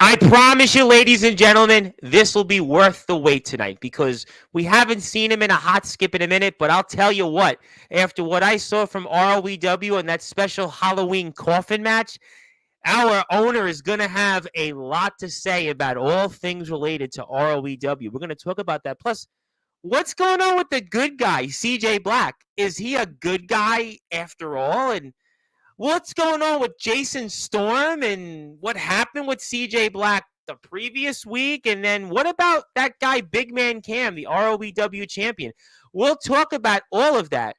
I promise you, ladies and gentlemen, this will be worth the wait tonight because we haven't seen him in a hot skip in a minute. But I'll tell you what, after what I saw from ROEW and that special Halloween coffin match, our owner is going to have a lot to say about all things related to ROEW. We're going to talk about that. Plus, what's going on with the good guy, CJ Black? Is he a good guy after all? And what's going on with Jason Storm and what happened with CJ Black the previous week? And then what about that guy, Big Man Cam, the ROEW champion? We'll talk about all of that.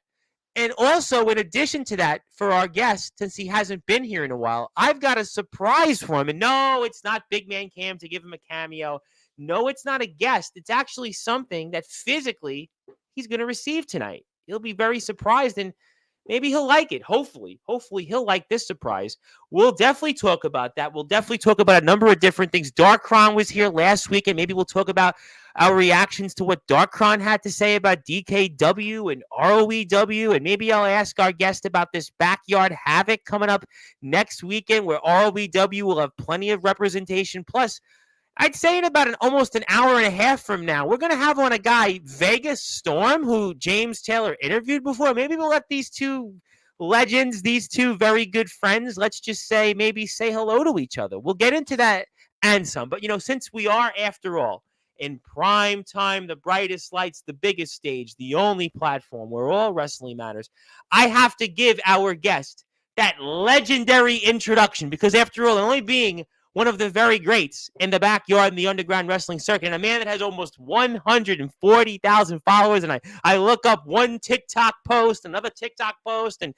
And also, in addition to that, for our guest, since he hasn't been here in a while, I've got a surprise for him. And no, it's not Big Man Cam to give him a cameo. No, it's not a guest. It's actually something that physically he's going to receive tonight. He'll be very surprised, and maybe he'll like it. Hopefully he'll like this surprise. We'll definitely talk about that. We'll definitely talk about a number of different things. Darkron was here last week, and maybe we'll talk about our reactions to what Darkron had to say about DKW and ROEW, and maybe I'll ask our guest about this Backyard Havoc coming up next weekend where ROEW will have plenty of representation. Plus, I'd say in about almost an hour and a half from now, we're going to have on a guy, Vega Storm, who James Taylor interviewed before. Maybe we'll let these two legends, these two very good friends, let's just say, maybe say hello to each other. We'll get into that and some. But, since we are, after all, in prime time, the brightest lights, the biggest stage, the only platform where all wrestling matters, I have to give our guest that legendary introduction because, after all, only being one of the very greats in the backyard in the underground wrestling circuit, and a man that has almost 140,000 followers. And I look up one TikTok post, another TikTok post, and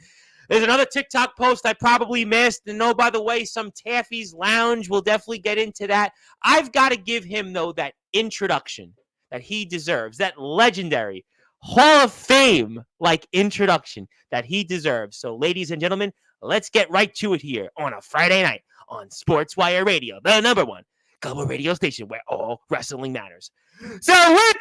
there's another TikTok post I probably missed. And oh, by the way, some Taffy's Lounge. We'll definitely get into that. I've got to give him, though, that introduction that he deserves, that legendary Hall of Fame-like introduction that he deserves. So, ladies and gentlemen, let's get right to it here on a Friday night on Sportswire Radio, the number one global radio station where all wrestling matters. So with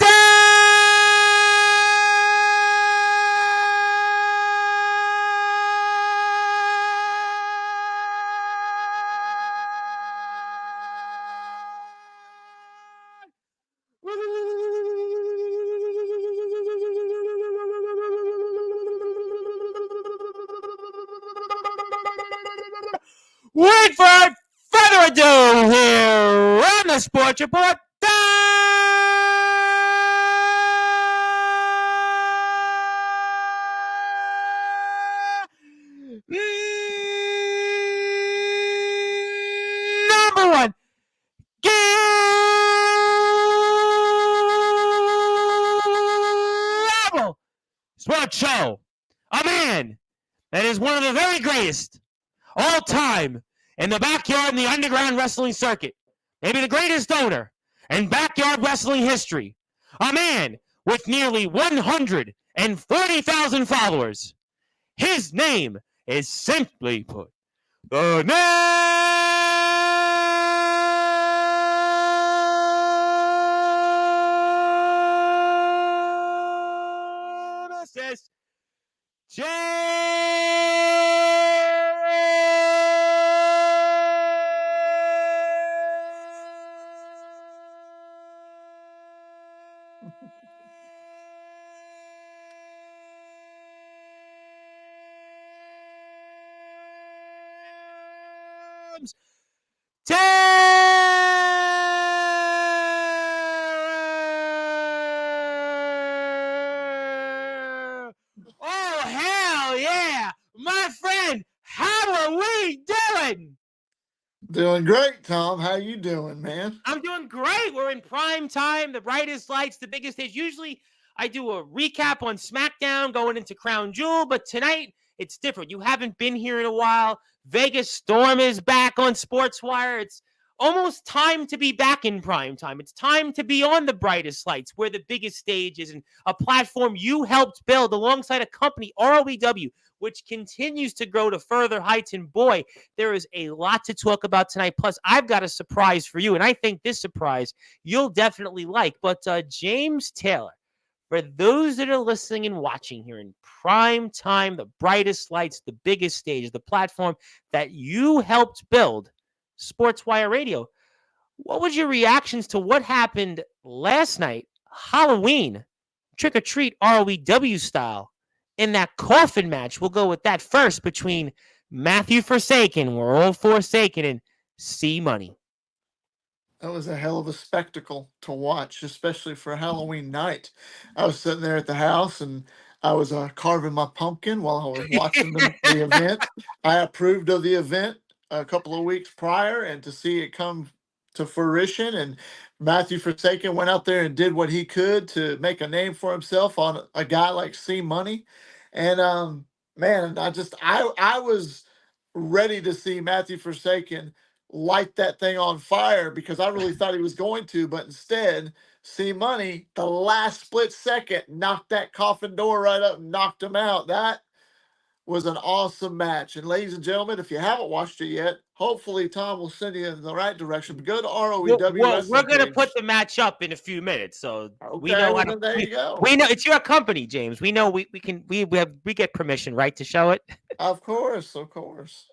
without further ado, here on the Sports Report, number one global sports show. A man that is one of the very greatest all time in the backyard in the underground wrestling circuit. Maybe the greatest owner in backyard wrestling history. A man with nearly 140,000 followers. His name is simply put, the Nemesis Oh, hell yeah! My friend, how are we doing? Doing great, Tom. How you doing, man? I'm doing great. We're in prime time, the brightest lights, the biggest stage. Usually I do a recap on SmackDown going into Crown Jewel, but tonight it's different. You haven't been here in a while. Vegas Storm is back on Sportswire. It's almost time to be back in prime time. It's time to be on the brightest lights where the biggest stage is and a platform you helped build alongside a company, ROEW, which continues to grow to further heights. And boy, there is a lot to talk about tonight. Plus, I've got a surprise for you, and I think this surprise you'll definitely like. But James Taylor, for those that are listening and watching here in prime time, the brightest lights, the biggest stage, the platform that you helped build, Sportswire Radio, What was your reactions to what happened last night, Halloween, trick or treat ROEW style, in that coffin match? We'll go with that first between Matthew Forsaken, we're all Forsaken, and C Money. That was a hell of a spectacle to watch, especially for Halloween night. I was sitting there at the house and I was carving my pumpkin while I was watching the event. I approved of the event a couple of weeks prior, and to see it come to fruition, and Matthew Forsaken went out there and did what he could to make a name for himself on a guy like C Money. And man, I was ready to see Matthew Forsaken light that thing on fire because I really thought he was going to, but instead, C Money, the last split second, knocked that coffin door right up and knocked him out. That was an awesome match. And ladies and gentlemen, if you haven't watched it yet, hopefully Tom will send you in the right direction. But go to ROEW Well, we're wrestling gonna put page. the match up in a few minutes, so we Okay, know well how to. then there you go. We know it's your company, James. We know we can we get permission, right, to show it. Of course, of course.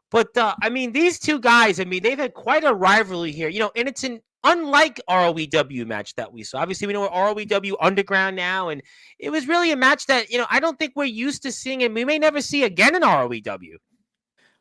But I mean, these two guys, I mean, they've had quite a rivalry here, and it's an unlike ROEW match that we saw. Obviously, we know ROEW Underground now, and it was really a match that I don't think we're used to seeing, and we may never see again in ROEW.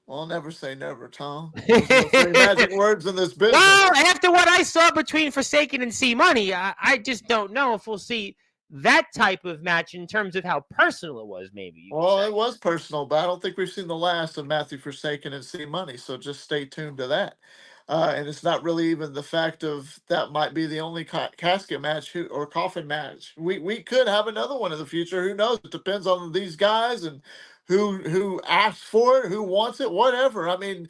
Well, never say never, Tom. Those are the three magic words in this Well, business. after what I saw between Forsaken and C Money, I just don't know if we'll see that type of match in terms of how personal it was. Maybe you could Well, say. it was personal, but I don't think we've seen the last of Matthew Forsaken and C Money, so just stay tuned to that. And it's not really even the fact of that might be the only casket match or coffin match. We could have another one in the future. Who knows? It depends on these guys and who asks for it, who wants it, whatever. I mean,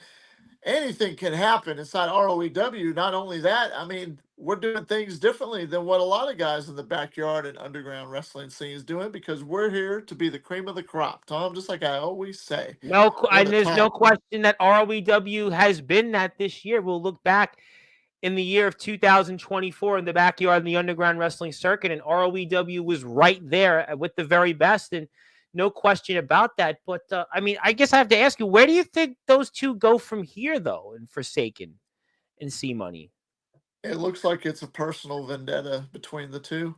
anything can happen inside ROEW. Not only that, I mean, we're doing things differently than what a lot of guys in the backyard and underground wrestling scene is doing because we're here to be the cream of the crop, Tom, just like I always say. No, What and a there's no time. question that ROEW has been that this year. We'll look back in the year of 2024 in the backyard in the underground wrestling circuit, and ROEW was right there with the very best, and no question about that. But I mean, I guess I have to ask you, where do you think those two go from here, though, in Forsaken and C Money? It looks like it's a personal vendetta between the two.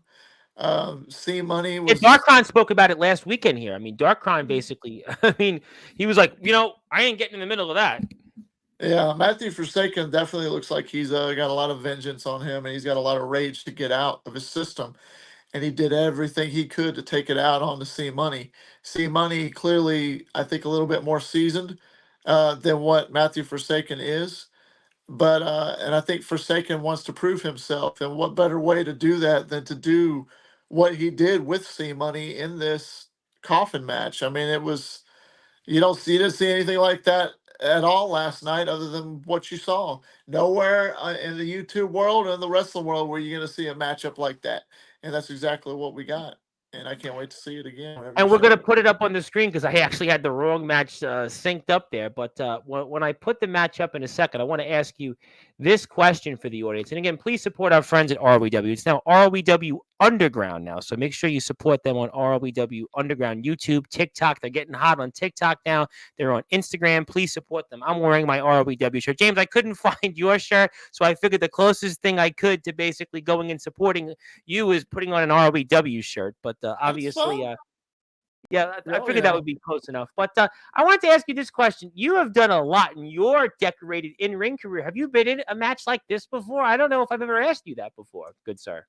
C Money Yeah, was, Darkron spoke about it last weekend here. I mean, Darkron basically, I mean, he was like, I ain't getting in the middle of that. yeah, Matthew Forsaken definitely looks like he's got a lot of vengeance on him and he's got a lot of rage to get out of his system. And he did everything he could to take it out on the C Money. C Money clearly, I think, a little bit more seasoned than what Matthew Forsaken is. But and I think Forsaken wants to prove himself, and what better way to do that than to do what he did with C Money in this coffin match? I mean, it was you didn't see anything like that at all last night, other than what you saw. Nowhere in the YouTube world or in the wrestling world were you going to see a matchup like that, and that's exactly what we got. And I can't wait to see it again whenever you And we're show gonna it. put it up on the screen because I actually had the wrong match synced up there. But when I put the match up in a second, I want to ask you this question for the audience. And again, please support our friends at ROEW. It's now ROEW Underground now, so make sure you support them on ROEW Underground YouTube, TikTok. They're getting hot on TikTok now. They're on Instagram. Please support them. I'm wearing my ROEW shirt. James, I couldn't find your shirt, so I figured the closest thing I could to basically going and supporting you is putting on an ROEW shirt. But That's obviously, fun. yeah, I Oh figured that yeah. would be close enough. But I wanted to ask you this question. You have done a lot in your decorated in ring career. Have you been in a match like this before? I don't know if I've ever asked you that before, good sir.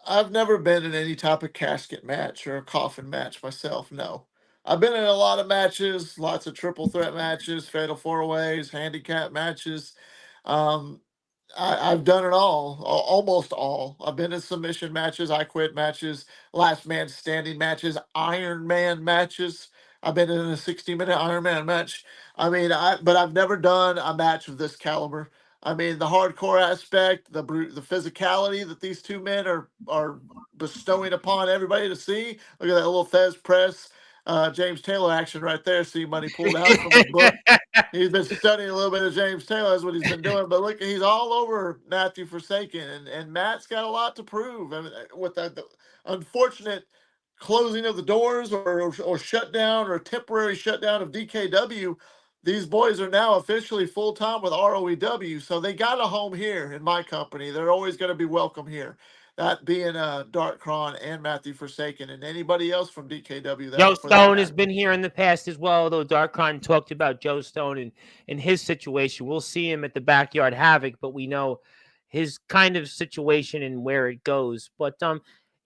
I've never been in any type of casket match or a coffin match myself. No, I've been in a lot of matches, lots of triple threat matches, fatal four ways, handicap matches. Um, I've done it all, almost all. I've been in submission matches, I quit matches, last man standing matches, Iron Man matches. I've been in a 60-minute Iron Man match. I mean, but I've never done a match of this caliber. I mean, the hardcore aspect, the physicality that these two men are bestowing upon everybody to see. Look at that little Fez press, James Taylor action right there. See money pulled out from his book. He's been studying a little bit of James Taylor. That's what he's been doing. But look, he's all over Matthew Forsaken, and Matt's got a lot to prove. I mean, with the unfortunate closing of the doors or shutdown or temporary shutdown of DKW, these boys are now officially full time with ROEW, so they got a home here in my company. They're always going to be welcome here. That being Dark Cron and Matthew Forsaken, and anybody else from DKW Joe that for that Stone has matter. been here in the past as well, though Darkon talked about Joe Stone and his situation. We'll see him at the Backyard Havoc, but we know his kind of situation and where it goes. But you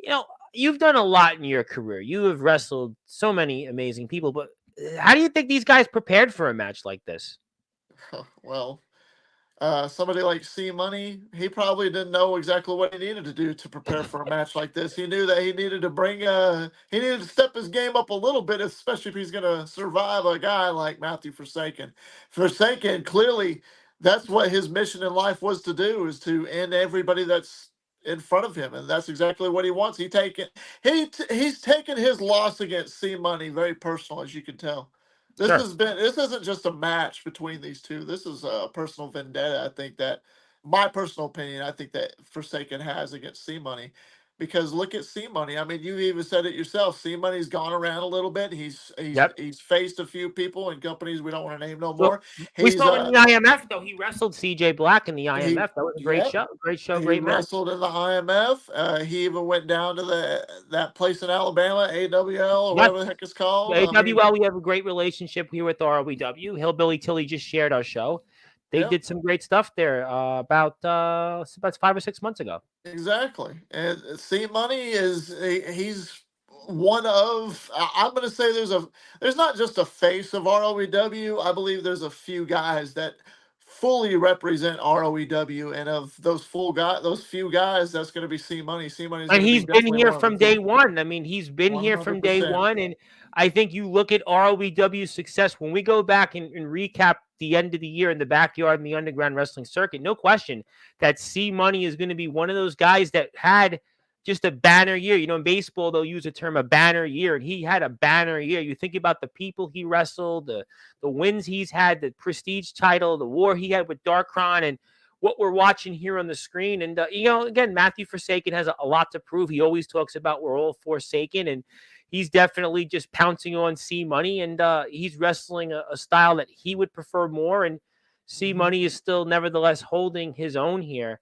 know, you've done a lot in your career. You have wrestled so many amazing people, but how do you think these guys prepared for a match like this? Well, somebody like C Money, he probably didn't know exactly what he needed to do to prepare for a match like this. He knew that he needed to he needed to step his game up a little bit, especially if he's going to survive a guy like Matthew Forsaken. Forsaken, clearly, that's what his mission in life was to do, is to end everybody that's in front of him, and that's exactly what he wants. He's taken his loss against C Money very personal, as you can tell. Sure. This isn't just a match between these two. This is a personal vendetta. I think that my personal opinion, I think that Forsaken has against C Money. Because look at C Money. I mean, you even said it yourself. C Money's gone around a little bit. Yep. He's faced a few people in companies we don't want to name no Well, more. we He's saw him in the IMF though. He wrestled CJ Black in the he IMF. That was a great yep. show. Great show. He Great match. wrestled in the IMF. He even went down to that place in Alabama, AWL or Yes. whatever the heck it's called. I mean, AWL, we have a great relationship here with ROEW. Hillbilly Tilly just shared our show. They yep. did some great stuff there about 5 or 6 months ago. Exactly. And C Money he's one of I'm going to say there's not just a face of ROEW. I believe there's a few guys that fully represent ROEW, and of those few guys, that's going to be C Money. C Money is And going to be he's been definitely here one of the from day two. one. I mean, he's been here from day 100%. one. And I think you look at ROEW's success when we go back and recap the end of the year in the backyard in the underground wrestling circuit, no question that C Money is going to be one of those guys that had just a banner year. You know, in baseball, they'll use the term a banner year, and he had a banner year. You think about the people he wrestled, the wins he's had, the prestige title, the war he had with Darkron, and what we're watching here on the screen. And, you know, again, Matthew Forsaken has a lot to prove. He always talks about we're all Forsaken, and he's definitely just pouncing on C Money, and he's wrestling a style that he would prefer more. And C Mhm. Money is still nevertheless holding his own here.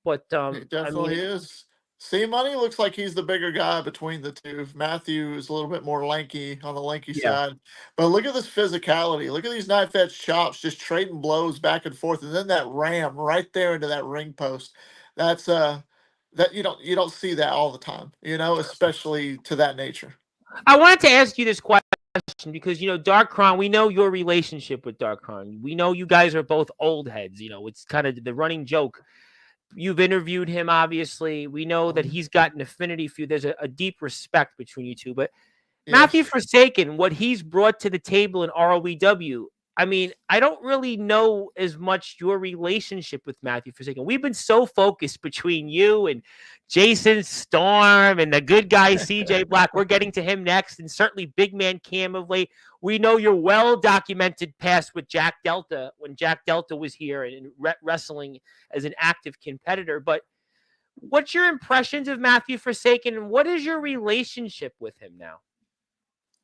But, It I mean, definitely is. C Money looks like he's the bigger guy between the two. Matthew is a little bit more lanky on the lanky yeah. side. But look at this physicality. Look at these knife edge chops just trading blows back and forth. And then that ram right there into that ring post. That's that you don't see that all the time, especially to that nature. I wanted to ask you this question because, you know, Darkron, we know your relationship with Darkron. We know you guys are both old heads. You know, it's kind of the running joke. You've interviewed him, obviously. We know that Mhm. he's got an affinity for you. There's a deep respect between you two. But Matthew Yes. Forsaken, what he's brought to the table in ROEW, I mean, I don't really know as much your relationship with Matthew Forsaken. We've been so focused between you and Jason Storm and the good guy CJ Black. We're getting to him next, and certainly Big Man Cam of late. We know your well documented past with Jack Delta when Jack Delta was here and wrestling as an active competitor. But what's your impressions of Matthew Forsaken, and what is your relationship with him now?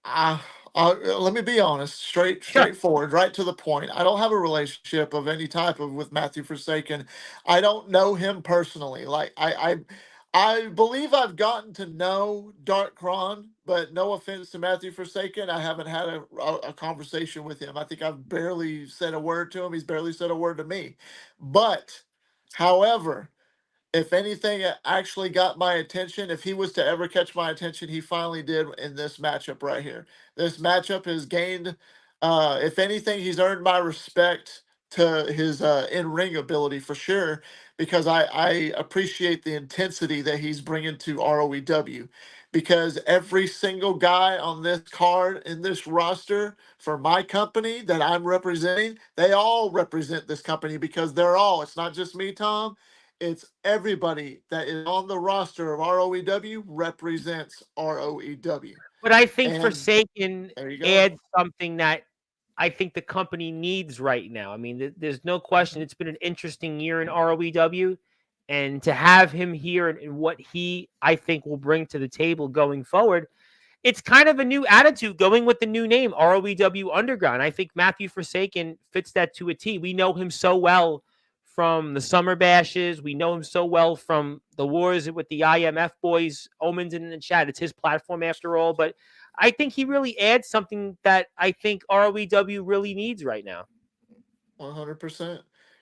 Uh, Let me be honest, Sure. straightforward, right to the point. I don't have a relationship of any type of with Matthew Forsaken. I don't know him personally. Like I believe I've gotten to know Dark Cron, but no offense to Matthew Forsaken, I haven't had a conversation with him. I think I've barely said a word to him. He's barely said a word to me. But, however, if anything actually got my attention, if he was to ever catch my attention, he finally did in this matchup right here. This matchup has gained, if anything, he's earned my respect to his in ring ability for sure, because I appreciate the intensity that he's bringing to ROEW. Because every single guy on this card in this roster for my company that I'm representing, they all represent this company because it's not just me, Tom, it's everybody that is on the roster of ROEW represents ROEW. But I think And Forsaken there you go. adds something that I think the company needs right now. I mean, there's no question Mhm. it's been an interesting year in ROEW, and to have him here and what he, I think, will bring to the table going forward, it's kind of a new attitude going with the new name, ROEW Underground. I think Matthew Forsaken fits that to a T. We know him so well from the Summer Bashes. We know him so well from the wars with the IMF boys. Omen's in the chat. It's his platform after all. But I think he really adds something that I think ROEW really needs right now. 100%.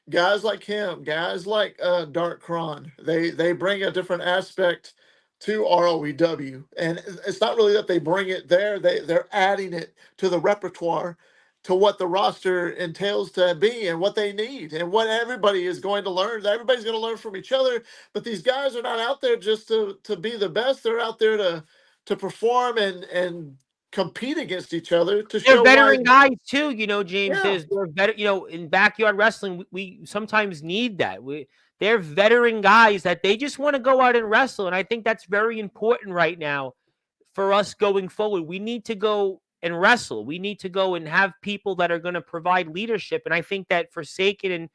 Guys like him, guys like Dark Kron, they bring a different aspect to ROEW, and it's not really that they bring it there; they're adding it to the repertoire, to what the roster entails to be and what they need and what everybody is going to learn. Everybody's going to learn from each other, but these guys are not out there just to be the best. They're out there to perform and compete against each other to They're show why. veteran guys too, James. Yeah. They're better, in backyard wrestling, we sometimes need that. They're veteran guys that they just want to go out and wrestle. And I think that's very important right now for us going forward. We need to go and wrestle. We need to go and have people that are going to provide leadership. And I think that Forsaken and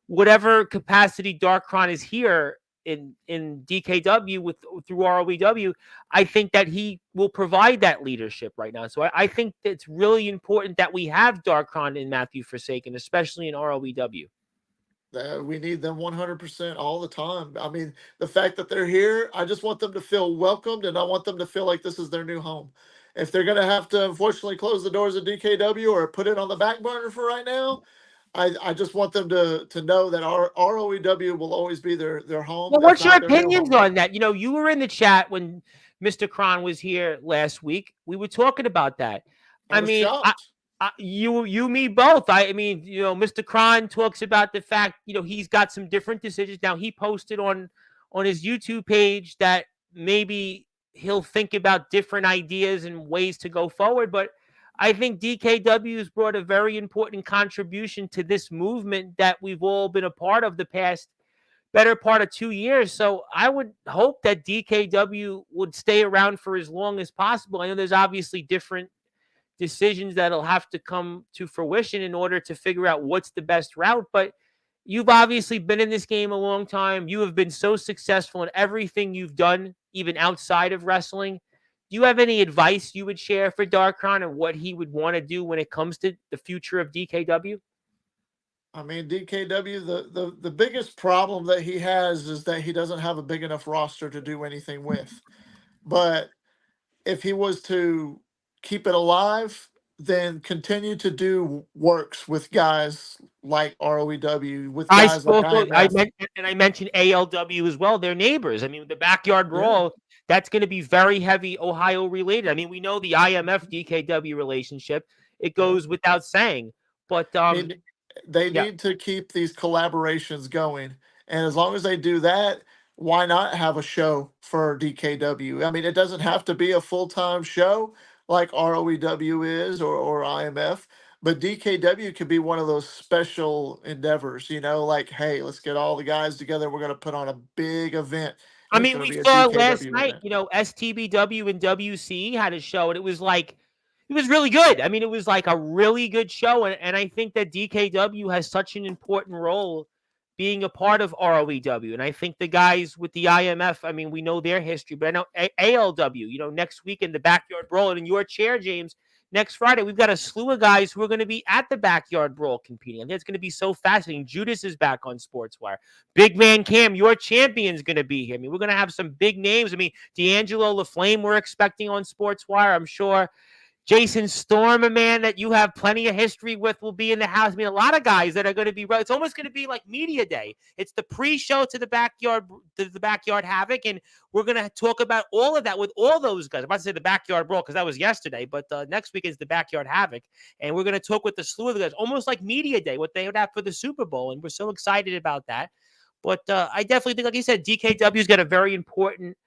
whatever capacity Darkron is here in DKW through ROEW, I think that he will provide that leadership right now. So I think it's really important that we have Darkron and Matthew Forsaken, especially in ROEW. We need them 100% all the time. I mean, the fact that they're here, I just want them to feel welcomed, and I want them to feel like this is their new home. If they're going to have to, unfortunately, close the doors of DKW or put it on the back burner for right now, I just want them to know that our ROEW will always be their home. Well, That's what's your not their new opinions home. on that? You were in the chat when Mr. Kron was here last week. We were talking about that. I was shocked. You, me both. I mean, Mr. Kron talks about the fact, he's got some different decisions. Now, he posted on his YouTube page that maybe he'll think about different ideas and ways to go forward. But I think DKW has brought a very important contribution to this movement that we've all been a part of the past better part of 2 years. So I would hope that DKW would stay around for as long as possible. I know there's obviously different decisions that'll have to come to fruition in order to figure out what's the best route. But you've obviously been in this game a long time. You have been so successful in everything you've done, even outside of wrestling. Do you have any advice you would share for Darkron and what he would want to do when it comes to the future of DKW? I mean, DKW, the biggest problem that he has is that he doesn't have a big enough roster to do anything with. But if he was to keep it alive, then continue to do works with guys like ROEW, with guys like IMF. I mentioned ALW as well. They're neighbors. I mean, the Backyard Brawl, that's going to be very heavy Ohio related. I mean, we know the IMF DKW relationship. It goes without saying. But they need to keep these collaborations going. And as long as they do that, why not have a show for DKW? I mean, it doesn't have to be a full-time show like ROEW is or IMF, but DKW could be one of those special endeavors, like, hey, let's get all the guys together. We're going to put on a big event. I mean, we saw last night, STBW and WC had a show, and it was really good. I mean, it was like a really good show. And I think that DKW has such an important role being a part of ROEW. And I think the guys with the IMF, I mean, we know their history, but I know ALW, next week in the Backyard Brawl and in your chair, James, next Friday, we've got a slew of guys who are going to be at the Backyard Brawl competing. I think it's going to be so fascinating. Judas is back on Sportswire. Big Man Cam, your champion, is going to be here. I mean, we're going to have some big names. I mean, D'Angelo LaFlame we're expecting on Sportswire. I'm sure Jason Storm, a man that you have plenty of history with, will be in the house. I mean, a lot of guys that are going to be. It's almost going to be like media day. It's the pre-show to the Backyard Havoc, and we're going to talk about all of that with all those guys. I'm about to say the Backyard Brawl because that was yesterday, but next week is the Backyard Havoc, and we're going to talk with the slew of the guys, almost like media day, what they would have for the Super Bowl, and we're so excited about that. But I definitely think, like you said, DKW's got a very important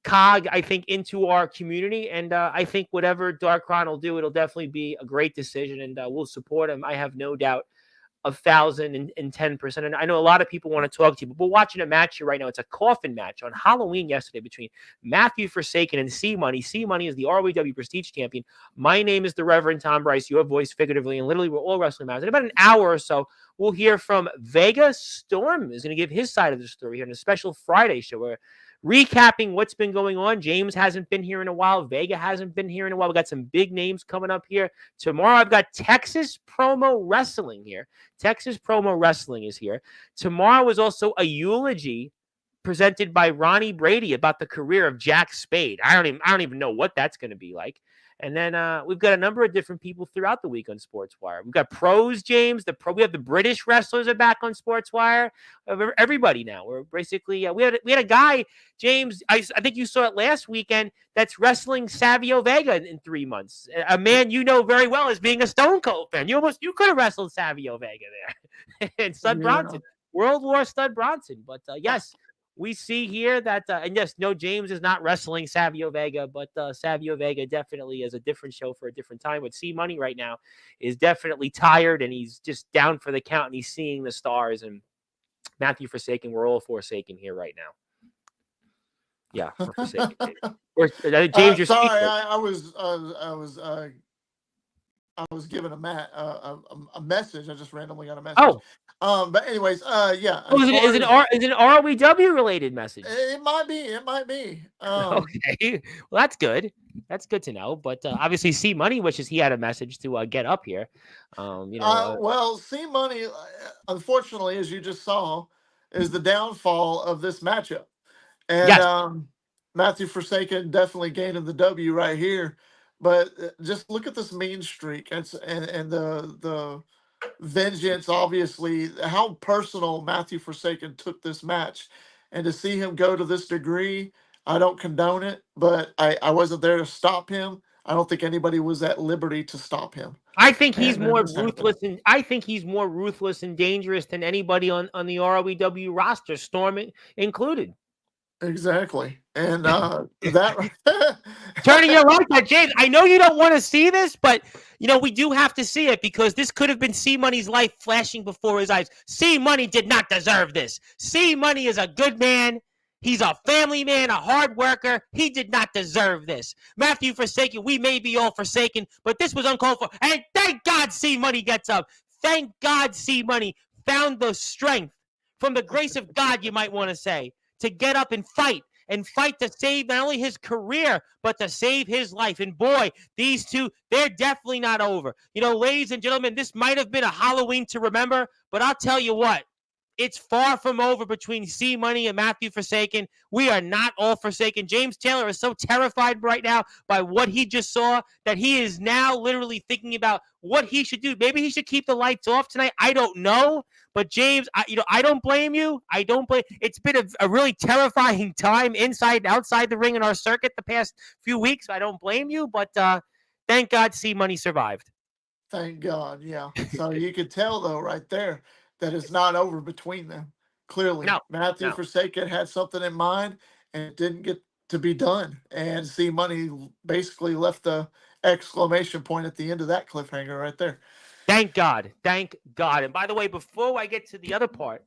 cog, I think, into our community. And I think whatever Darkron will do, it'll definitely be a great decision, and we'll support him. I have no doubt 1,010%. And I know a lot of people want to talk to you, but we're watching a match here right now. It's a coffin match on Halloween yesterday between Matthew Forsaken and C Money. C Money is the ROEW Prestige Champion. My name is the Reverend Tom Bryce, your voice figuratively, and literally we're all wrestling matches. In about an hour or so, we'll hear from Vega. Storm is going to give his side of the story here in a special Friday show where recapping what's been going on. James hasn't been here in a while. Vega hasn't been here in a while. We got some big names coming up here. Tomorrow, I've got Texas Promo Wrestling here. Texas Promo Wrestling is here. Tomorrow is also a eulogy presented by Ronnie Brady about the career of Jack Spade. I don't even know what that's going to be like. And then we've got a number of different people throughout the week on Sportswire. We've got pros, James. We have the British wrestlers are back on Sportswire. Everybody now. We're basically we had a guy, James. I think you saw it last weekend. That's wrestling Savio Vega in 3 months. A man you know very well as being a Stone Cold fan. You could have wrestled Savio Vega there and Stud Bronson, World War Stud Bronson. But yes. We see here that, and yes, no, James is not wrestling Savio Vega, but Savio Vega definitely is a different show for a different time. But C Money right now is definitely tired, and he's just down for the count, and he's seeing the stars. And Matthew Forsaken, we're all Forsaken here right now. Yeah, we're Forsaken. James, you're sorry, I was given a message. I just randomly got a message. Oh. But anyways, yeah. Oh, is it an ROEW related message? It might be. Okay. Well, that's good. That's good to know. But obviously, C Money wishes he had a message to get up here. Well, C Money, unfortunately, as you just saw, is the downfall of this matchup. And yes. Matthew Forsaken definitely gaining the W right here. But just look at this mean streak and the vengeance, obviously, how personal Matthew Forsaken took this match. And to see him go to this degree, I don't condone it, but I wasn't there to stop him. I don't think anybody was at liberty to stop him. I think he's more ruthless, and I think he's more ruthless and dangerous than anybody on the ROEW roster, Storm included. Exactly. And that turning your light on, James. I know you don't want to see this, but we do have to see it because this could have been C Money's life flashing before his eyes. C Money did not deserve this. C Money is a good man. He's a family man, a hard worker. He did not deserve this. Matthew Forsaken, we may be all forsaken, but this was uncalled for. And thank God C Money gets up. Thank God C Money found the strength from the grace of God, you might want to say, to get up and fight to save not only his career, but to save his life. And boy, these two, they're definitely not over. Ladies and gentlemen, this might have been a Halloween to remember, but I'll tell you what, it's far from over between C Money and Matthew Forsaken. We are not all forsaken. James Taylor is so terrified right now by what he just saw that he is now literally thinking about what he should do. Maybe he should keep the lights off tonight. I don't know. But James, I don't blame you. I don't blame. It's been a really terrifying time inside and outside the ring in our circuit the past few weeks. I don't blame you, but thank God C Money survived. Thank God, yeah. So you could tell though right there that it's not over between them. Clearly, Matthew Forsaken had something in mind and it didn't get to be done. And C Money basically left the exclamation point at the end of that cliffhanger right there. Thank God. Thank God. And by the way, before I get to the other part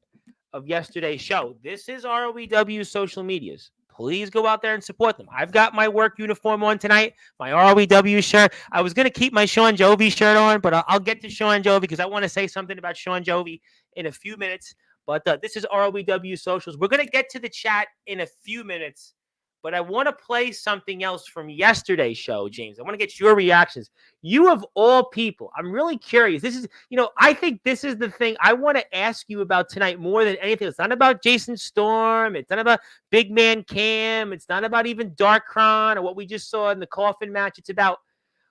of yesterday's show, this is ROEW social medias. Please go out there and support them. I've got my work uniform on tonight, my ROEW shirt. I was going to keep my Sean Jovi shirt on, but I'll get to Sean Jovi because I want to say something about Sean Jovi in a few minutes. But this is ROEW socials. We're going to get to the chat in a few minutes. But I want to play something else from yesterday's show, James. I want to get your reactions. You of all people, I'm really curious. This is, I think this is the thing I want to ask you about tonight more than anything. It's not about Jason Storm. It's not about Big Man Cam. It's not about even Darkron or what we just saw in the coffin match. It's about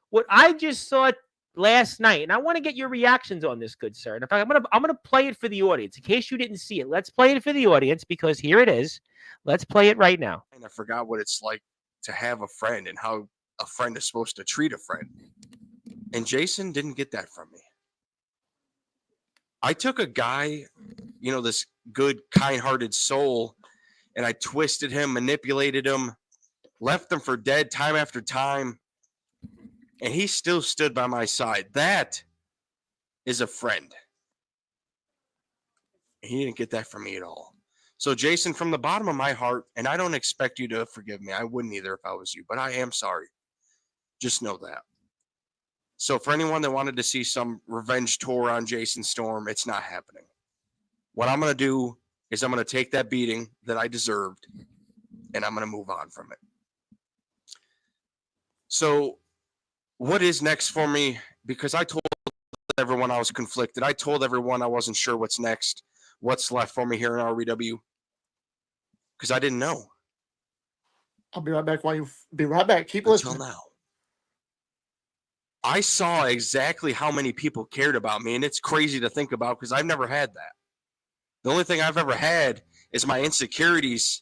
what I just saw last night, and I want to get your reactions on this, good sir. And in fact, I'm gonna play it for the audience in case you didn't see it. Let's play it for the audience because here it is. Let's play it right now. And I forgot what it's like to have a friend and how a friend is supposed to treat a friend. And Jason didn't get that from me. I took a guy, this good, kind-hearted soul, and I twisted him, manipulated him, left him for dead time after time. And he still stood by my side. That is a friend. He didn't get that from me at all. So, Jason, from the bottom of my heart, and I don't expect you to forgive me. I wouldn't either if I was you, but I am sorry. Just know that. So, for anyone that wanted to see some revenge tour on Jason Storm, it's not happening. What I'm going to do is I'm going to take that beating that I deserved, and I'm going to move on from it. So, what is next for me? Because I told everyone I was conflicted. I told everyone I wasn't sure what's next, what's left for me here in REW, because I didn't know I'll be right back. While you be right back. Keep until listening. now. I saw exactly how many people cared about me, and it's crazy to think about because I've never had that. The only thing I've ever had is my insecurities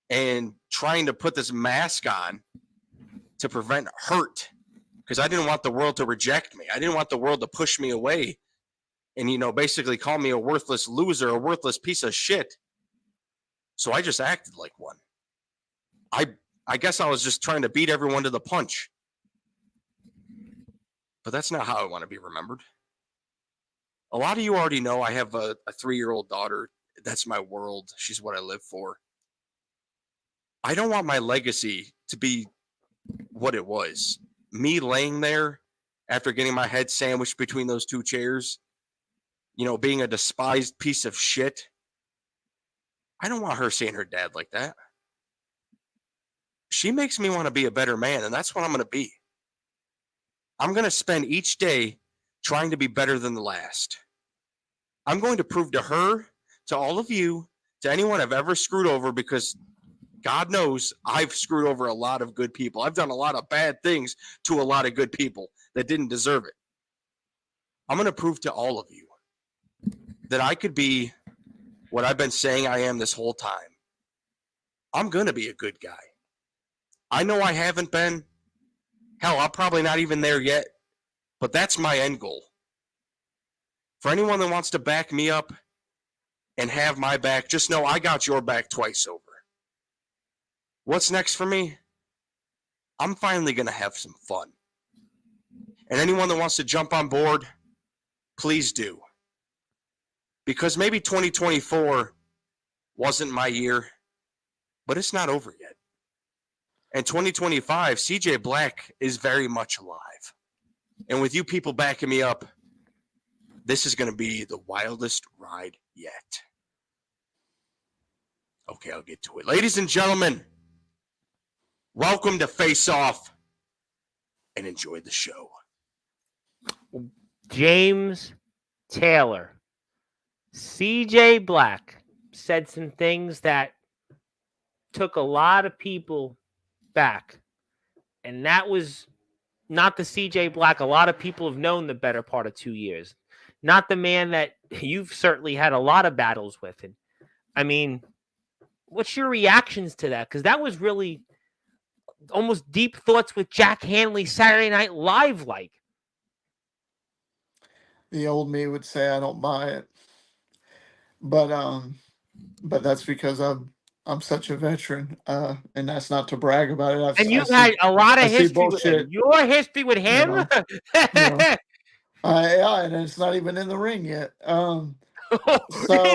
and trying to put this mask on to prevent hurt, because I didn't want the world to reject me. I didn't want the world to push me away and, basically call me a worthless loser, a worthless piece of shit. So I just acted like one. I guess I was just trying to beat everyone to the punch. But that's not how I want to be remembered. A lot of you already know I have a 3-year-old daughter. That's my world. She's what I live for. I don't want my legacy to be what it was. Me laying there after getting my head sandwiched between those 2 chairs, being a despised piece of shit. I don't want her seeing her dad like that. She makes me want to be a better man, and that's what I'm going to be. I'm going to spend each day trying to be better than the last. I'm going to prove to her, to all of you, to anyone I've ever screwed over, because God knows I've screwed over a lot of good people. I've done a lot of bad things to a lot of good people that didn't deserve it. I'm going to prove to all of you that I could be what I've been saying I am this whole time. I'm going to be a good guy. I know I haven't been. Hell, I'm probably not even there yet, but that's my end goal. For anyone that wants to back me up and have my back, just know I got your back twice over. What's next for me? I'm finally going to have some fun. And anyone that wants to jump on board, please do. Because maybe 2024 wasn't my year, but it's not over yet. And 2025, CJ Black is very much alive. And with you people backing me up, this is going to be the wildest ride yet. Okay, I'll get to it. Ladies and gentlemen, welcome to Face Off, and enjoy the show. James Taylor. CJ Black said some things that took a lot of people back. And that was not the CJ Black a lot of people have known the better part of 2 years. Not the man that you've certainly had a lot of battles with. And I mean, what's your reactions to that? Because that was really almost deep thoughts with Jack Hanley Saturday Night Live like. The old me would say I don't buy it, but that's because I'm such a veteran, and that's not to brag about it. And you've had a lot of history with him. bullshit. Your history with him? Yeah, and it's not even in the ring yet. So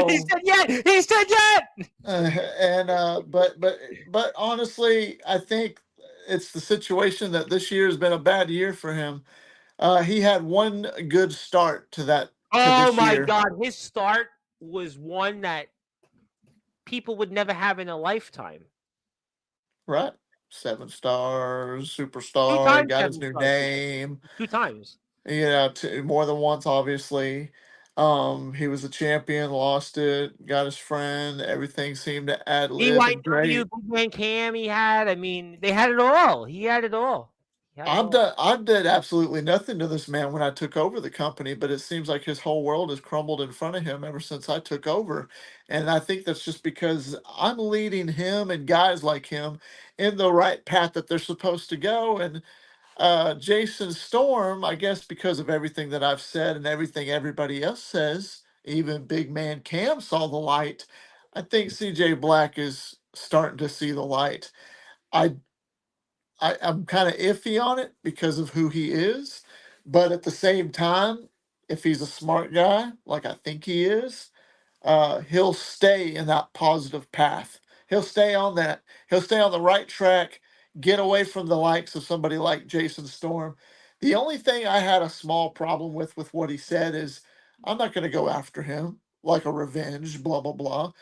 he said yet. He said yet. But honestly, I think it's the situation that this year has been a bad year for him. He had one good start to that. Oh my God, his start was one that people would never have in a lifetime. Right, 7 stars, superstar, got his new name 2 times. More than once, obviously. He was a champion, lost it, got his friend. Everything seemed to ad lib and great. Big Man Cam he had. I mean, they had it all. He had it all. I've did absolutely nothing to this man when I took over the company, but it seems like his whole world has crumbled in front of him ever since I took over. And I think that's just because I'm leading him and guys like him in the right path that they're supposed to go. And Jason Storm, I guess because of everything that I've said and everything everybody else says, even Big Man Cam saw the light. I think CJ Black is starting to see the light. I'm kind of iffy on it because of who he is, but at the same time, if he's a smart guy, like I think he is, he'll stay in that positive path. He'll stay on that. He'll stay on the right track, get away from the likes of somebody like Jason Storm. The only thing I had a small problem with what he said is, I'm not going to go after him like a revenge, blah, blah, blah.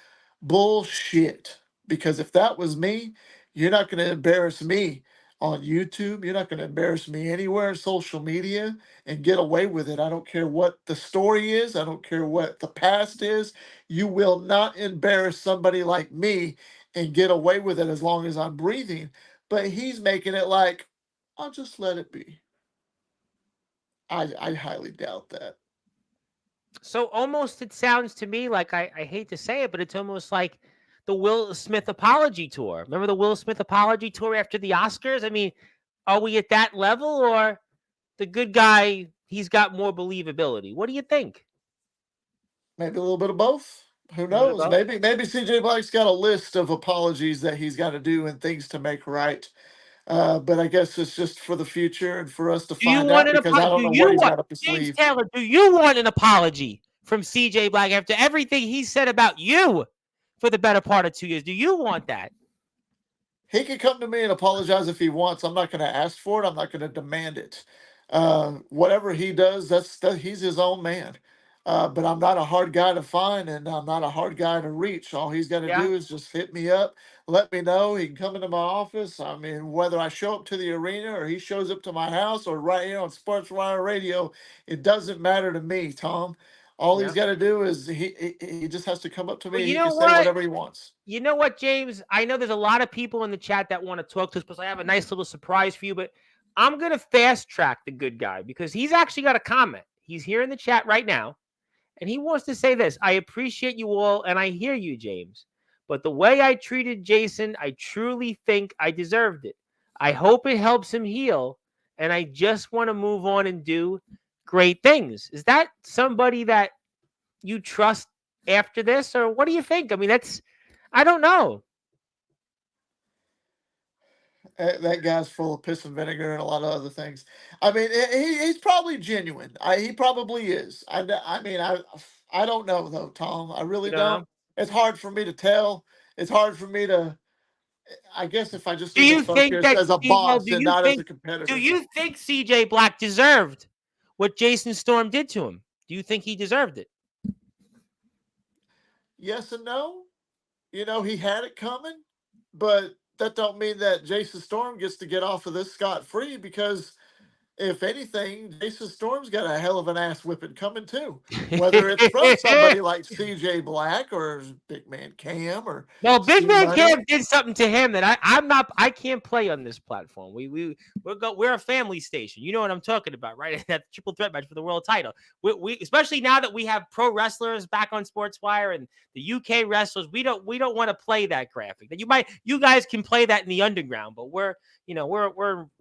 Bullshit. Because if that was me, You're not going to embarrass me on YouTube. You're not going to embarrass me anywhere in social media and get away with it. I don't care what the story is. I don't care what the past is. You will not embarrass somebody like me and get away with it as long as I'm breathing. But he's making it like, I'll just let it be. I highly doubt that. So almost it sounds to me like I hate to say it, but it's almost like the Will Smith apology tour. Remember the Will Smith apology tour after the Oscars? I mean, are we at that level, or the good guy, he's got more believability? What do you think? Maybe a little bit of both. Who A little bit of knows? both? Maybe CJ Black's got a list of apologies that he's got to do and things to make right. But I guess it's just for the future and for us to Do you find want out an because I apology? don't Do know what you he's want, got up his James sleeve. Taylor, do you want an apology from CJ Black after everything he said about you for the better part of 2 years? Do you want that? He can come to me and apologize if he wants. I'm not going to ask for it. I'm not going to demand it. Whatever he does, he's his own man. But I'm not a hard guy to find, and I'm not a hard guy to reach. All he's got to Yeah. do is just hit me up, let me know. He can come into my office. I mean, whether I show up to the arena or he shows up to my house or right here on Sportswire Radio, it doesn't matter to me, Tom. All he's Yeah. got to do is he just has to come up to Well, me. you He know can say what? whatever he wants. You know what, James? I know there's a lot of people in the chat that want to talk to us, because I have a nice little surprise for you, but I'm going to fast track the good guy because he's actually got a comment. He's here in the chat right now, and he wants to say this. I appreciate you all, and I hear you, James, but the way I treated Jason, I truly think I deserved it. I hope it helps him heal, and I just want to move on and do great things. Is that somebody that you trust after this, or what do you think? I mean, I don't know. That guy's full of piss and vinegar and a lot of other things. I mean, he's probably genuine. He probably is. I mean, I don't know though, Tom. I really You don't don't. know. It's hard for me to tell. It's hard for me to. I guess if I just Do need to you think focus that as a well, boss and not as a do competitor. you think CJ Black deserved what Jason Storm did to him? Do you think he deserved it? Yes and no. You know, he had it coming, but that don't mean that Jason Storm gets to get off of this scot free because if anything, Jason Storm's got a hell of an ass whipping coming too. Whether it's from somebody like CJ Black or Big Man Cam or Well, Big C Man Money. Cam did something to him that I can't play on this platform. We're a family station. You know what I'm talking about, right? That triple threat match for the world title. We especially now that we have pro wrestlers back on Sportswire and the UK wrestlers, we don't want to play that graphic. That you guys can play that in the underground, but we're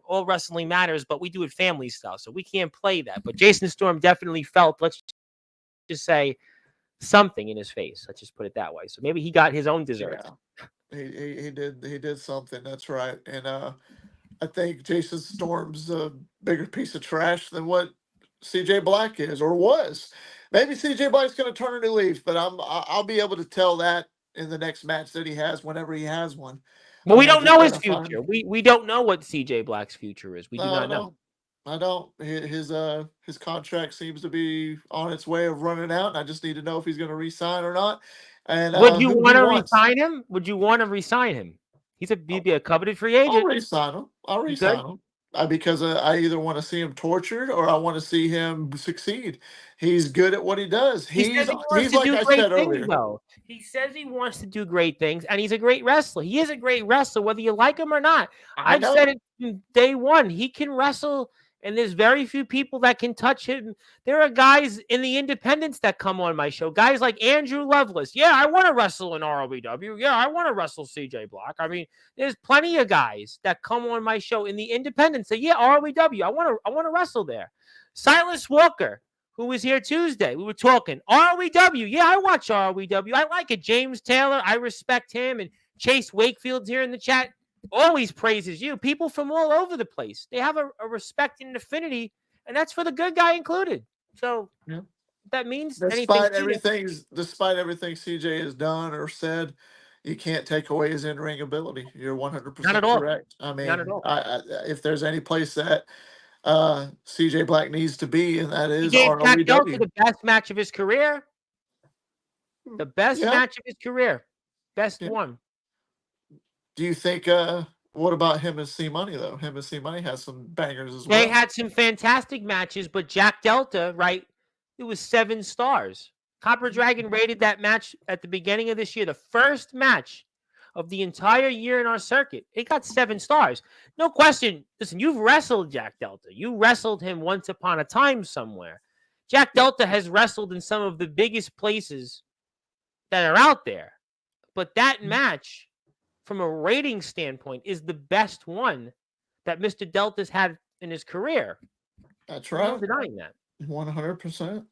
all wrestling matters, but we do it family style, so we can't play that. But Jason Storm definitely felt, let's just say, something in his face. Let's just put it that way. So maybe he got his own dessert. Yeah, he did something. That's right. And I think Jason Storm's a bigger piece of trash than what CJ Black is or was. Maybe CJ Black's going to turn a new leaf, but I'll be able to tell that in the next match that he has whenever he has one. Well, we I don't just know his gotta find. future. We don't know what CJ Black's future is. We do No, not know. I don't. His contract seems to be on its way of running out, and I just need to know if he's going to resign or not, and Would you who want he to wants. resign him? Would you want to resign him? He'd be a coveted free I'll agent. re-sign him. I'll You could. re-sign him. Because I either want to see him tortured or I want to see him succeed. He's good at what he does. He says he wants He's to like do I great said things, earlier. though. He says he wants to do great things, and he's a great wrestler. He is a great wrestler, whether you like him or not. I I've said know. it from day one. He can wrestle, and there's very few people that can touch him. There are guys in the independents that come on my show, guys like Andrew Lovelace. Yeah, I want to wrestle in ROVW. Yeah, I want to wrestle CJ Black. I mean, there's plenty of guys that come on my show in the independents say, yeah, ROVW. I want to wrestle there. Silas Walker, who was here Tuesday. We were talking ROEW. Yeah, I watch ROEW. I like it. James Taylor, I respect him. And Chase Wakefield's here in the chat. Always praises you. People from all over the place. They have a respect and an affinity, and that's for the good guy included. So Yeah. that means Despite everything CJ has done or said, you can't take away his in-ring ability. You're 100% correct. I mean, Not at all. if there's any place that CJ Black needs to be, and that He is gave Jack Delta ROEW. the best match of his career. The best match of his career. Best one. Do you think What about him and C Money though? Him and C Money has some bangers as They well. had some fantastic matches, but Jack Delta, right? It was 7 stars. Copper Dragon rated that match at the beginning of this year, the first match of the entire year in our circuit. It got 7 stars. No question. Listen, you've wrestled Jack Delta. You wrestled him once upon a time somewhere. Jack Delta has wrestled in some of the biggest places that are out there. But that match, from a rating standpoint, is the best one that Mr. Delta's had in his career. That's There's no right. denying that. 100%.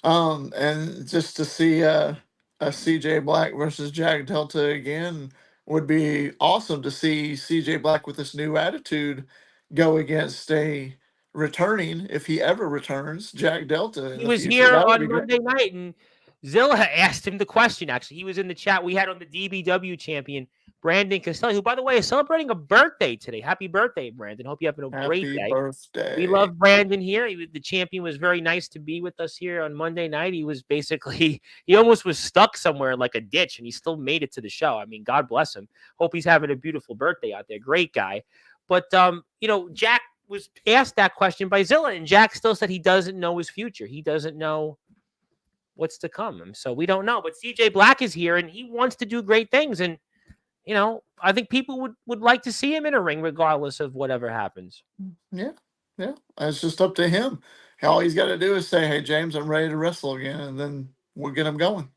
And just to see a CJ Black versus Jack Delta again would be awesome to see CJ Black with this new attitude go against a returning, if he ever returns, Jack Delta in He the was future. here That would be on great. Monday night, and Zilla asked him the question. Actually, he was in the chat we had on the DBW champion, Brandon Costelli, who, by the way, is celebrating a birthday today. Happy birthday, Brandon. Hope you have a great Happy day. birthday. We love Brandon here. The champion was very nice to be with us here on Monday night. He was basically, he almost was stuck somewhere in like a ditch, and he still made it to the show. I mean, God bless him. Hope he's having a beautiful birthday out there. Great guy. But, Jack was asked that question by Zilla, and Jack still said he doesn't know his future. He doesn't know what's to come. So we don't know. But CJ Black is here, and he wants to do great things. And, I think people would like to see him in a ring regardless of whatever happens. Yeah. It's just up to him. All he's got to do is say, "Hey, James, I'm ready to wrestle again," and then we'll get him going.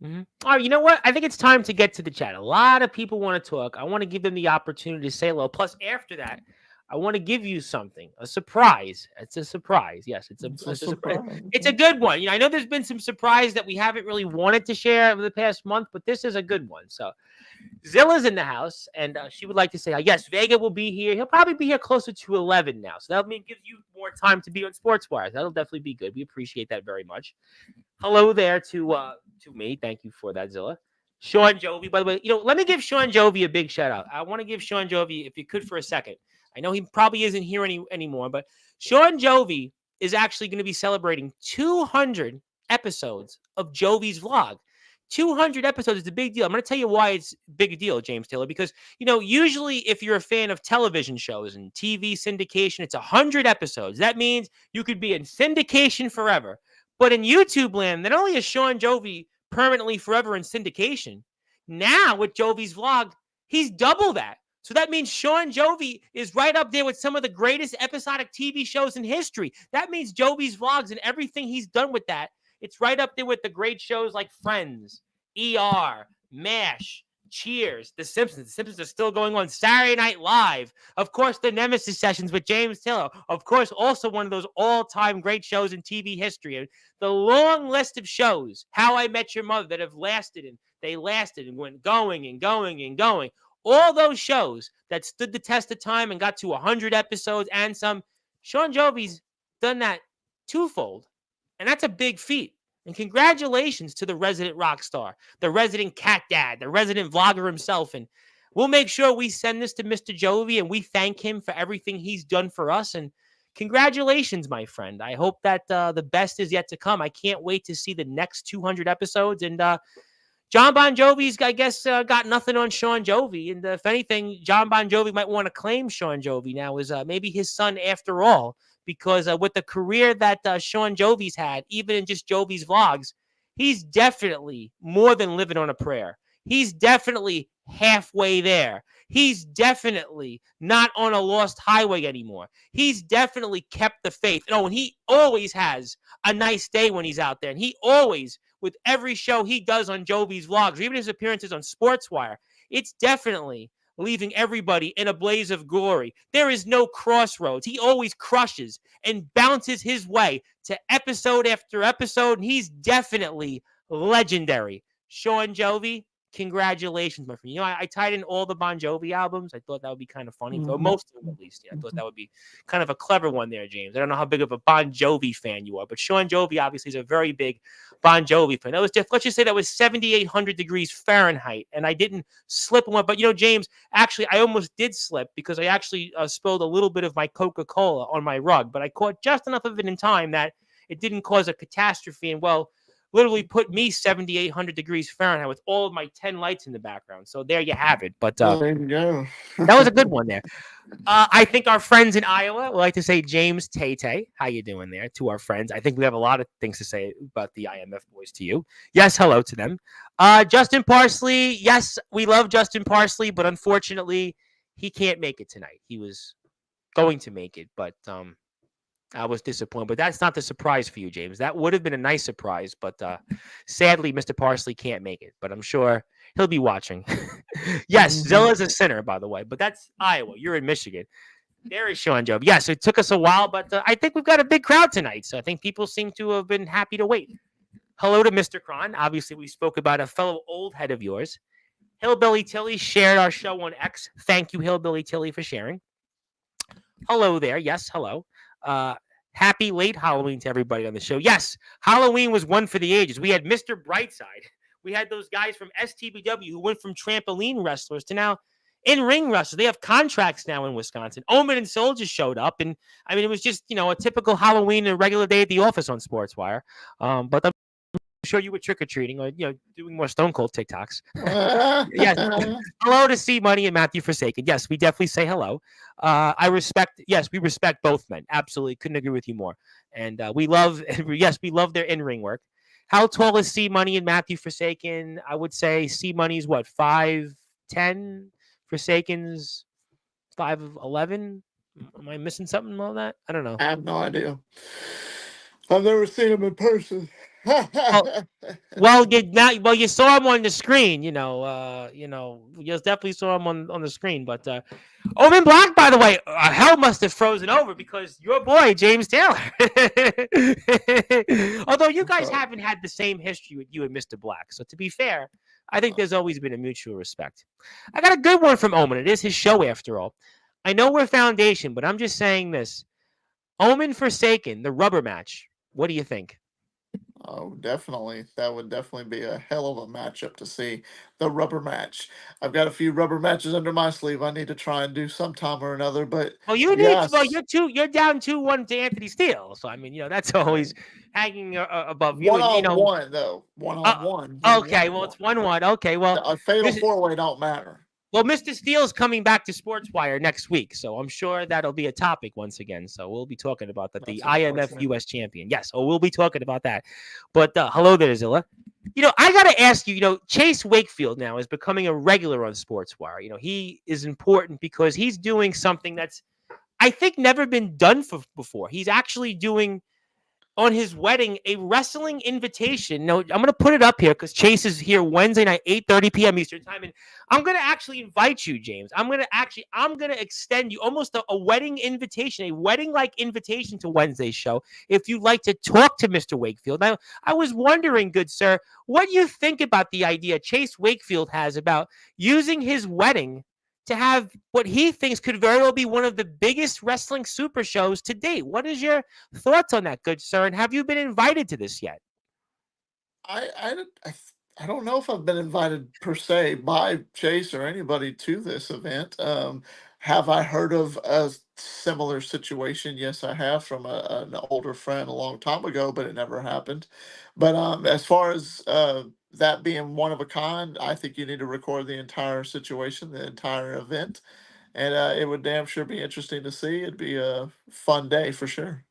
Mm-hmm. All right, you know what? I think it's time to get to the chat. A lot of people want to talk. I want to give them the opportunity to say hello. Plus, after that, I want to give you something, a surprise. It's a surprise. Yes, it's a surprise. It's a good one. I know there's been some surprise that we haven't really wanted to share over the past month, but this is a good one. So Zilla's in the house, and she would like to say, yes, Vega will be here. He'll probably be here closer to 11 now. So that'll give you more time to be on Sportswire. That'll definitely be good. We appreciate that very much. Hello there to me. Thank you for that, Zilla. Sean Jovi, by the way, let me give Sean Jovi a big shout out. I want to give Sean Jovi, if you could for a second. I know he probably isn't here anymore, but Sean Jovi is actually going to be celebrating 200 episodes of Jovi's vlog. 200 episodes is a big deal. I'm going to tell you why it's a big deal, James Taylor, because, usually if you're a fan of television shows and TV syndication, it's 100 episodes. That means you could be in syndication forever. But in YouTube land, not only is Sean Jovi permanently forever in syndication, now with Jovi's vlog, he's double that. So that means Sean Jovi is right up there with some of the greatest episodic TV shows in history. That means Jovi's vlogs and everything he's done with that, it's right up there with the great shows like Friends, ER, MASH, Cheers, The Simpsons. The Simpsons are still going on. Saturday Night Live. Of course, the Nemesis Sessions with James Taylor. Of course, also one of those all-time great shows in TV history. And the long list of shows, How I Met Your Mother, that have lasted, and they lasted and went going and going and going. All those shows that stood the test of time and got to 100 episodes and some. Sean Jovi's done that twofold. And that's a big feat. And congratulations to the resident rock star, the resident cat dad, the resident vlogger himself. And we'll make sure we send this to Mr. Jovi and we thank him for everything he's done for us. And congratulations, my friend. I hope that the best is yet to come. I can't wait to see the next 200 episodes. And John Bon Jovi's, I guess, got nothing on Sean Jovi. And if anything, John Bon Jovi might want to claim Sean Jovi now as maybe his son after all. Because with the career that Sean Jovi's had, even in just Jovi's vlogs, he's definitely more than living on a prayer. He's definitely halfway there. He's definitely not on a lost highway anymore. He's definitely kept the faith. And he always has a nice day when he's out there. And he always, with every show he does on Jovi's vlogs, or even his appearances on Sportswire, it's definitely leaving everybody in a blaze of glory. There is no crossroads. He always crushes and bounces his way to episode after episode, and he's definitely legendary. Sean Jovi, congratulations, my friend. I tied in all the Bon Jovi albums. I thought that would be kind of funny. Or most of them, at least. Yeah, I thought that would be kind of a clever one there, James. I don't know how big of a Bon Jovi fan you are, but Sean Jovi obviously is a very big Bon Jovi fan. That was let's just say that was 7,800 degrees Fahrenheit, and I didn't slip one. But, James, actually, I almost did slip because I actually spilled a little bit of my Coca-Cola on my rug, but I caught just enough of it in time that it didn't cause a catastrophe. And, well, literally put me 7,800 degrees Fahrenheit with all of my 10 lights in the background. So there you have it. But Well, there you go. that was a good one there. I think our friends in Iowa would like to say, James Tay, how you doing there? To our friends, I think we have a lot of things to say about the IMF boys to you. Yes, hello to them. Justin Parsley, yes, we love Justin Parsley, but unfortunately, he can't make it tonight. He was going to make it, but I was disappointed. But that's not the surprise for you, James. That would have been a nice surprise, but sadly, Mr. Parsley can't make it. But I'm sure he'll be watching. Yes, Zilla's a sinner, by the way, but that's Iowa. You're in Michigan. There is Sean Job. Yes, it took us a while, but I think we've got a big crowd tonight. So I think people seem to have been happy to wait. Hello to Mr. Cron. Obviously, we spoke about a fellow old head of yours. Hillbilly Tilly shared our show on X. Thank you, Hillbilly Tilly, for sharing. Hello there. Yes, hello. Happy late Halloween to everybody on the show. Yes, Halloween was one for the ages. We had Mr. Brightside. We had those guys from STBW who went from trampoline wrestlers to now in-ring wrestlers. They have contracts now in Wisconsin. Omen and Soul just showed up. And, I mean, it was just, a typical Halloween and regular day at the office on Sportswire. But I'm sure you were trick-or-treating or, doing more Stone Cold TikToks. Yes. Hello to C Money and Matthew Forsaken. Yes, we definitely say hello. We respect both men. Absolutely. Couldn't agree with you more. And we love their in-ring work. How tall is C Money and Matthew Forsaken? I would say C Money's what, 5'10"? Forsaken's 5'11". Am I missing something on that? I don't know. I have no idea. I've never seen him in person. Well, you saw him on the screen. You definitely saw him on the screen. But Omen Black, by the way, hell must have frozen over because your boy James Taylor. Although you guys haven't had the same history with you and Mr. Black, so to be fair, I think there's always been a mutual respect. I got a good one from Omen. It is his show after all. I know we're Foundation, but I'm just saying this. Omen Forsaken, the rubber match. What do you think? Oh, definitely. That would definitely be a hell of a matchup to see. The rubber match. I've got a few rubber matches under my sleeve I need to try and do sometime or another. But you're down 2-1 to Anthony Steele. So I mean, that's always hanging above you. One-on-one though. One-on-one. Okay, well it's 1-1. Okay, well a fatal four-way don't matter. Well, Mr. Steele's coming back to Sportswire next week, so I'm sure that'll be a topic once again. So we'll be talking about that. The IMF U.S. champion. Yes, we'll be talking about that. But hello there, Zilla. I got to ask you, Chase Wakefield now is becoming a regular on Sportswire. He is important because he's doing something that's, I think, never been done before. He's actually doing, on his wedding, a wrestling invitation. No, I'm going to put it up here because Chase is here Wednesday night, 8:30 p.m. Eastern time. And I'm going to actually invite you, James. I'm going to extend you almost a wedding invitation, a wedding-like invitation to Wednesday's show. If you'd like to talk to Mr. Wakefield. Now, I was wondering, good sir, what you think about the idea Chase Wakefield has about using his wedding to have what he thinks could very well be one of the biggest wrestling super shows to date. What is your thoughts on that, good sir? And have you been invited to this yet? I don't know if I've been invited per se by Chase or anybody to this event. Have I heard of a similar situation? Yes, I have, from an older friend a long time ago, but it never happened. But as far as that being one of a kind, I think you need to record the entire situation, the entire event, and it would damn sure be interesting to see. It'd be a fun day for sure.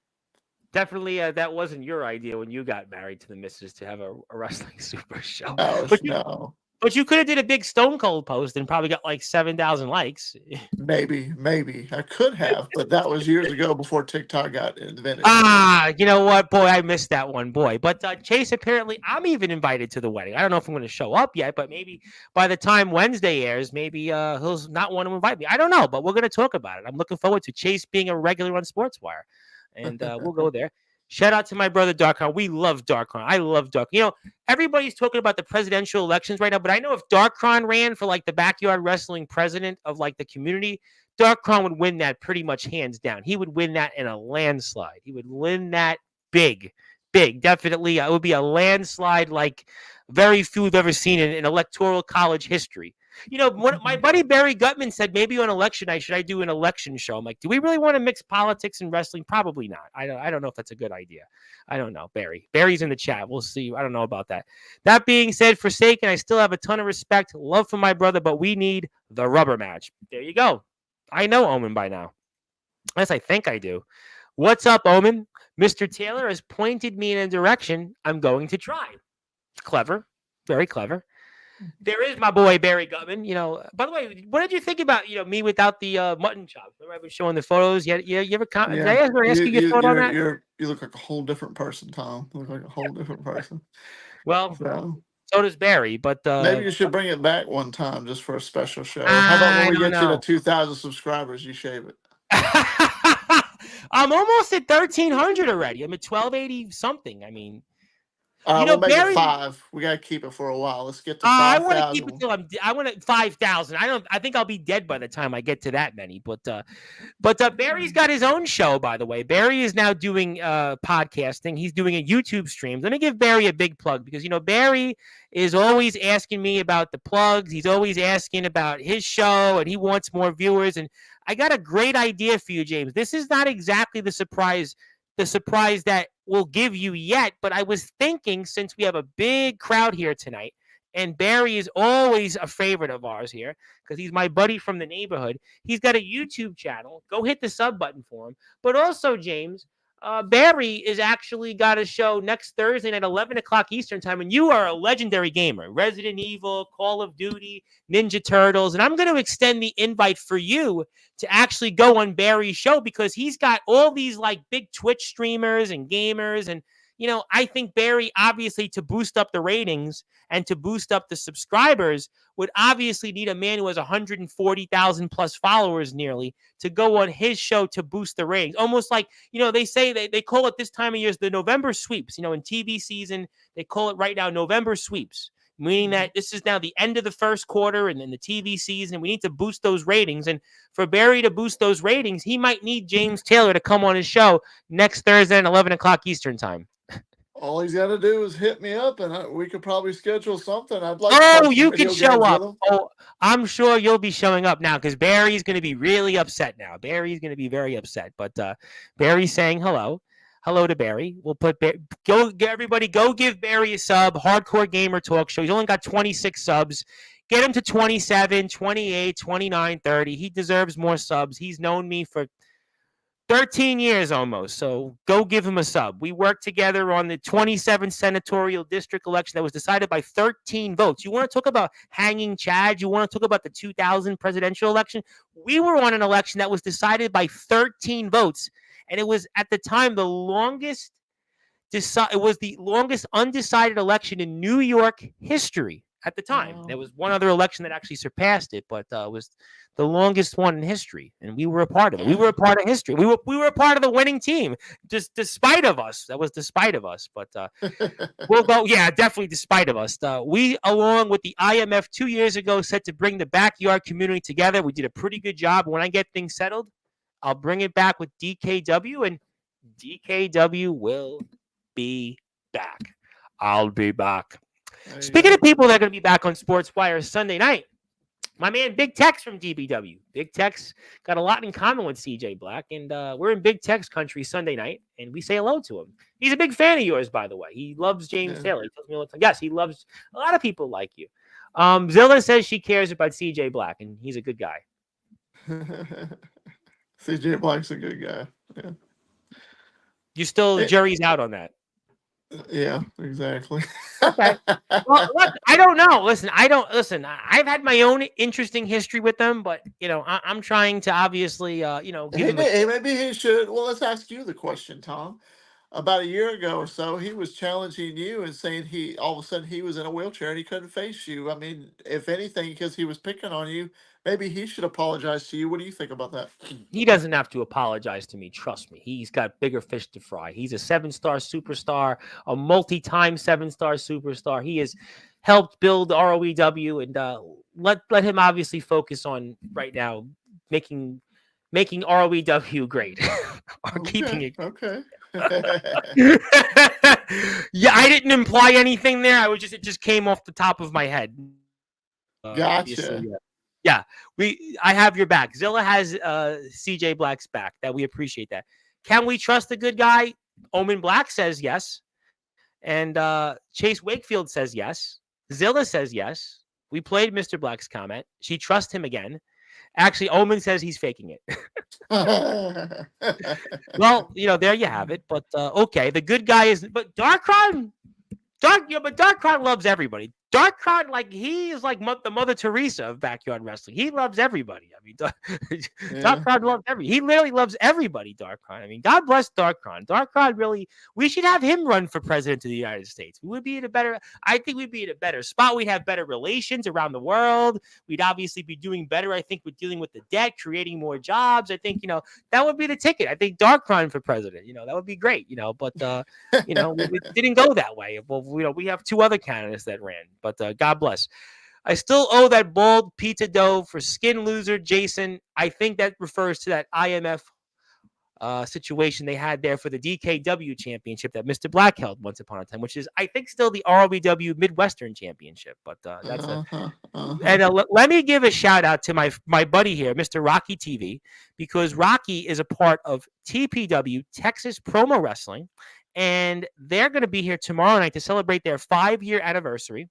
Definitely, that wasn't your idea when you got married to the missus to have a wrestling super show. No. But you could have did a big Stone Cold post and probably got like 7,000 likes. Maybe I could have, but that was years ago before TikTok got invented. You know what, boy, I missed that one, boy. But Chase, apparently, I'm even invited to the wedding. I don't know if I'm going to show up yet, but maybe by the time Wednesday airs, maybe he'll not want to invite me. I don't know, but we're going to talk about it. I'm looking forward to Chase being a regular on Sportswire, and we'll go there. Shout out to my brother Darkon. We love Darkon. I love Darkon. Everybody's talking about the presidential elections right now, but I know if Darkon ran for like the backyard wrestling president of like the community, Darkon would win that pretty much hands down. He would win that in a landslide. He would win that big. Definitely. It would be a landslide like very few have ever seen in electoral college history. My buddy Barry Gutman said maybe on election night, should I do an election show? I'm like, do we really want to mix politics and wrestling? Probably not. I don't know if that's a good idea. I don't know, Barry. Barry's in the chat. We'll see. I don't know about that. That being said, Forsaken, I still have a ton of respect, love for my brother, but we need the rubber match. There you go. I know Omen by now. Yes, I think I do. What's up, Omen? Mr. Taylor has pointed me in a direction I'm going to try. Clever. Very clever. There is my boy Barry Gutman. By the way, what did you think about me without the mutton chops? Remember I've been showing the photos. You ever did I ever ask you your thought on that? You look like a whole different person, Tom. You look like a whole different person. Well, so does Barry, but maybe you should bring it back one time just for a special show. How about when we get you to 2,000 subscribers, you shave it? I'm almost at 1,300 already. I'm at 1,280 something. I mean. We'll make it 5. We gotta keep it for a while. Let's get to 5,000. I want to keep it till I want it 5,000. I think I'll be dead by the time I get to that many. But Barry's got his own show, by the way. Barry is now doing podcasting. He's doing a YouTube stream. Let me give Barry a big plug because Barry is always asking me about the plugs. He's always asking about his show, and he wants more viewers. And I got a great idea for you, James. This is not exactly the surprise that we'll give you yet, but I was thinking since we have a big crowd here tonight, and Barry is always a favorite of ours here because he's my buddy from the neighborhood. He's got a YouTube channel. Go hit the sub button for him. But also, James, Barry is actually got a show next Thursday at 11 o'clock Eastern time, and you are a legendary gamer. Resident Evil, Call of Duty, Ninja Turtles, and I'm going to extend the invite for you to actually go on Barry's show because he's got all these like big Twitch streamers and gamers, and I think Barry, obviously, to boost up the ratings and to boost up the subscribers, would obviously need a man who has 140,000 plus followers nearly to go on his show to boost the ratings. Almost like, they say they call it this time of year the November sweeps. In TV season, they call it right now November sweeps, meaning that this is now the end of the first quarter and then the TV season. We need to boost those ratings. And for Barry to boost those ratings, he might need James Taylor to come on his show next Thursday at 11 o'clock Eastern time. All he's got to do is hit me up, and we could probably schedule something. I'd like. Oh, you can show up. Oh, I'm sure you'll be showing up now because Barry's going to be really upset now. Barry's going to be very upset. But Barry's saying hello. Hello to Barry. We'll put everybody go give Barry a sub. Hardcore Gamer Talk Show. He's only got 26 subs. Get him to 27, 28, 29, 30. He deserves more subs. He's known me for 13 years almost, so go give him a sub. We worked together on the 27th senatorial district election that was decided by 13 votes. You want to talk about hanging Chad? You want to talk about the 2000 presidential election? We were on an election that was decided by 13 votes, and it was at the time the longest undecided election in New York history at the time. There was one other election that actually surpassed it, but it was the longest one in history, and we were a part of it. We were a part of history. We were a part of the winning team, just despite of us. That was despite of us, but we'll go. Yeah, definitely despite of us. We, along with the IMF 2 years ago, set to bring the backyard community together. We did a pretty good job. When I get things settled, I'll bring it back with DKW, and DKW will be back. I'll be back. Speaking of people that are going to be back on Sportswire Sunday night, my man Big Tex from DBW. Big Tex got a lot in common with CJ Black, and we're in Big Tex country Sunday night, and we say hello to him. He's a big fan of yours, by the way. He loves James Taylor. He tells me all the time. Yes, he loves a lot of people like you. Zilla says she cares about CJ Black, and he's a good guy. CJ Black's a good guy. Yeah. You still jury's out on that. Yeah, exactly. Okay. Well, look, I don't know. Listen. I've had my own interesting history with them, but I'm trying to obviously, give maybe he should. Well, let's ask you the question, Tom. About a year ago or so, he was challenging you and saying all of a sudden he was in a wheelchair and he couldn't face you. I mean, if anything, because he was picking on you, maybe he should apologize to you. What do you think about that? He doesn't have to apologize to me. Trust me. He's got bigger fish to fry. He's a 7-star superstar, a multi-time 7-star superstar. He has helped build ROEW, and let him obviously focus on right now making ROEW great or keeping it. Okay. Yeah, I didn't imply anything there. It just came off the top of my head. Gotcha. Yeah, I have your back. Zilla has CJ Black's back. That we appreciate that. Can we trust the good guy? Omen Black says yes. And Chase Wakefield says yes. Zilla says yes. We played Mr. Black's comment. She trusts him again. Actually, Omen says he's faking it. Well, there you have it. But okay, the good guy is. But Darkron loves everybody. Darkron, like he is like the Mother Teresa of backyard wrestling. He loves everybody. I mean, Darkron loves He literally loves everybody. Darkron. I mean, God bless Darkron. Darkron really. We should have him run for president of the United States. We would be in a better. I think we'd be in a better spot. We'd have better relations around the world. We'd obviously be doing better. I think with dealing with the debt, creating more jobs. I think that would be the ticket. I think Darkron for president. That would be great. But we didn't go that way. Well, we have two other candidates that ran. But God bless. I still owe that bald pizza dough for skin loser, Jason. I think that refers to that IMF situation they had there for the DKW championship that Mr. Black held once upon a time, which is, I think, still the ROBW Midwestern championship. But that's And let me give a shout out to my buddy here, Mr. Rocky TV, because Rocky is a part of TPW, Texas Promo Wrestling, and they're going to be here tomorrow night to celebrate their 5-year anniversary.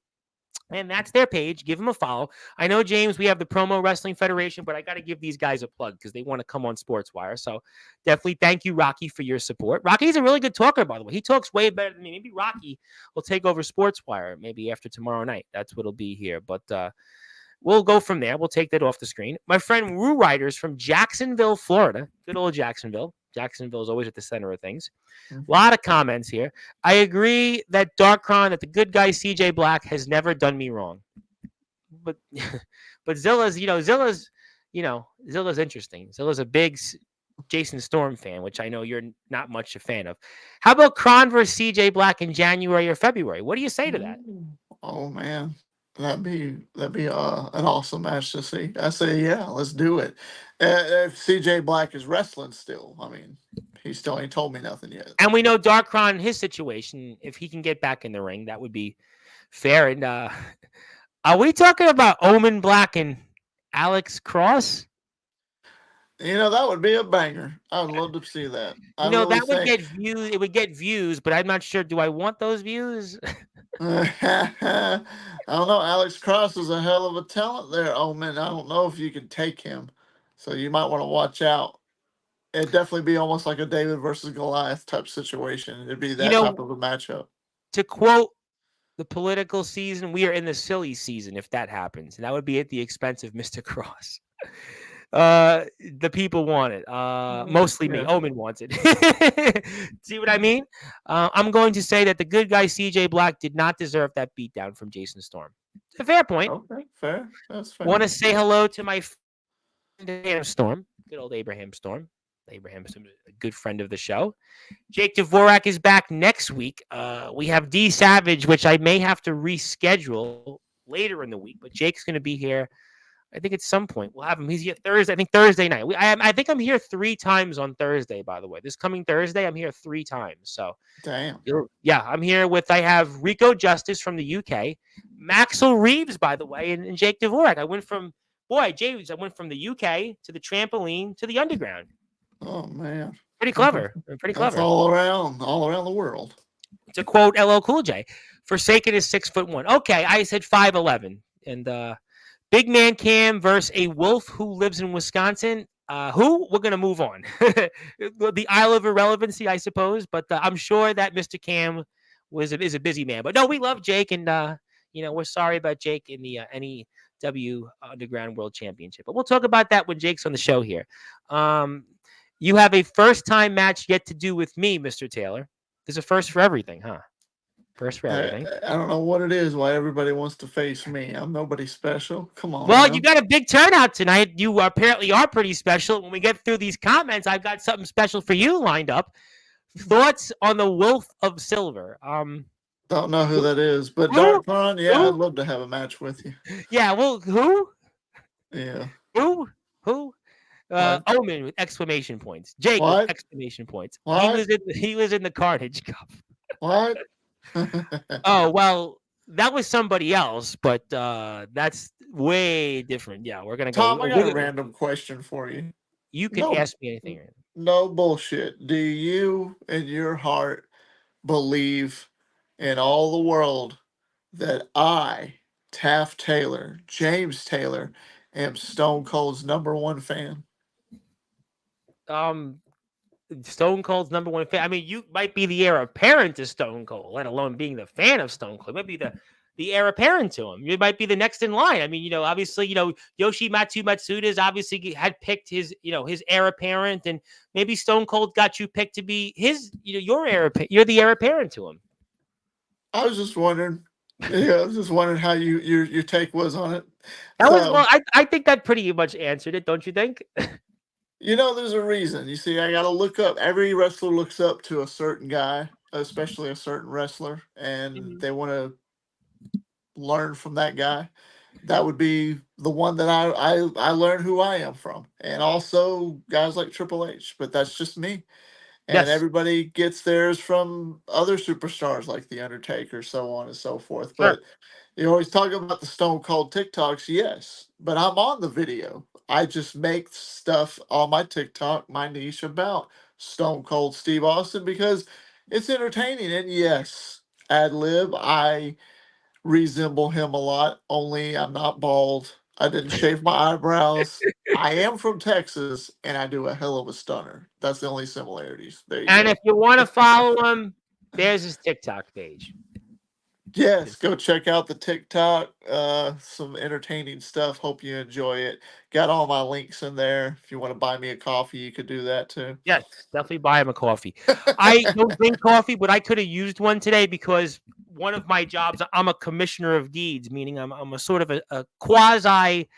And that's their page. Give them a follow. I know, James, we have the Promo Wrestling Federation, but I got to give these guys a plug because they want to come on Sportswire. So definitely thank you, Rocky, for your support. Rocky's a really good talker, by the way. He talks way better than me. Maybe Rocky will take over Sportswire maybe after tomorrow night. That's what it'll be here. But we'll go from there. We'll take that off the screen. My friend Rue Riders from Jacksonville, Florida. Good old Jacksonville. Jacksonville is always at the center of things. A lot of comments here. I agree that that the good guy CJ Black has never done me wrong. But Zilla's interesting. Zilla's a big Jason Storm fan, which I know you're not much a fan of. How about Kron versus CJ Black in January or February? What do you say to that? Oh man. That'd be an awesome match to see. I say, yeah, let's do it. If CJ Black is wrestling still, I mean, he still ain't told me nothing yet. And we know Darkron, his situation, if he can get back in the ring, that would be fair. And are we talking about Omen Black and Alex Cross? That would be a banger. I would love to see that. That would get views. It would get views, but I'm not sure. Do I want those views? I don't know. Alex Cross is a hell of a talent there, Omen. I don't know if you can take him, so you might want to watch out. It'd definitely be almost like a David versus Goliath type situation. It'd be that type of a matchup. To quote the political season, we are in the silly season if that happens, and that would be at the expense of Mr. Cross. The people want it. Mostly me. Omen wants it. See what I mean? I'm going to say that the good guy CJ Black did not deserve that beatdown from Jason Storm. It's a fair point. Okay, fair. That's fair. Want to say hello to my friend Abraham Storm. Good old Abraham Storm. Abraham is a good friend of the show. Jake Dvorak is back next week. We have D Savage, which I may have to reschedule later in the week, but Jake's going to be here. I think at some point we'll have him. He's here Thursday. I think Thursday night. I think I'm here 3 times on Thursday, by the way. This coming Thursday, I'm here 3 times. So, damn. Yeah, I'm here I have Rico Justice from the UK, Maxwell Reeves, by the way, and Jake Dvorak. I went from the UK to the trampoline to the underground. Oh, man. Pretty clever. That's all around the world. To quote LL Cool J, Forsaken is 6'1". Okay, I said 5'11". And Big Man Cam versus a wolf who lives in Wisconsin. We're going to move on. The Isle of Irrelevancy, I suppose. But I'm sure that Mr. Cam is a busy man. But no, we love Jake. And, we're sorry about Jake in the NEW Underground World Championship. But we'll talk about that when Jake's on the show here. You have a first-time match yet to do with me, Mr. Taylor. There's a first for everything, huh? First for everything. I don't know what it is, why everybody wants to face me. I'm nobody special. Come on. Well, you got a big turnout tonight. You apparently are pretty special. When we get through these comments, I've got something special for you lined up. Thoughts on the Wolf of Silver? Don't know who that is, but Darkron, yeah, I'd love to have a match with you. Yeah, well, who? Yeah. Who? Omen with exclamation points. Jake with exclamation points. What? He was in the Carnage Cup. What? Oh, well, that was somebody else, but way different. Yeah, we're gonna Tom, I go. got a random question for you. You can No, ask me anything. no bullshit. Do you, in your heart, believe in all the world that I, Taft Taylor, James Taylor, am Stone Cold's #1 fan? Stone Cold's #1 fan. I mean, you might be the heir apparent to Stone Cold, let alone being the fan of Stone Cold. You might be the heir apparent to him. You might be the next in line. I mean, obviously, Yoshi Matsuda's obviously had picked his heir apparent, and maybe Stone Cold got you picked to be his, your heir. You're the heir apparent to him. I was just wondering. Yeah, I was just wondering how your take was on it. That was So, well. I think that pretty much answered it, don't you think? there's a reason. You see, I got to look up. Every wrestler looks up to a certain guy, especially a certain wrestler, and they want to learn from that guy. That would be the one that I learn who I am from, and also guys like Triple H. But that's just me. And Yes. everybody gets theirs from other superstars like The Undertaker, so on and so forth. Sure. But you always talk about the Stone Cold TikToks, yes. But I'm on the video. I just make stuff on my TikTok, my niche about Stone Cold Steve Austin because it's entertaining. And yes, ad lib, I resemble him a lot, only I'm not bald. I didn't shave my eyebrows. I am from Texas, and I do a hell of a stunner. That's the only similarities. There you And go. if you want to follow him, there's his TikTok page. Yes, go check out the TikTok. Some entertaining stuff. Hope you enjoy it. Got all my links in there. If you want to buy me a coffee, you could do that too. Yes, definitely buy him a coffee. I don't drink coffee, but I could have used one today because one of my jobs, I'm a commissioner of deeds, meaning I'm a sort of a quasi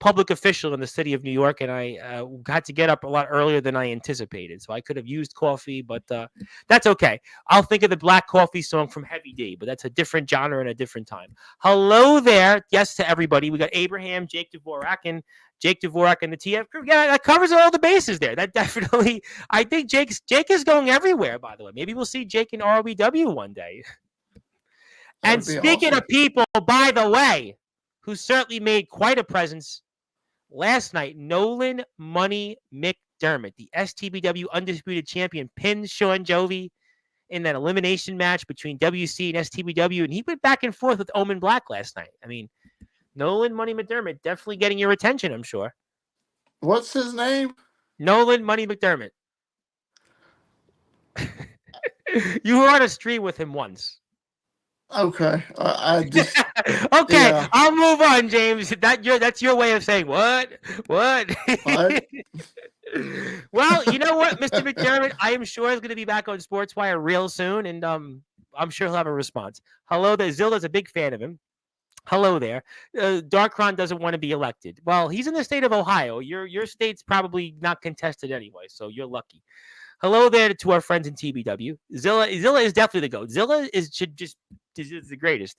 public official in the city of New York, and I had to get up a lot earlier than I anticipated. So I could have used coffee, but that's okay. I'll think of the Black Coffee song from Heavy D, but that's a different genre and a different time. Hello there. Yes to everybody. We got Abraham, Jake Dvorak, and the TF crew. Yeah, that covers all the bases there. That definitely, I think Jake is going everywhere, by the way. Maybe we'll see Jake in ROW one day. And speaking of people, by the way, who certainly made quite a presence last night, Nolan Money McDermott, the STBW Undisputed Champion, pinned Sean Jovi in that elimination match between WC and STBW, and he went back and forth with Omen Black last night. I mean, Nolan Money McDermott definitely getting your attention, I'm sure. What's his name? Nolan Money McDermott. You were on a stream with him once. Okay, I just okay. Yeah. I'll move on, James. That's your way of saying what? What? Well, you know what, Mr. McDermott, I am sure is going to be back on Sportswire real soon, and I'm sure he'll have a response. Hello there. Zilla's a big fan of him. Hello there. Darkron doesn't want to be elected. Well, he's in the state of Ohio. Your state's probably not contested anyway, so you're lucky. Hello there to our friends in TBW. Zilla is definitely the GOAT. Zilla is the greatest.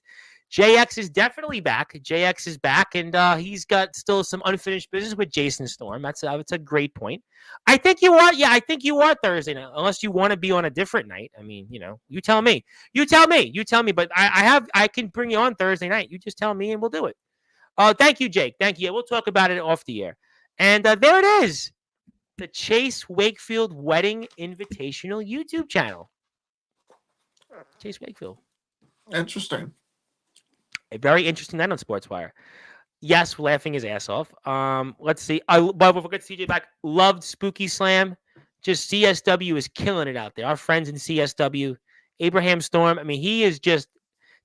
JX is definitely back. JX is back, and he's got still some unfinished business with Jason Storm. That's a great point. I think you are. Yeah, I think you are Thursday night, unless you want to be on a different night. I mean, you tell me. You tell me. But I can bring you on Thursday night. You just tell me, and we'll do it. Thank you, Jake. Thank you. Yeah, we'll talk about it off the air. And there it is. The Chase Wakefield Wedding Invitational YouTube channel. Chase Wakefield. Interesting. A very interesting night on Sportswire. Yes, laughing his ass off. Let's see. But we'll get CJ back. Loved Spooky Slam. Just CSW is killing it out there. Our friends in CSW. Abraham Storm. I mean, he is just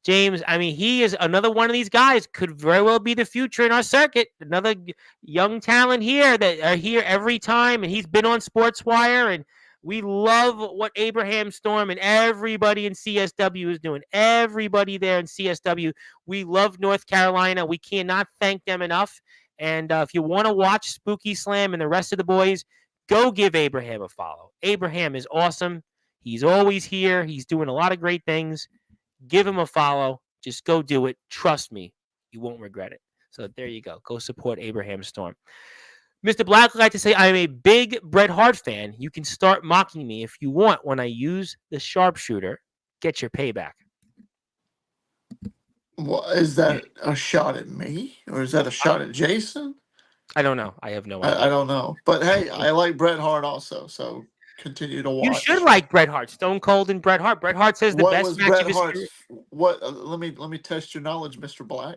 James. I mean, he is another one of these guys. Could very well be the future in our circuit. Another young talent here that are here every time, and he's been on Sportswire, and we love what Abraham Storm and everybody in CSW is doing. Everybody there in CSW. We love North Carolina. We cannot thank them enough. And if you want to watch Spooky Slam and the rest of the boys, go give Abraham a follow. Abraham is awesome. He's always here. He's doing a lot of great things. Give him a follow. Just go do it. Trust me, you won't regret it. So there you go. Go support Abraham Storm. Mr. Black would like to say, I'm a big Bret Hart fan. You can start mocking me if you want when I use the sharpshooter. Get your payback. Is that a shot at me or is that a shot at Jason? I don't know. I have no I idea. don't know. But hey, I like Bret Hart also, so continue to You should watch. like Bret Hart, Stone Cold, and Bret Hart. Bret Hart says the What best was match Bret of his Hart's? career. What? Let me test your knowledge, Mister Black.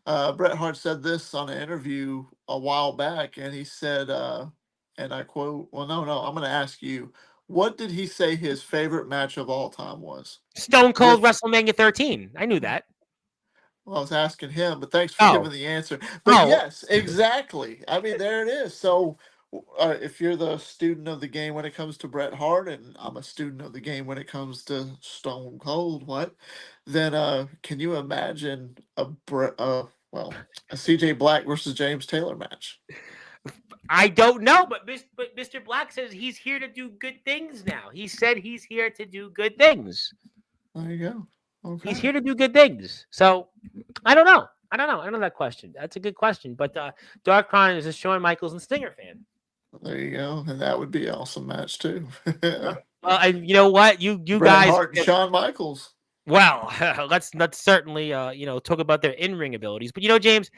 Bret Hart said this on an interview a while back, and he said, and I quote, "Well, no, I'm going to ask you, what did he say his favorite match of all time was?" Stone Cold With WrestleMania 13. I knew that. Well, I was asking him, but thanks for Oh, giving the answer. But oh, yes, exactly. I mean, there it is. So, if you're the student of the game when it comes to Bret Hart, and I'm a student of the game when it comes to Stone Cold, what? Then, can you imagine a CJ Black versus James Taylor match? I don't know, but Mr. Black says he's here to do good things now. He said he's here to do good things. There you go. He's Okay. here to do good things. So I don't know. I don't know. I know that question. That's a good question. But Dark Cron is a Shawn Michaels and Stinger fan. There you go. And that would be an awesome match too. And you know what? You Bret guys. Hart and Shawn Michaels. Well, let's certainly talk about their in ring abilities. But James,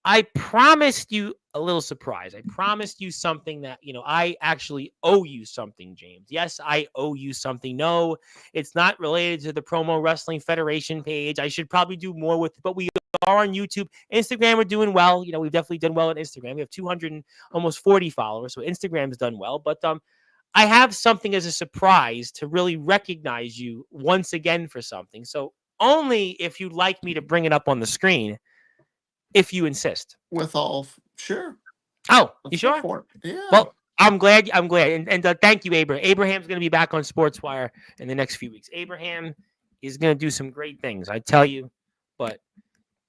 I promised you a little surprise. I promised you something that, I actually owe you something, James. Yes, I owe you something. No, it's not related to the Promo Wrestling Federation page. I should probably do more with it, but we are on YouTube. Instagram, we're doing well. We've definitely done well on Instagram. We have 200 and almost 40 followers, so Instagram's done well. But I have something as a surprise to really recognize you once again for something. So only if you'd like me to bring it up on the screen, if you insist. Sure. Oh, you Let's go sure? for it. Yeah. Well, I'm glad. And thank you, Abraham. Abraham's going to be back on Sportswire in the next few weeks. Abraham is going to do some great things, I tell you. But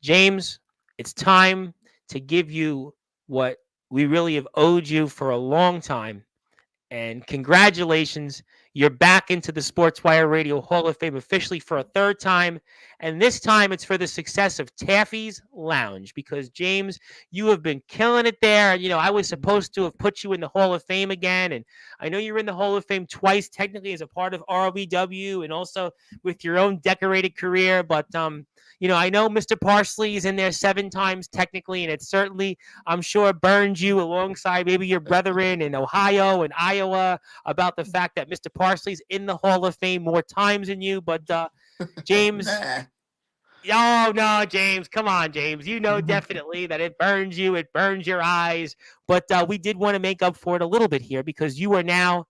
James, it's time to give you what we really have owed you for a long time. And congratulations, you're back into the Sportswire Radio Hall of Fame officially for a third time. And this time it's for the success of Taffy's Lounge because, James, you have been killing it there. I was supposed to have put you in the Hall of Fame again. And I know you're in the Hall of Fame twice, technically as a part of ROVW and also with your own decorated career. But, I know Mr. Parsley is in there 7 times technically, and it certainly, I'm sure, burned you alongside maybe your brethren in Ohio and Iowa about the fact that Mr. Parsley's in the Hall of Fame more times than you. But James, Nah. oh no, James, come on, James. You know definitely that it burns you, it burns your eyes. But we did want to make up for it a little bit here because you are now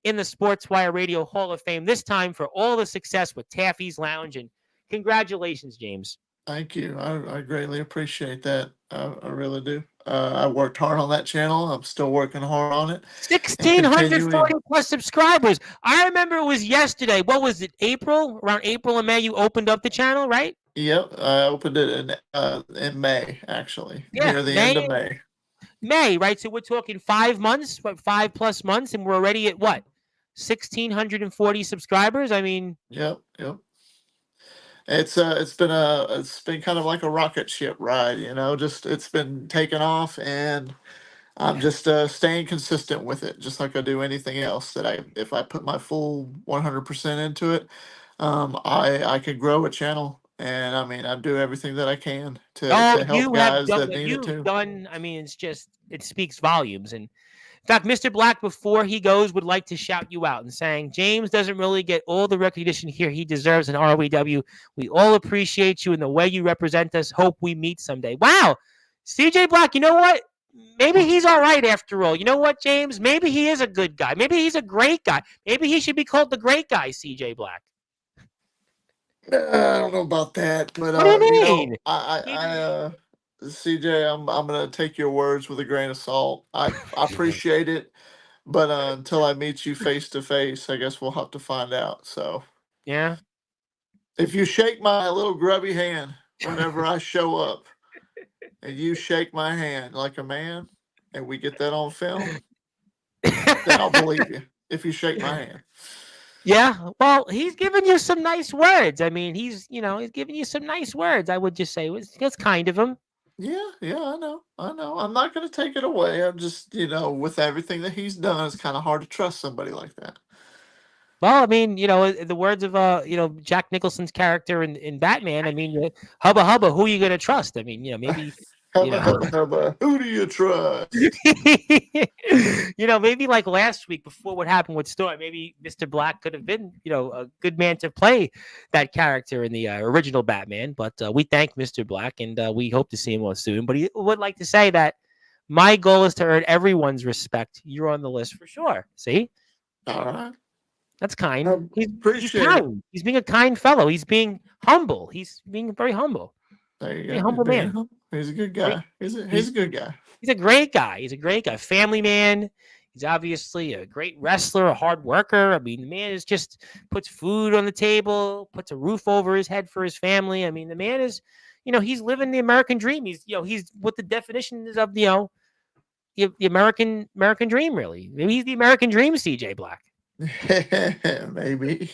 in the Sportswire Radio Hall of Fame, this time for all the success with Taffy's Lounge. And congratulations, James. Thank you. I greatly appreciate that. I really do. I worked hard on that channel. I'm still working hard on it and 1,640 continuing. plus subscribers. I remember it was yesterday. What was it? April? Around April and May, you opened up the channel, right? Yep, I opened it in May, actually, Yeah, near the end of May. May, right? So we're talking 5 months, 5+ months, and we're already at what? 1,640 subscribers. I mean, Yep. It's been kind of like a rocket ship ride, just it's been taking off, and I'm just staying consistent with it, just like I do anything else. If I put my full 100% into it, I could grow a channel, and I mean I do everything that I can to help you have guys done that what need it you've too. done. I mean, it speaks volumes. And in fact, Mr. Black, before he goes, would like to shout you out and saying, James doesn't really get all the recognition here he deserves in ROEW. We all appreciate you and the way you represent us. Hope we meet someday. Wow. CJ Black, you know what? Maybe he's all right after all. You know what, James? Maybe he is a good guy. Maybe he's a great guy. Maybe he should be called the great guy, CJ Black. I don't know about that, but What do you mean? CJ, I'm gonna take your words with a grain of salt. I appreciate it, but until I meet you face to face, I guess we'll have to find out. So Yeah. if you shake my little grubby hand whenever I show up, and you shake my hand like a man, and we get that on film, then I'll believe you. If you shake my hand. Yeah, well, he's giving you some nice words. I mean, he's giving you some nice words. I would just say it's kind of him. Yeah, I know. I'm not gonna take it away. I'm just, with everything that he's done, it's kind of hard to trust somebody like that. Well, I mean, the words of Jack Nicholson's character in Batman. I mean, hubba hubba, who are you gonna trust? I mean, maybe you Hubba, know. hubba, hubba. Who do you trust? Maybe like last week before what happened with Storm, maybe Mr. Black could have been, a good man to play that character in the original Batman. But we thank Mr. Black, and we hope to see him on soon. But he would like to say that my goal is to earn everyone's respect. You're on the list for sure. See, All right. that's I kind. He's appreciate it. kind. He's being a kind fellow. He's being humble. He's being very humble. There you Very go. humble man. He's a good Very- guy. He's a he's- good guy. He's a great guy. He's a great guy. Family man. He's obviously a great wrestler, a hard worker. I mean, the man is just puts food on the table, puts a roof over his head for his family. I mean, the man is, he's living the American dream. He's what the definition is of, the American dream, really. Maybe he's the American dream, CJ Black. Maybe.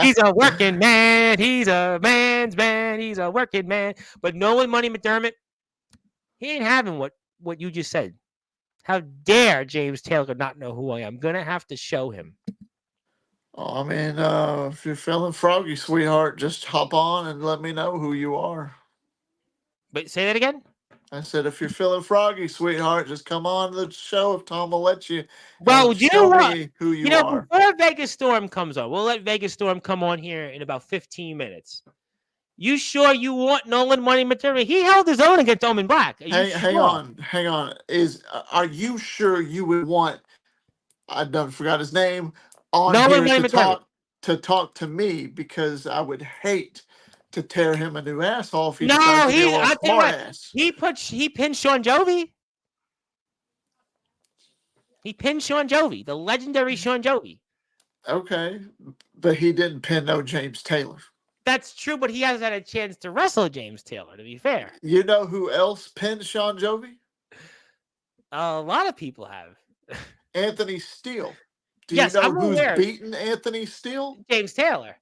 He's a working man. He's a man's man. He's a working man. But Nolan Money McDermott, he ain't having what you just said. How dare James Taylor not know who I am? I'm gonna have to show him. Oh, I mean, if you're feeling froggy, sweetheart, just hop on and let me know who you are. But say that again. I said, if you're feeling froggy, sweetheart, just come on the show if Tom will let you. Well, and you show know what? me who you are. Before Vegas Storm comes on, we'll let Vegas Storm come on here in about 15 minutes. You sure you want Nolan Money McDermott? He held his own against Omen Black. Hang on. Are you sure you would want? I done forgot his name on Nolan here Money to talk to me, because I would hate to tear him a new asshole if he No, decides to be a I'll little tell you smart what, ass. he pinned Sean Jovi. He pinned Sean Jovi, the legendary Sean Jovi. Okay, but he didn't pin no James Taylor. That's true, but he hasn't had a chance to wrestle James Taylor, to be fair. You know who else pinned Sean Jovi? A lot of people have. Anthony Steele. Do Yes, you know I'm who's aware. beaten Anthony Steele? James Taylor.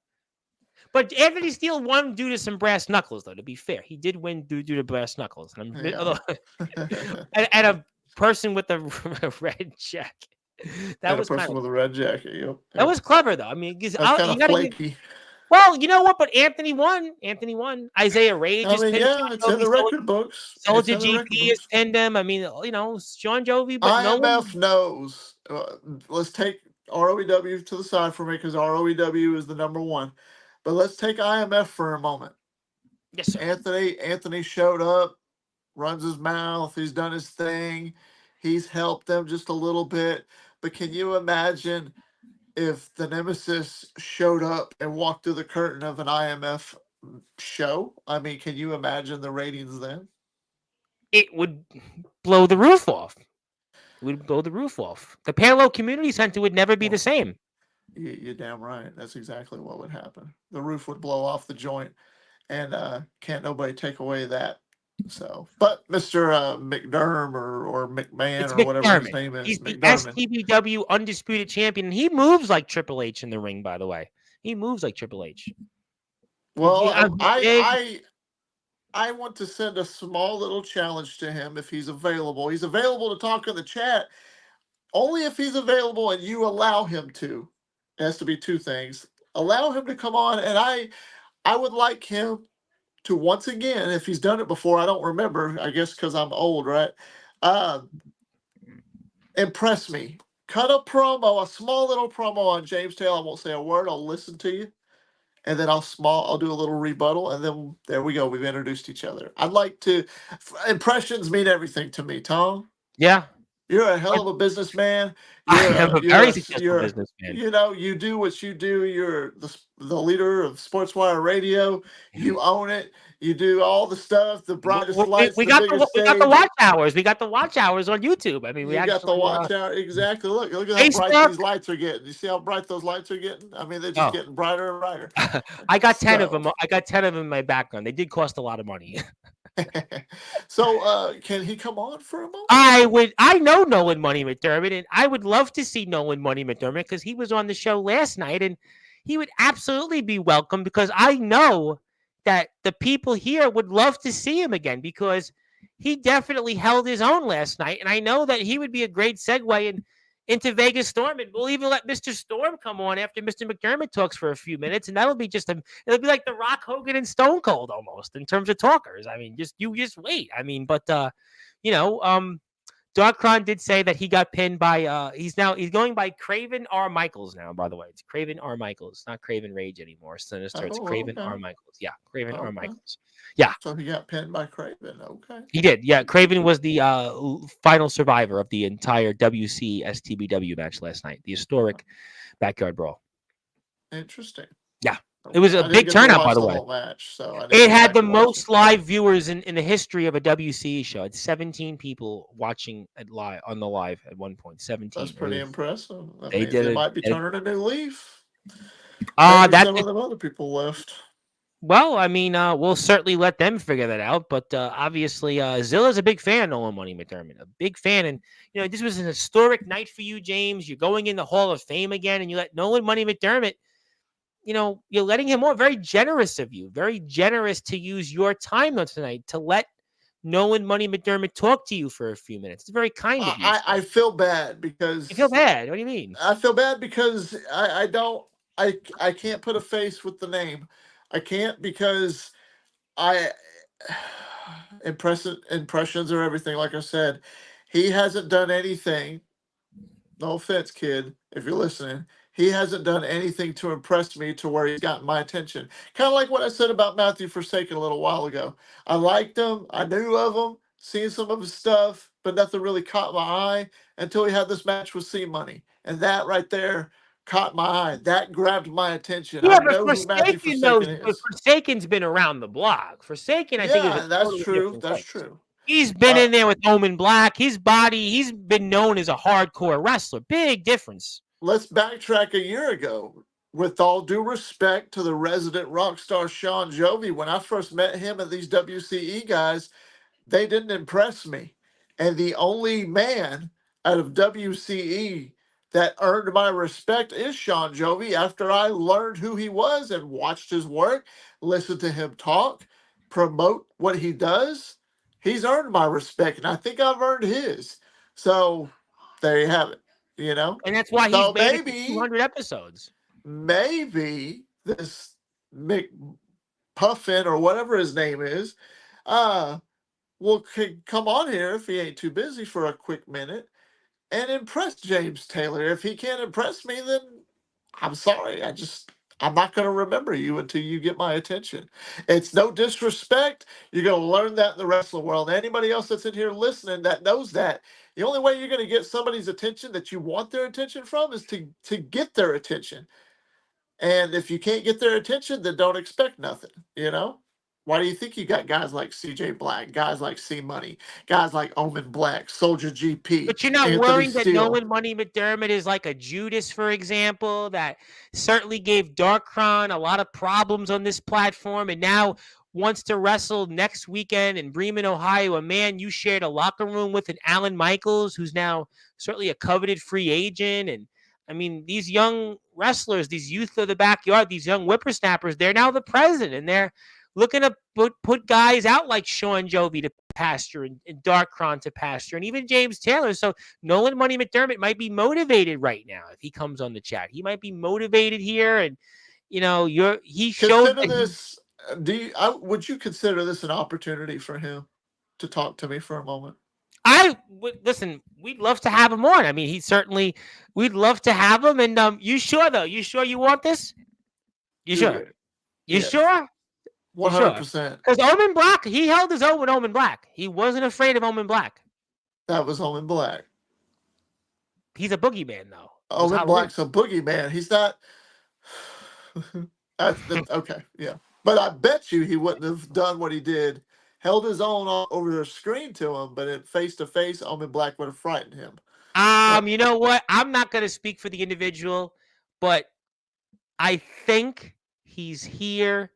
But Anthony Steele won due to some brass knuckles, though, to be fair. He did win due to brass knuckles. And, and a person with a red jacket. That was with a red jacket. Yep. That was clever, though. I mean, That's kind of flaky. Well, you know what? But Anthony won. Isaiah Ray just pinned him. It's in the record books. Soldier GP has pinned him. I mean, Sean Jovi, but IMF knows. Let's take ROEW to the side for me, because ROEW is the number one. But let's take IMF for a moment. Yes, sir. Anthony showed up, runs his mouth. He's done his thing. He's helped them just a little bit. But can you imagine if the Nemesis showed up and walked through the curtain of an IMF show? I mean, can you imagine the ratings then? It would blow the roof off. It would blow the roof off. The Parallel Community Center would never be the same. You're damn right. That's exactly what would happen. The roof would blow off the joint, and can't nobody take away that. So, but Mr. McDermott or McMahon It's or whatever his McDermott. name is, He's the McDermott. STBW undisputed champion. He moves like Triple H in the ring, by the way. He moves like Triple H. Well, Yeah, I want to send a small little challenge to him if he's available. He's available to talk in the chat only if he's available and you allow him to. It has to be two things. Allow him to come on, and I would like him to once again, if he's done it before, I don't remember, I guess because I'm old, right? Impress me. Cut a promo, a small little promo on James Taylor. I won't say a word. I'll listen to you. And then I'll do a little rebuttal, and then there we go. We've introduced each other. I'd like to. Impressions mean everything to me, Tom. Yeah. You're a hell of a businessman. I am a very successful businessman. You do what you do. You're the leader of Sportzwire Radio. You own it. You do all the stuff. The brightest lights. We got the watch hours. We got the watch hours on YouTube. I mean, we got the watch hour. Exactly. Look at how bright these lights are getting. You see how bright those lights are getting? I mean, they're just getting brighter and brighter. I got 10 of them. I got 10 of them in my background. They did cost a lot of money. So can he come on for a moment? I know Nolan Money McDermott, and I would love to see Nolan Money McDermott because he was on the show last night, and he would absolutely be welcome because I know that the people here would love to see him again because he definitely held his own last night, and I know that he would be a great segue. And into Vegas Storm, and we'll even let Mr. Storm come on after Mr. McDermott talks for a few minutes, and that'll be it'll be like the Rock, Hogan, and Stone Cold almost in terms of talkers. I mean, just wait. I mean, but Darkron did say that he got pinned by he's going by Craven R. Michaels now, by the way. It's Craven R. Michaels, not Craven Rage anymore. Sinister. It's Craven R. Michaels. Yeah, Craven R. Michaels. Yeah. So he got pinned by Craven. Okay. He did. Yeah. Craven was the final survivor of the entire WC STBW match last night. The historic Backyard Brawl. Interesting. Yeah. It was a big turnout, by the way. Match, so it had the most live viewers in the history of a WCE show. It's 17 people watching on the live at one point. 17. That's pretty impressive. They might be turning a new leaf. That's some of them other people left. Well, I mean, we'll certainly let them figure that out. But obviously, Zilla's a big fan of Nolan Money McDermott, a big fan. And, this was an historic night for you, James. You're going in the Hall of Fame again, and you let Nolan Money McDermott, you're letting him on. Very generous of you. Very generous to use your time, though, tonight to let Nolan Money McDermott talk to you for a few minutes. It's very kind of you. I feel bad because... You feel bad? What do you mean? I feel bad because I can't put a face with the name. I can't because impressions are everything. Like I said, he hasn't done anything. No offense, kid, if you're listening. He hasn't done anything to impress me to where he's gotten my attention. Kind of like what I said about Matthew Forsaken a little while ago. I liked him. I knew of him, seen some of his stuff, but nothing really caught my eye until he had this match with C-Money. And that right there caught my eye. That grabbed my attention. Yeah, I know who Matthew Forsaken is. Forsaken's been around the block. Forsaken, I think, is that's true. That's true. He's been in there with Omen Black. He's been known as a hardcore wrestler. Big difference. Let's backtrack a year ago. With all due respect to the resident rock star Sean Jovi, when I first met him and these WCE guys, they didn't impress me. And the only man out of WCE that earned my respect is Sean Jovi. After I learned who he was and watched his work, listened to him talk, promote what he does, he's earned my respect. And I think I've earned his. So there you have it. And that's why he's made 200 episodes. Maybe this McPuffin or whatever his name is, will come on here if he ain't too busy for a quick minute and impress James Taylor. If he can't impress me, then I'm sorry. I'm not going to remember you until you get my attention. It's no disrespect. You're going to learn that in the wrestling world. Anybody else that's in here listening that knows that, the only way you're going to get somebody's attention that you want their attention from is to get their attention. And if you can't get their attention, then don't expect nothing, Why do you think you got guys like CJ Black, guys like C-Money, guys like Omen Black, Soldier GP? But you're not worrying that Nolan Money McDermott is like a Judas, for example, that certainly gave Darkron a lot of problems on this platform and now wants to wrestle next weekend in Bremen, Ohio, a man you shared a locker room with, and Alan Michaels, who's now certainly a coveted free agent. And I mean, these young wrestlers, these youth of the backyard, these young whippersnappers, they're now the president, and they're looking to put guys out like Sean Jovi to pasture and Darkron to pasture, and even James Taylor. So Nolan Money McDermott might be motivated right now if he comes on the chat. He might be motivated here, and he showed this. Would you consider this an opportunity for him to talk to me for a moment? I would listen. We'd love to have him on. I mean, we'd love to have him. And you sure though? You sure you want this? You sure? You sure? 100%. Because Omen Black, he held his own with Omen Black. He wasn't afraid of Omen Black. That was Omen Black. He's a boogeyman though. Omen Black's a boogeyman. He's not. Okay, yeah. But I bet you he wouldn't have done what he did, held his own over the screen to him, but at face-to-face, Omen Black would have frightened him. You know what? I'm not going to speak for the individual, but I think he's here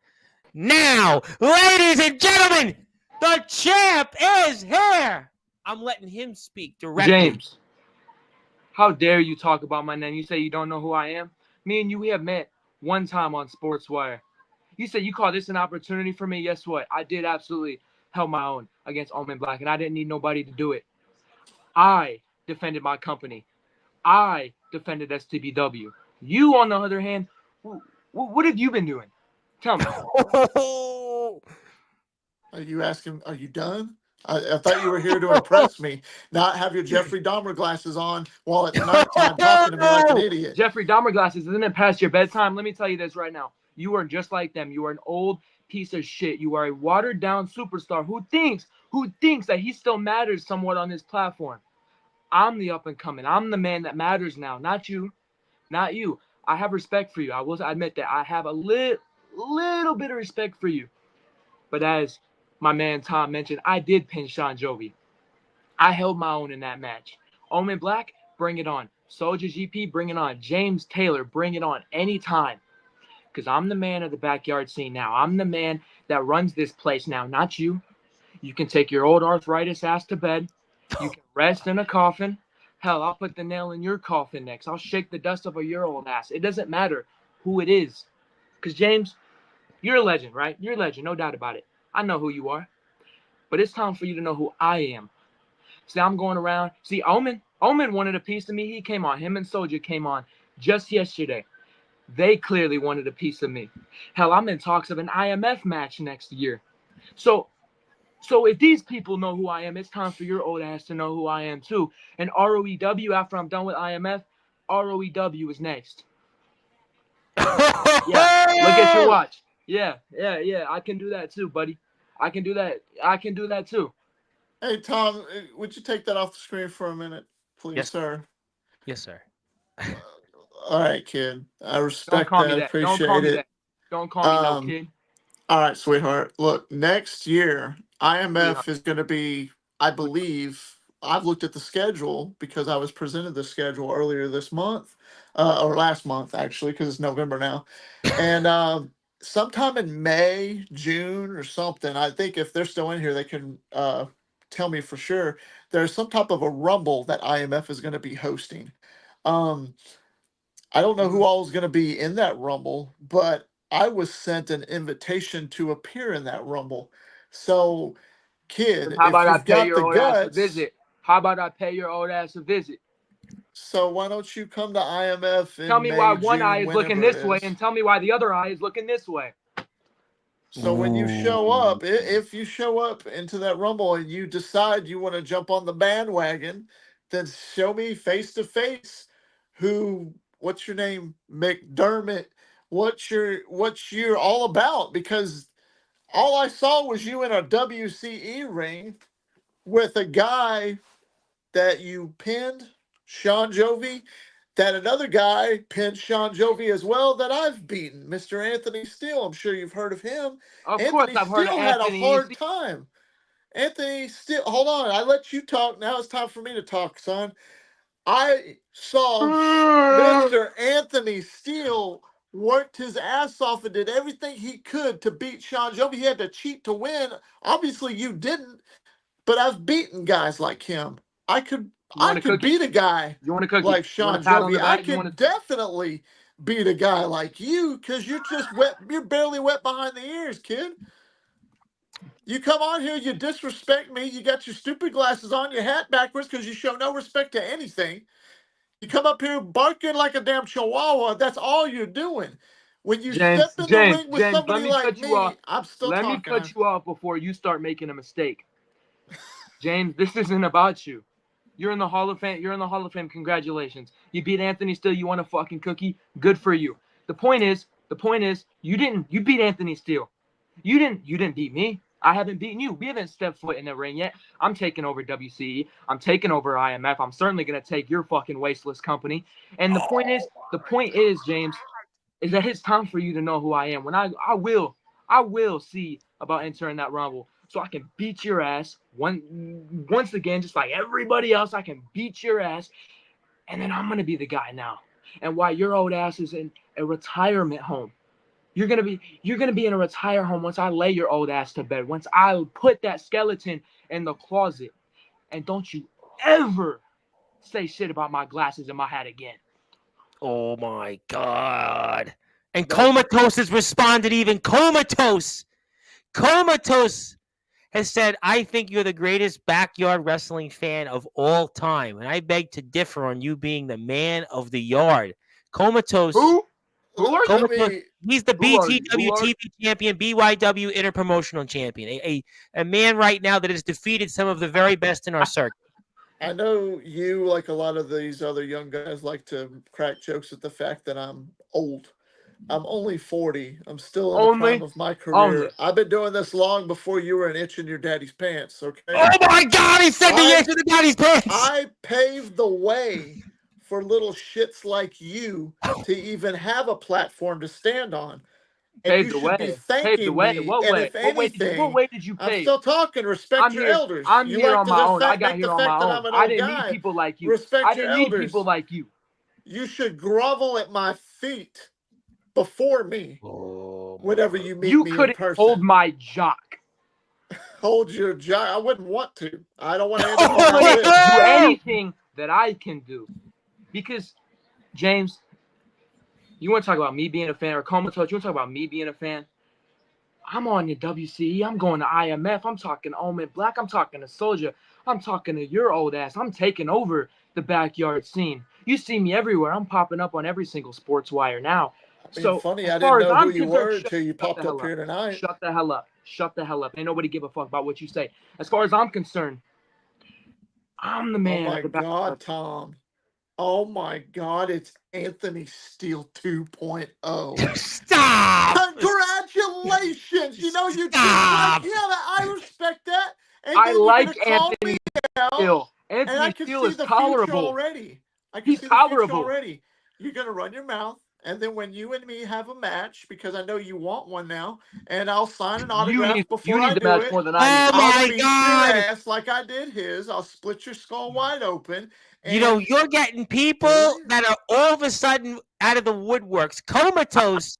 now. Ladies and gentlemen, the champ is here. I'm letting him speak directly. James, how dare you talk about my name? You say you don't know who I am? Me and you, we have met one time on Sportzwire. You said you call this an opportunity for me. Guess what? I did absolutely held my own against Omen Black, and I didn't need nobody to do it. I defended my company I defended STBW. You, on the other hand, what have you been doing? Tell me. Are you asking? Are you done? I thought you were here to impress me, not have your Jeffrey Dahmer glasses on while it's nighttime talking to me like an idiot. Jeffrey Dahmer glasses, isn't it past your bedtime? Let me tell you this right now. You are just like them. You are an old piece of shit. You are a watered down superstar who thinks that he still matters somewhat on his platform. I'm the up and coming. I'm the man that matters now, not you. Not you. I have respect for you. I will admit that I have a little bit of respect for you. But as my man Tom mentioned, I did pin Sean Jovi. I held my own in that match. Omen Black, bring it on. Soldier GP, bring it on. James Taylor, bring it on anytime. Because I'm the man of the backyard scene now. I'm the man that runs this place now, not you. You can take your old arthritis ass to bed. You can rest in a coffin. Hell, I'll put the nail in your coffin next. I'll shake the dust off of your old ass. It doesn't matter who it is. Because, James, you're a legend, right? You're a legend, no doubt about it. I know who you are. But it's time for you to know who I am. See, I'm going around. See, Omen wanted a piece of me. He came on. Him and Soldier came on just yesterday. They clearly wanted a piece of me. Hell, I'm in talks of an IMF match next year. So if these people know who I am, it's time for your old ass to know who I am too. And ROEW, after I'm done with IMF, ROEW is next. Yeah, look at your watch. Yeah. I can do that too, buddy. I can do that too. Hey, Tom, would you take that off the screen for a minute, please, Yes. sir? Yes, sir. All right, kid. I Don't respect call that. me that. Appreciate Don't call me it. that. Don't call me no kid. All right, sweetheart. Look, next year, IMF is going to be, I believe, I've looked at the schedule because I was presented the schedule earlier this month, or last month, actually, because it's November now. And sometime in May, June, or something, I think if they're still in here, they can tell me for sure. There's some type of a rumble that IMF is going to be hosting. I don't know who all is going to be in that rumble, but I was sent an invitation to appear in that rumble. So, kid, How if about I you've pay got your the old ass a guts, visit? How about I pay your old ass a visit? so why don't you come to IMF in Tell me why May, one eye June, is looking whenever it this way, is? and tell me why the other eye is looking this way. So when you show up, if you show up into that rumble and you decide you want to jump on the bandwagon, then show me face to face what's your name, McDermott, what you're all about, because all I saw was you in a WCE ring with a guy that you pinned, Sean Jovi, that another guy pinned Sean Jovi as well that I've beaten, Mr. Anthony Steele. I'm sure you've heard of him. Of course, Anthony I've heard of Steele had a Anthony. hard time. Anthony Steele, hold on. I let you talk. Now it's time for me to talk, son. I saw Mr. Anthony Steele worked his ass off and did everything he could to beat Sean Jovi. He had to cheat to win. Obviously, you didn't, but I've beaten guys like him. I could beat a guy You want a cookie? like You want Sean a pat on Jovi. the I back? You want could definitely beat a guy like you because you're just wet. You're barely wet behind the ears, kid. You come on here, you disrespect me. You got your stupid glasses on, your hat backwards because you show no respect to anything. You come up here barking like a damn chihuahua. That's all you're doing. When you step in the ring with somebody like me, I'm still talking. Let me cut you off before you start making a mistake. James, this isn't about you. You're in the Hall of Fame. You're in the Hall of Fame. Congratulations. You beat Anthony Steele. You want a fucking cookie? Good for you. The point is, you beat Anthony Steele. You didn't beat me. I haven't beaten you. We haven't stepped foot in the ring yet. I'm taking over WCE. I'm taking over IMF. I'm certainly gonna take your fucking wasteless company. And the point is, James, is that it's time for you to know who I am. When I will see about entering that rumble, so I can beat your ass once again, just like everybody else. I can beat your ass, and then I'm gonna be the guy now. And while your old ass is in a retirement home, you're gonna be in a retire home once I lay your old ass to bed. Once I put that skeleton in the closet, and don't you ever say shit about my glasses and my hat again. Oh my God. And Comatose has responded even. Comatose has said, I think you're the greatest backyard wrestling fan of all time. And I beg to differ on you being the man of the yard. Comatose. Who? Who are you? Comatose. He's the Who are you? Who BTW are TV champion, BYW interpromotional champion. A man right now that has defeated some of the very best in our circuit. I know you, like a lot of these other young guys, like to crack jokes at the fact that I'm old. I'm only 40. I'm still in the prime of my career. I've been doing this long before you were an itch in your daddy's pants, okay? Oh my God, he said the itch in the daddy's pants. I paved the way for little shits like you to even have a platform to stand on. And Paved you the should way. be thanking me. What and way? if anything, What way did you pave? I'm still talking. Respect your elders. I'm you here like on to my own. I defect, got make here the on fact my that own. I'm an I old didn't guy. need people like you. Respect I your didn't need elders. people like you. You should grovel at my feet before me. Whenever you meet You me in couldn't person. hold my jock. Hold your jock. I wouldn't want to. I don't want to end You up on my couldn't list. do anything that I can do. Because, James, you want to talk about me being a fan, or Comatose, you want to talk about me being a fan? I'm on your WCE. I'm going to IMF. I'm talking Omen Black. I'm talking to Soldier. I'm talking to your old ass. I'm taking over the backyard scene. You see me everywhere. I'm popping up on every single Sportswire now. I mean, So, funny, as I far didn't as know who I'm you concerned, were until you popped the up hell here tonight. Shut the hell up. Shut the hell up. Ain't nobody give a fuck about what you say. As far as I'm concerned, I'm the man. Oh my of the God, Tom. Oh my God, it's Anthony Steele 2.0. Stop! Congratulations! You know, you just Stop! like him. I respect that. And I then like you're gonna call Anthony me out, Steele. and I Anthony can Steele see is the future tolerable. already. I can He's see the future tolerable. already. You're gonna run your mouth, and then when you and me have a match, because I know you want one now, and I'll sign an autograph before you I need the do match it. more than I need. Oh I'll my beat God! your ass like I did his. I'll split your skull wide open. You know, And you're getting people that are all of a sudden out of the woodworks. Comatose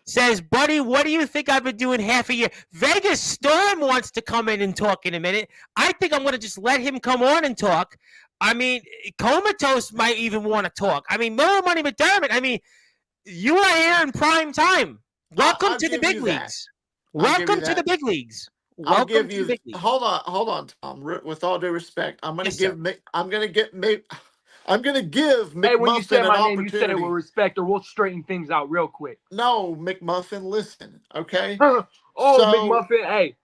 says, buddy, what do you think I've been doing half a year? Vegas Storm wants to come in and talk in a minute. I think I'm going to just let him come on and talk. I mean, Comatose might even want to talk. I mean, Miller Money McDermott, I mean, you are here in prime time. Welcome I'll to the give big you that. leagues. I'll give you Welcome to the that. big leagues. I'll Welcome give to you. the big leagues. Hold on, Tom. With all due respect, I'm gonna Yes, sir. give. I'm gonna give McMuffin Hey, when you say an my name, you say it opportunity. with respect, or we'll straighten things out real quick. No, McMuffin, listen, okay? Oh, So- McMuffin, hey.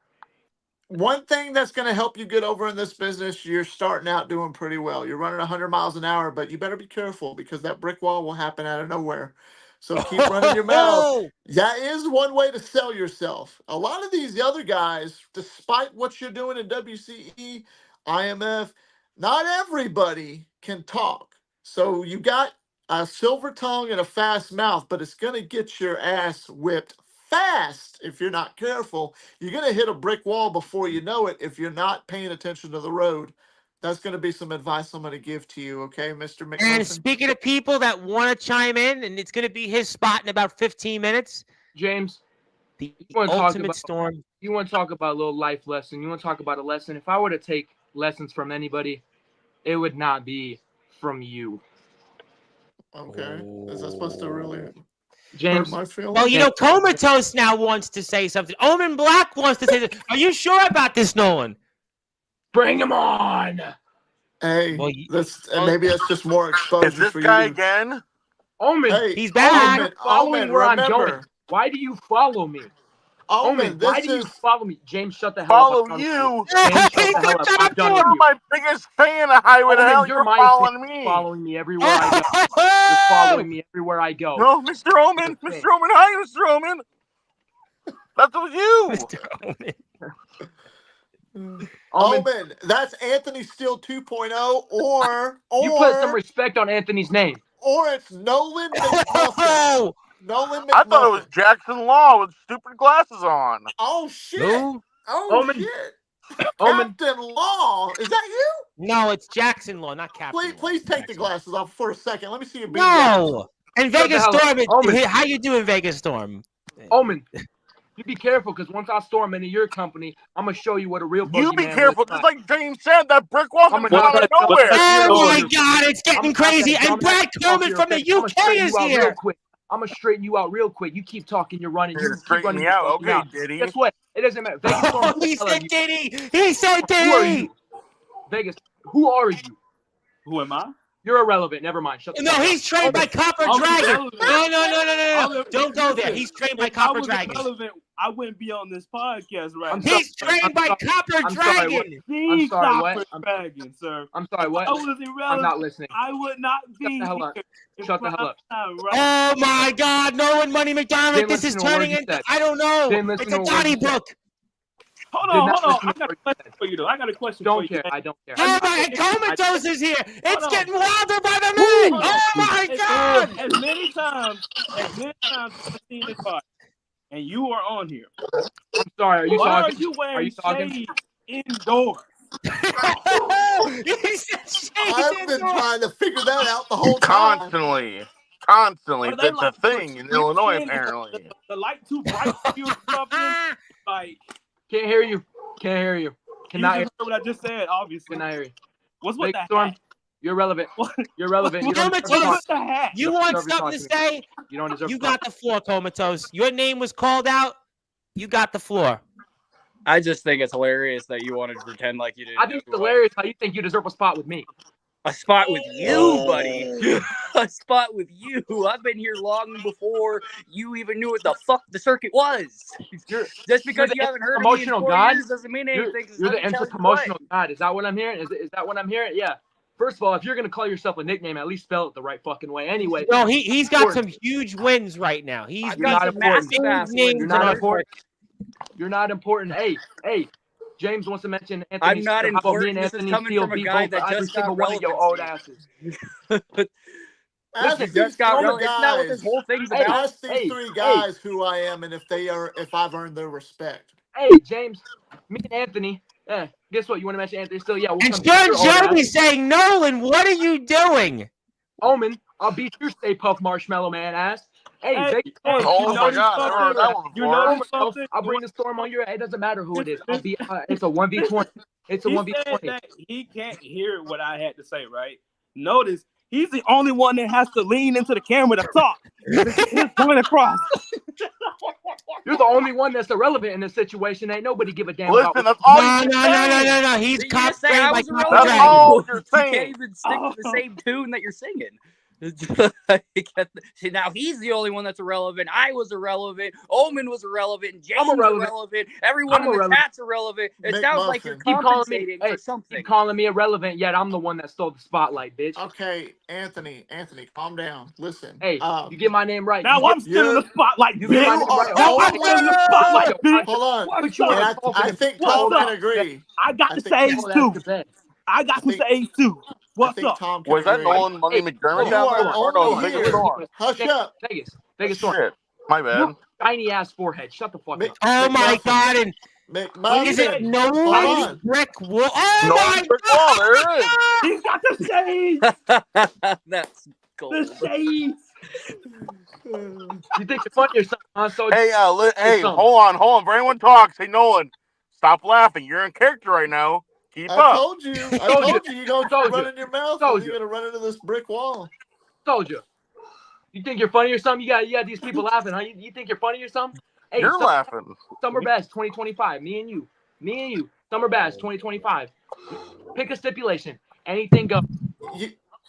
One thing that's going to help you get over in this business, you're starting out doing pretty well. You're running 100 miles an hour, but you better be careful because that brick wall will happen out of nowhere. So keep running your mouth. That is one way to sell yourself. A lot of these other guys, despite what you're doing in WCE, IMF, not everybody can talk. So you got a silver tongue and a fast mouth, but it's going to get your ass whipped fast if you're not careful. You're going to hit a brick wall before you know it if you're not paying attention to the road. That's going to be some advice I'm going to give to you, okay, Mr. McMuffin? And speaking of people that want to chime in, and it's going to be his spot in about 15 minutes. James, the wanna ultimate storm. You want to talk about a little life lesson. You want to talk about a lesson. If I were to take lessons from anybody, it would not be from you. Okay. Is that supposed to really James, hurt my feelings? Well, you know, Comatose now wants to say something. Omen Black wants to say something. Are you sure about this, Nolan? bring him on. Hey, Well, maybe that's just more exposure Is this for guy you. again? Omen, Hey, he's back. following where I'm going. remember. Why do you follow me? Omen, why this do you is follow me? James, shut the hell up. Follow you? James, shut the hell up. I'm done with You're you. my biggest fan. How the Omen, hell you're you're my following fan. me? Following me everywhere I go. You're following me everywhere I go. No, Mr. Omen. Mr. Omen. Hi, Mr. Omen. That's with you. Mr. Omen. Omen, that's Anthony Steele 2.0, or you put some respect on Anthony's name. Or it's Nolan McMuffin. Nolan McMuffin. I thought it was Jackson Law with stupid glasses on. Oh shit! Who? Oh Omen. shit! Omen. Captain Law, is that you? No, it's Jackson Law, not Captain. Please Law. take the glasses off for a second. Let me see your big No. And Shut Vegas the hell up. Storm. Omen. How you doing, Vegas Storm? Omen, you be careful because once I storm into your company, I'm gonna show you what a real You boogeyman be careful, looks just like. like James said, that brick wall's I'm gonna gonna come out of nowhere. Oh my God, it's getting crazy. And Brad Coleman from the UK is here. I'm gonna straighten you out real quick. You keep talking, you're running. You're You gonna keep straighten running. me you're out. talking Okay, Diddy. Guess what? It doesn't matter. Vegas Storm. Oh, he I love said you. Diddy. He said Who are Diddy. you? Vegas. Who are you? Who am I? You're irrelevant. Never mind. Shut the No, fuck up. he's trained by Copper I'm Dragon. irrelevant. No. Don't go there. He's trained by If I Copper was Dragon. irrelevant, I wouldn't be on this podcast right I'm now. sorry. He's trained by sorry. Copper I'm sorry, what? Dragon. The sorry, what? Copper Dragon, sir. I'm sorry. If What? I was I'm irrelevant, not listening. I would not be the hell up. here. in Shut the hell up. prime time, right? Oh my God, Nolan Money McDonald, Didn't this is listen to a word turning you into, said. I don't know. Didn't listen It's to a a word you said. Donnybrook. Hold Did on, not hold on. listen I to got a what you question said. for you, though. I got a question Don't for care. you. I don't care. Oh my, Comatose is here. It's Hold on. getting wilder by the minute. Hold on. Oh my God. As many times I've seen this fight, and you are on here. I'm sorry. Are you Why talking? are you wearing Are you talking? shades indoors? He said shades I've been indoors. trying to figure that out the whole time. Constantly. Are they It's a like thing in your Illinois, skin is apparently. the light too bright for you or something? Like, Can't hear you. Can't hear you. you Cannot hear. just heard what I just said, obviously. Cannot hear you. What's with Vegas the Storm. hat? You're relevant. You're relevant. You How don't much deserve to What's talk. with the hat? You don't want deserve to something talk to to me. say? You don't deserve You to talk. got the floor, Comatose. Your name was called out. You got the floor. I just think it's hilarious that you wanted to pretend like you didn't. I think it's hilarious how you think you deserve a spot with me. A spot with you, buddy. A spot with you. I've been here long before you even knew what the fuck the circuit was. Just because the you haven't heard of me in promotional 4 god. years doesn't mean anything. You're the inter-promotional god. Is that what I'm hearing? Is that what I'm hearing? Yeah. First of all, if you're gonna call yourself a nickname, at least spell it the right fucking way. Anyway. No, he's got some huge wins right now. He's I've You're got not some important. massive ass wins. You're not important. You're not important. Hey. James wants to mention Anthony. I'm not Steele. How about me important. and This is Anthony coming Steele from a beat guy both that every just got single one of your old relevancy. asses. Ask You these just got three relevant. Isn't that what this guys. whole thing's Hey, about? Ask these three guys who I am and if I've earned their respect. Hey, James, me and Anthony. Guess what? You want to mention Anthony Steele? Yeah, we'll and come Sean to your old Joby ass. saying, Nolan, what are you doing? Omen, I'll beat your Stay Puff Marshmallow Man ass. Hey, Vegas, Oh my God, I heard that one You before. noticed something? I'll bring the storm on your. It doesn't matter who it is. I'll be. It's a 1v20. It's a He 1v20. said that he can't hear what I had to say, right? Notice he's the only one that has to lean into the camera to talk. He's coming across. You're the only one that's irrelevant in this situation. Ain't nobody give a damn Listen, about. that's all No. He's Did you just say I was Copper irrelevant? That's Dragon. all you're You saying. can't even stick to the same tune that you're singing. See, now he's the only one that's irrelevant. I was irrelevant. Omen was irrelevant. James was irrelevant. Everyone I'm in the irrelevant. chat's irrelevant. It sounds like you're Keep calling me. compensating Hey, for something. keep calling me irrelevant. Yet I'm the one that stole the spotlight, bitch. Okay, Anthony, calm down. Listen. Hey, you get my name right. Now I'm still in the spotlight, You bitch. get my name right. Now I'm still in the spotlight, bitch. Hold on. What's And up? I think Tom can agree. I got I the think- sage too. Bed. I got some sage too. I What's think up? Tom can Was that agree. Nolan Money McDermott You down are there? Or no, only Vegas here. Storm? Hush up. Vegas Storm. Shit, my bad. Your tiny ass forehead. Shut the fuck Mick- up. Oh my God! And McMuffin. is it Hold Nolan's on. brick wall? Oh Nolan my Brick Wall, there it is. He's got the shades. That's cool. The shades. You think you're funny or something, huh? So Hey, Hey, son. hold on. For anyone talks, hey Nolan, stop laughing. You're in character right now. Keep I up. told you. I Told told you. You don't Told you. run in your mouth. Told You're you. gonna run into this brick wall. told you. You think you're funny or something? You got these people laughing, huh? You think you're funny or something? Hey, You're laughing. Summer Bash 2025. Me and you. Summer Bash 2025. Pick a stipulation. Anything goes.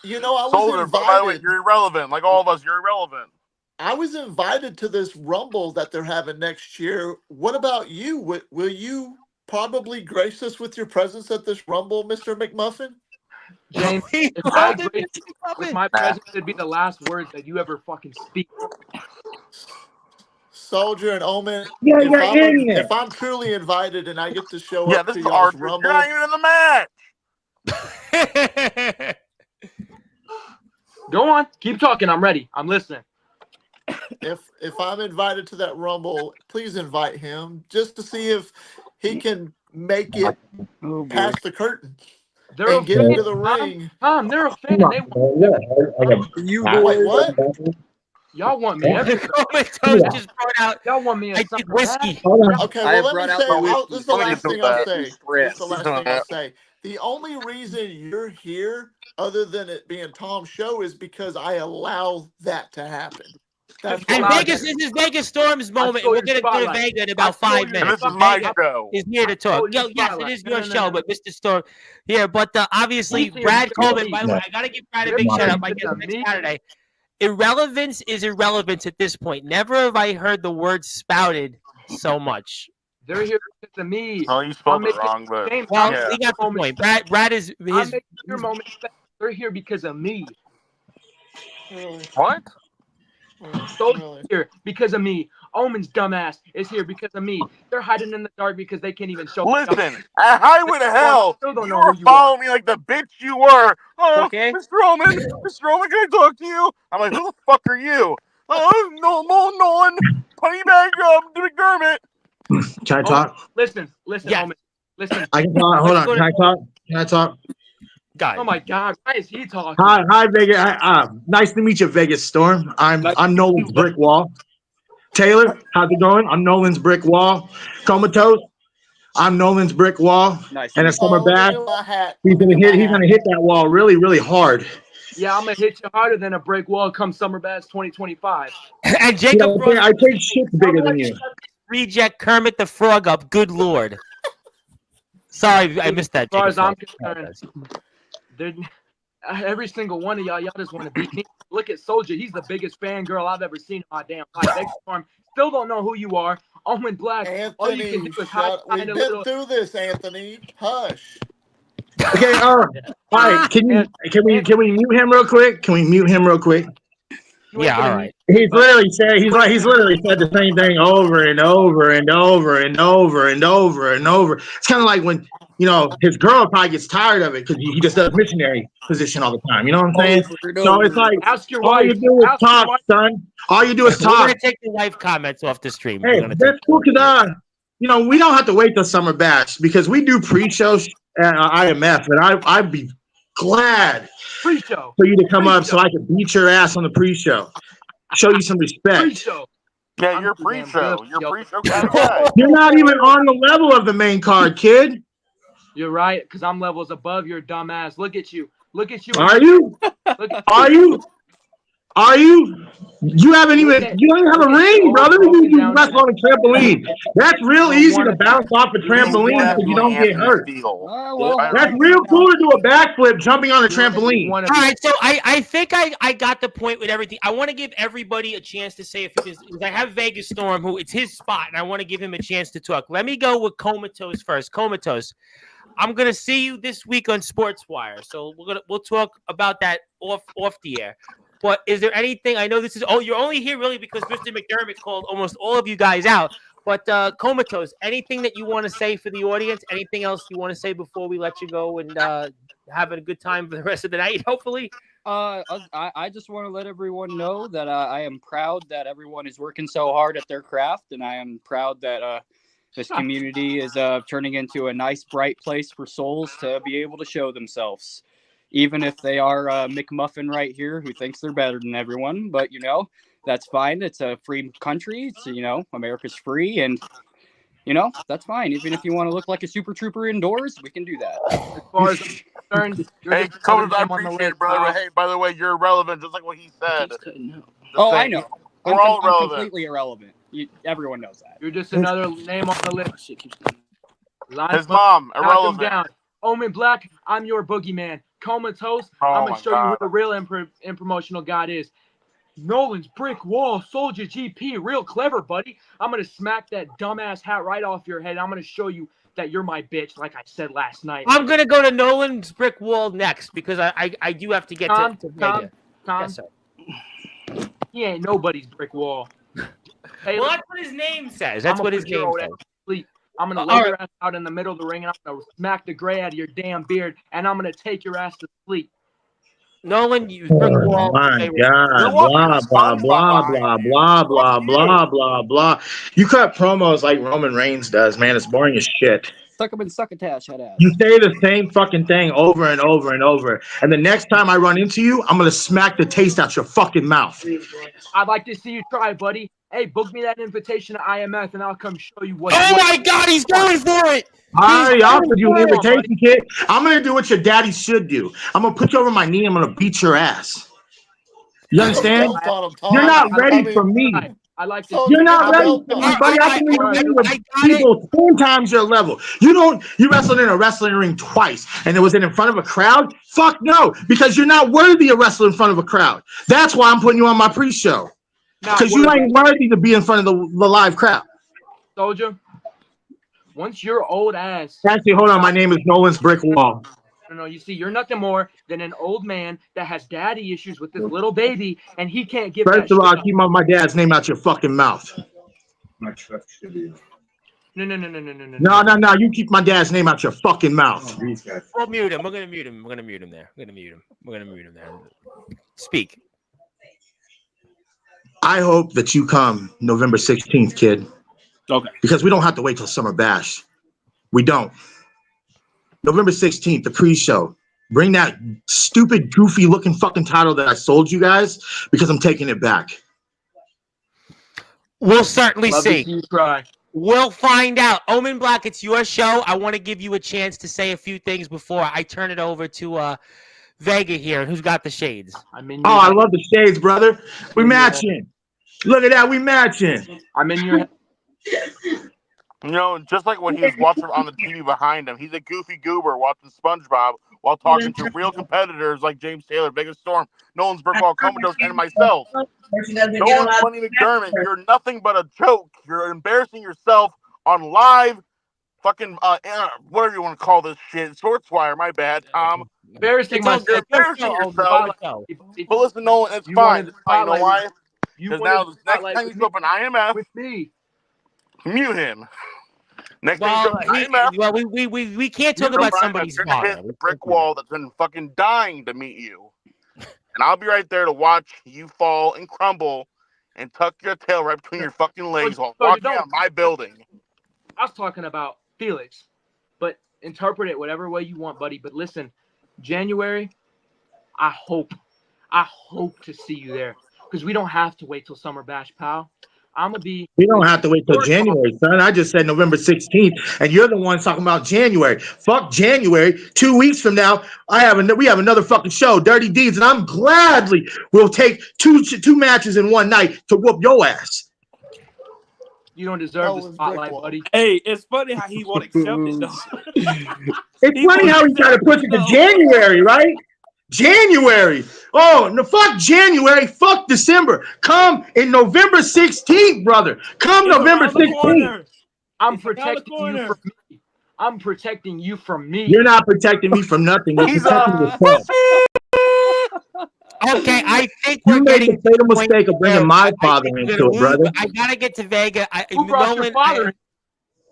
You know, I was Soldier, by the way, invited. you're irrelevant. Like all of us, you're irrelevant. I was invited to this Rumble that they're having next year. What about you? Will you probably grace us with your presence at this Rumble, Mr. McMuffin? James, if I grace with my presence, it'd be the last words that you ever fucking speak. Soldier and Omen, Yeah, if I'm truly invited and I get to show Yeah, up this to is y'all's Arthur. Rumble, You're not even in the match. Go on. Keep talking. I'm ready. I'm listening. if I'm invited to that Rumble, please invite him just to see if he can make it past the curtain They're and a get fan, into the ring. Tom, they're a fan. They Wait, what? y'all want me everywhere. Comatose just brought out. Y'all want me I at think Summer whiskey. Bash. Okay, I well, have let me brought say, out the this is the whiskey. last thing Let me I'll do say. This is the last thing I'll Yes. say. The only reason you're here, other than it being Tom's show, is because I allow that to happen. That's And Wow, Vegas, this is Vegas Storm's moment. stole We're your going to go to spotlight. Vega in I about stole 5 your And minutes. this is my Vega show. is here to talk. stole your Yo, yes, it spotlight. is No, your no, no, show, no. but Mr. Storm here. But obviously, He's here Brad because of Coleman, me. by the way, I got to give Brad a big You're shout here out. I because guess of next me. Saturday. Irrelevance is irrelevance at this point. Never have I heard the word spouted so much. They're here because of me. No, you I'm spelled it making wrong, but James, Well, yeah. we got the point. Brad is I'm his. making your moment. They're here because of me. really, What? really. Here because of me. Omen's dumbass is here because of me. They're hiding in the dark because they can't even show. Listen, at Highway to Hell, Still don't you know were who you following me like the bitch you were. Oh, Okay. Mr. Roman, can I talk to you? I'm like, who the fuck are you? Oh, no, Nolan, Punny Bag, McDermott. Can I talk? Listen, Yeah. Omen. Listen. I can talk. Hold Let's on. go Can I talk? Can I talk? Guy. Oh my God, why is he talking? Hi, Vegas. Nice to meet you, Vegas Storm. I'm Nolan's brick wall. Taylor, how's it going? I'm Nolan's brick wall. Comatose, I'm Nolan's brick wall. Nice. And a summer Let me bash, get my hat. he's Let me gonna get hit. my He's hat. gonna hit that wall really, really hard. Yeah, I'm gonna hit you harder than a brick wall come Summer Bash 2025. And You Jacob know, Frost I take shit bigger than you. reject Kermit the Frog up. Good Lord. Sorry, I missed that. As far as I'm Jacob concerned, Frost. every single one of y'all just want to beat me. Look at Soldier. He's the biggest fangirl I've ever seen in my damn life. Vegas Storm, still don't know who you are. Omen Black, all you can Anthony, do is hide shut. We've behind a been little. through this, Anthony. Hush. Okay. All right. Can we mute him real quick? Can we mute him real quick? You ain't Yeah, gonna all mute right. He's but literally said he's literally said the same thing over and over and over and over and over and over. It's kind of like when his girl probably gets tired of it because he just does missionary position all the time. You know what I'm saying? Over and So it's over. like ask your all wife. you do is Ask your talk, wife. son. All you do is We're talk. gonna take the live comments off the stream. Hey, We're gonna that's take cool because we don't have to wait till summer bash because we do pre-shows at IMF, and I'd be glad Pre-show. for you to come up so I can beat your ass on the pre-show, show you some respect. Pre-show. Yeah, I'm you're too damn pre-show. good, You're yo. pre-show kind of guy. You're not even on the level of the main card, kid. You're right, because I'm levels above your dumb ass. Look at you. Look at you. Are you? Look at Are you? Are you? You haven't Look even. at- You don't even have a look at ring, you, brother. broken You down wrestle on a trampoline. That's real don't easy to wanna- bounce off a you don't trampoline wanna so you Definitely don't get Anthony hurt. Steele. Well, That's real cool to do a backflip jumping on a trampoline. wanna All right, so I think I got the point with everything. I want to give everybody a chance to say if because I have Vegas Storm, who it's his spot, and I want to give him a chance to talk. Let me go with Comatose first. Comatose, I'm gonna see you this week on Sportswire, so we'll talk about that off the air. But is there anything? I know this is you're only here really because Mr. McDermott called almost all of you guys out. But Comatose, anything that you want to say for the audience? Anything else you want to say before we let you go and have a good time for the rest of the night? Hopefully. I just want to let everyone know that I am proud that everyone is working so hard at their craft, and I am proud that this community is turning into a nice, bright place for souls to be able to show themselves, even if they are McMuffin right here who thinks they're better than everyone. But that's fine. It's a free country. It's America's free, and that's fine. Even if you want to look like a super trooper indoors, we can do that. As far as I'm concerned, you're Hey, just Conan, another I name on the appreciate it, list, brother. pal. But hey, by the way, you're irrelevant, just like what he said. Oh, I saying, know. We're all I'm relevant. completely irrelevant. Everyone knows that. You're just another name on the list. Line His up, mom, knock him irrelevant. down. Omen Black, I'm your boogeyman. Comatose, Oh I'm my gonna show you who God. the real promotional god is. Nolan's brick wall, Soldier GP, real clever, buddy. I'm gonna smack that dumbass hat right off your head. I'm gonna show you that you're my bitch, like I said last night. I'm gonna go to Nolan's brick wall next because I do have to get Tom, to Vega. Yes, sir. he ain't nobody's brick wall. Hey, Well, that's what his name says. That's I'ma what his put your name old says. ass to sleep. I'm gonna All lay right. your ass out in the middle of the ring, and I'm gonna smack the gray out of your damn beard, and I'm gonna take your ass to sleep. Nolan, you brick Oh wall. my Okay, God! You're Blah walking blah SpongeBob blah behind blah you. blah blah Fuck you. blah blah blah. You cut promos like Roman Reigns does, man. It's boring as shit. Suck 'em and succotash, head ass. You say the same fucking thing over and over and over, and the next time I run into you, I'm gonna smack the taste out your fucking mouth. I'd like to see you try, buddy. Hey, book me that invitation to IMF, and I'll come show you what. Oh my God, he's going for it. I already offered you an Come on, invitation, kid. I'm gonna do what your daddy should do. I'm gonna put you over my knee. I'm gonna beat your ass. You understand? Belt on him, Tom. You're not I ready mean, for me. I like to. Soldier, You're get not the ready belt for on me, him. buddy. I can make you with I got it. people 10 times your level. You wrestled in a wrestling ring twice, and it was in front of a crowd? Fuck no, because you're not worthy of wrestling in front of a crowd. That's why I'm putting you on my pre-show. Because you ain't worthy to be in front of the live crowd. Soldier, once your old ass. Actually, hold on. My name is Nolan's Brick Wall. No, you see, you're nothing more than an old man that has daddy issues with this little baby, and he can't give First that of all, shit up. keep my dad's name out your fucking mouth. No. No. You keep my dad's name out your fucking mouth. We'll mute him. We're gonna mute him there. We're gonna mute him there. Speak. I hope that you come November 16th, kid. Okay. Because we don't have to wait till Summer Bash. We don't. November 16th, the pre-show. Bring that stupid, goofy-looking fucking title that I sold you guys because I'm taking it back. We'll certainly Love to see. see you try. We'll find out. Omen Black, it's your show. I want to give you a chance to say a few things before I turn it over to Vega here, who's got the shades. I love the shades, brother. We matching. Look at that, we matching. I'm in your head. You know, just like when he was watching on the TV behind him, he's a goofy goober watching SpongeBob while talking to real competitors like James Taylor, Vega Storm, Nolan's Brickball, Comatose, and myself. Nolan Funny McDermott, you're nothing but a joke. You're embarrassing yourself on live fucking, whatever you want to call this shit. Sportswire, my bad, Tom. Embarrassing myself. Embarrassing yourself. But listen, Nolan, it's fine. It's fine. You know why? Because now, the next time you go up an IMF, with me, mute him. Next Well, time you go up an IMF, we can't talk about somebody's you're gonna father. hit the brick wall that's been fucking dying to meet you. And I'll be right there to watch you fall and crumble and tuck your tail right between your fucking legs while walking out of my building. I was talking about Felix, but interpret it whatever way you want, buddy. But listen, January, I hope to see you there because we don't have to wait till Summer Bash, pal. I'm gonna be. We don't have to wait till January, son. I just said November 16th, and you're the one talking about January. Fuck January. 2 weeks from now, we have another fucking show, Dirty Deeds, and I'm gladly will take two matches in one night to whoop your ass. You don't deserve the spotlight, buddy. Hey, it's funny how he won't accept it, though. It's funny how he tried to push it to January, right? January. Oh, no, fuck January. Fuck December. Come in November 16th, brother. Come It's November around the 16th. corner. I'm It's around the protecting you corner. from me. I'm protecting you from me. You're not protecting me from nothing. You're He's protecting a yourself. Okay, I think we're You made getting the fatal to the point mistake of bringing where my I father think we're into gonna it, move. brother. I gotta get to Vega. Who brought your Nolan, father?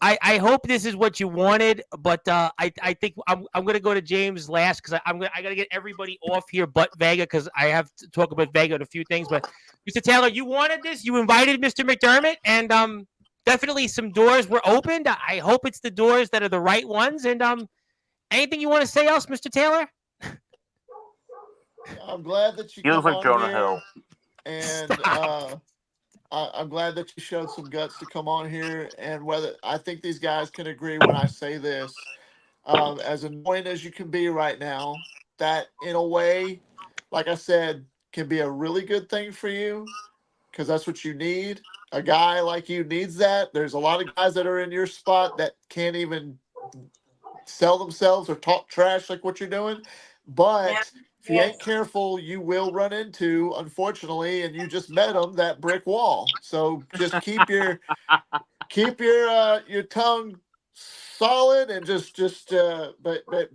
I hope this is what you wanted, but I think I'm gonna go to James last because I gotta get everybody off here but Vega because I have to talk about Vega and a few things. But Mr. Taylor, you wanted this. You invited Mr. McDermott, and definitely some doors were opened. I hope it's the doors that are the right ones. And anything you want to say else, Mr. Taylor? I'm glad that you He looks come like on Jonah here, Hill. and I'm glad that you showed some guts to come on here. And whether I think these guys can agree when I say this, as annoying as you can be right now, that in a way, like I said, can be a really good thing for you because that's what you need. A guy like you needs that. There's a lot of guys that are in your spot that can't even sell themselves or talk trash like what you're doing. But if you ain't careful, you will run into, unfortunately, and you just met them, that brick wall. So just keep your tongue solid and but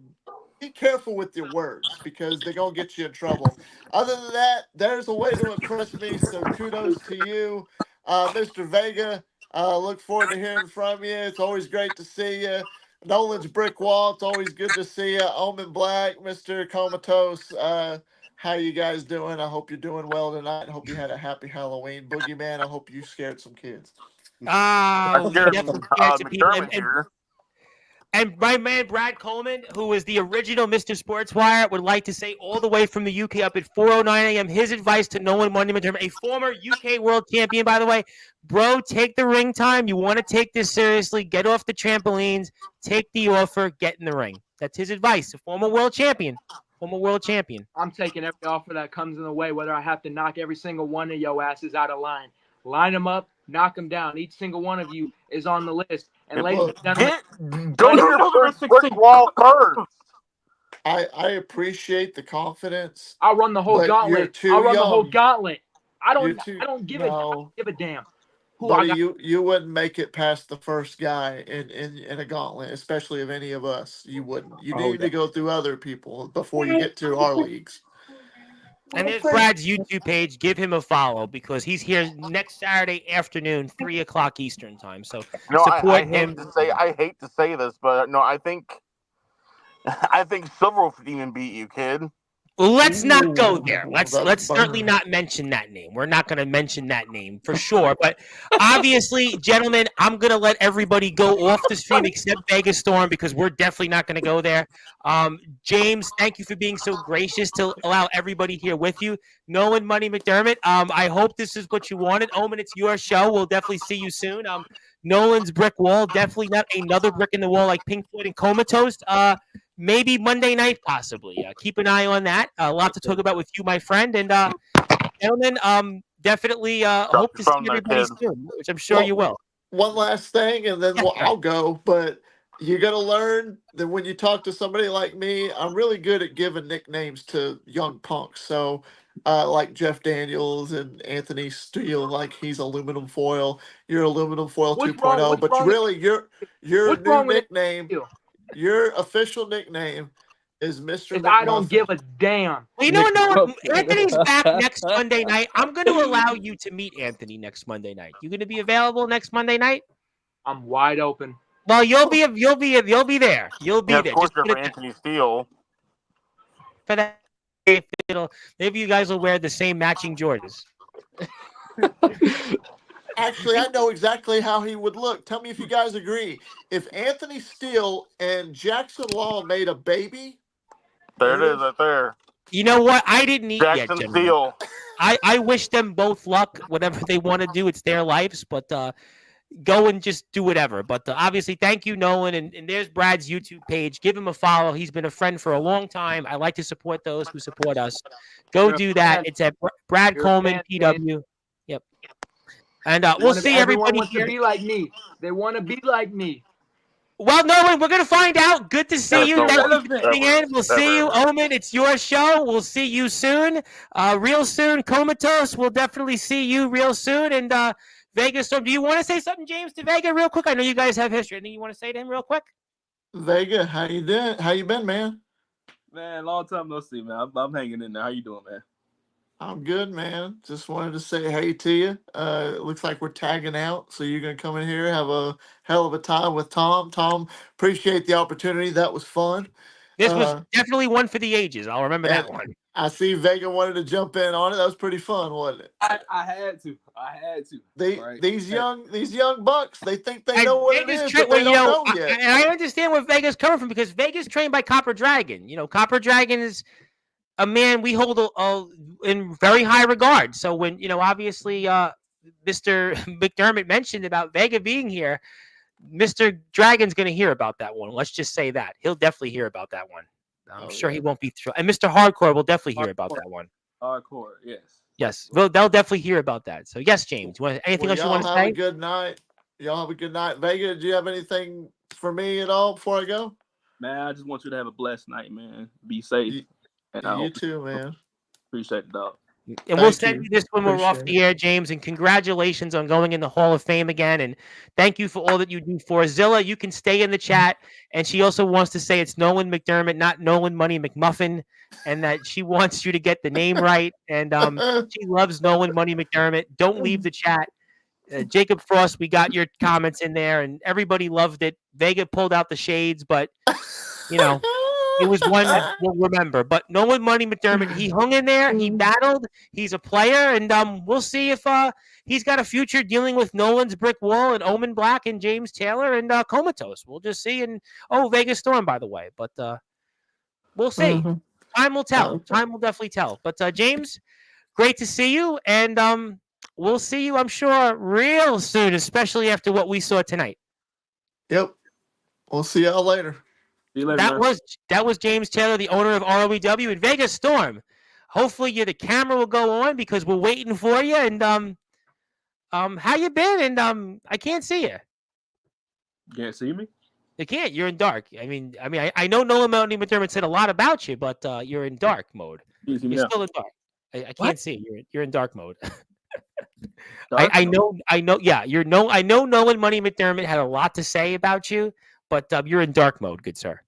be careful with your words because they're gonna get you in trouble. Other than that, there's a way to impress me. So kudos to you, Mr. Vega. Look forward to hearing from you. It's always great to see you. Nolan's Brick Wall, it's always good to see you. Omen Black, Mr. Comatose, how you guys doing? I hope you're doing well tonight. I hope you had a happy Halloween. Boogeyman, I hope you scared some kids. We Scared definitely scared some people. McDermott here. And my man Brad Coleman, who is the original Mr. Sportswire, would like to say all the way from the UK up at 4:09 a.m. his advice to Nolan Monday McDermott, a former UK world champion, by the way. Bro, take the ring time. You want to take this seriously. Get off the trampolines. Take the offer. Get in the ring. That's his advice. A former world champion. former world champion. I'm taking every offer that comes in the way, whether I have to knock every single one of your asses out of line. Line them up, knock them down. Each single one of you is on the list. And ladies and gentlemen, Go to your first brick wall first. I appreciate the confidence. I'll run the whole But gauntlet. you're too I'll run the whole young. gauntlet. I You're don't too- give no. a damn. Who I Buddy, got. you wouldn't make it past the first guy in a gauntlet, especially of any of us. You wouldn't. You need to go through other people before you get to our leagues. And there's Brad's YouTube page. Give him a follow because he's here next Saturday afternoon, 3 o'clock Eastern time. So No, support I him. hate to say this, but no, I think Silver will even beat you, kid. Let's not go there. Ooh, Let's that's certainly burn. not mention that name. We're not going to mention that name for sure. But obviously, gentlemen, I'm going to let everybody go off the stream except Vegas Storm because we're definitely not going to go there. James, thank you for being so gracious to allow everybody here with you. Nolan Money McDermott, I hope this is what you wanted. Omen, it's your show. We'll definitely see you soon. Nolan's brick wall, definitely not another brick in the wall like Pink Floyd and Comatose. Maybe Monday night, possibly. Keep an eye on that. A lot to talk about with you, my friend. And gentlemen, definitely hope to see from there, everybody kid. soon, which I'm sure Well, you will. One last thing, and then Yeah. I'll go. But you got to learn that when you talk to somebody like me, I'm really good at giving nicknames to young punks. So, like Jeff Daniels and Anthony Steele, like he's aluminum foil. You're aluminum foil What's 2.0. wrong- what's But wrong with- really, your What's new wrong with nickname, you? your official nickname is Mr. If I don't McMuffin. give a damn. Well, you know what? Anthony's back next Monday night. I'm going to allow you to meet Anthony next Monday night. You going to be available next Monday night? I'm wide open. Well, you'll be there. You'll be Yeah, there. of course, Just you're put for it Anthony Steele. for that. Maybe you guys will wear the same matching Jordans. Actually, I know exactly how he would look. Tell me if you guys agree. If Anthony Steele and Jackson Law made a baby, There it is, right there. You know what? I didn't eat yet, Jackson gentlemen. Steele. I wish them both luck. Whatever they want to do, it's their lives. But go and just do whatever. But obviously, thank you, Nolan. And there's Brad's YouTube page. Give him a follow. He's been a friend for a long time. I like to support those who support us. Go You're a do that. fan. It's at Brad You're a Coleman, fan, PW. Yep. And we'll see Everyone everybody wants to here. be like me. They want to be like me. Well, Nolan, we're going to find out. Good to see you. That's Thank you always- for tuning in. We'll see you. ever. Omen, it's your show. We'll see you soon. Real soon. Comatose, we'll definitely see you real soon. And Vega Storm, do you want to say something, James, to Vega real quick? I know you guys have history. Anything you want to say to him real quick? Vega, how you doing? How you been, man? Man, long time no see, man. I'm hanging in there. How you doing, man? I'm good, man. Just wanted to say hey to you. It looks like we're tagging out, so you're gonna come in here, have a hell of a time with Tom. Tom, appreciate the opportunity. That was fun. This was definitely one for the ages. I'll remember that and one. I see Vega wanted to jump in on it. That was pretty fun, wasn't it? I had to. Right? These young bucks, they think they And know what it Vegas is, tra- but they well, don't know I- yet. and I understand where Vega's coming from because Vega's trained by Copper Dragon. You know, Copper Dragon is a man we hold in very high regard. So when, obviously Mr. McDermott mentioned about Vega being here, Mr. Dragon's going to hear about that one. Let's just say that. He'll definitely hear about that one. I'm sure he won't be thrilled. And Mr. Hardcore will definitely hear about that one. Hardcore, yes. Yes, they'll definitely hear about that. So yes, James, anything else you want to Y'all have say? a good night. Y'all have a good night. Vega, do you have anything for me at all before I go? Man, I just want you to have a blessed night, man. Be safe. And I You hope too, man. appreciate it, dog. And we'll Thank send you. you this when we're off Appreciate the air, James. And congratulations on going in the Hall of Fame again. And thank you for all that you do for us. Zilla, you can stay in the chat. And she also wants to say it's Nolan McDermott, not Nolan Money McMuffin, and that she wants you to get the name right. And she loves Nolan Money McDermott. Don't leave the chat. Jacob Frost, we got your comments in there, and everybody loved it. Vega pulled out the shades, but it was one we'll remember. But Nolan Money McDermott, he hung in there. He battled. He's a player, and we'll see if he's got a future dealing with Nolan's brick wall and Omen Black and James Taylor and Comatose. We'll just see. And Vega Storm, by the way. But we'll see. Mm-hmm. Time will tell. Time will definitely tell. But James, great to see you, and we'll see you, I'm sure, real soon, especially after what we saw tonight. Yep. We'll see y'all later. See you later, man. That was James Taylor, the owner of ROEW and Vega Storm. Hopefully, the camera will go on because we're waiting for you. And how you been? And I can't see you. You can't see me? You can't. You're in dark. I know Nolan Melanie McDermott said a lot about you, but you're in dark mode. You see me You're now? still in dark. I can't see. You're in dark mode. Dark I mode? know. Yeah, I know Nolan Money McDermott had a lot to say about you, but you're in dark mode, good sir.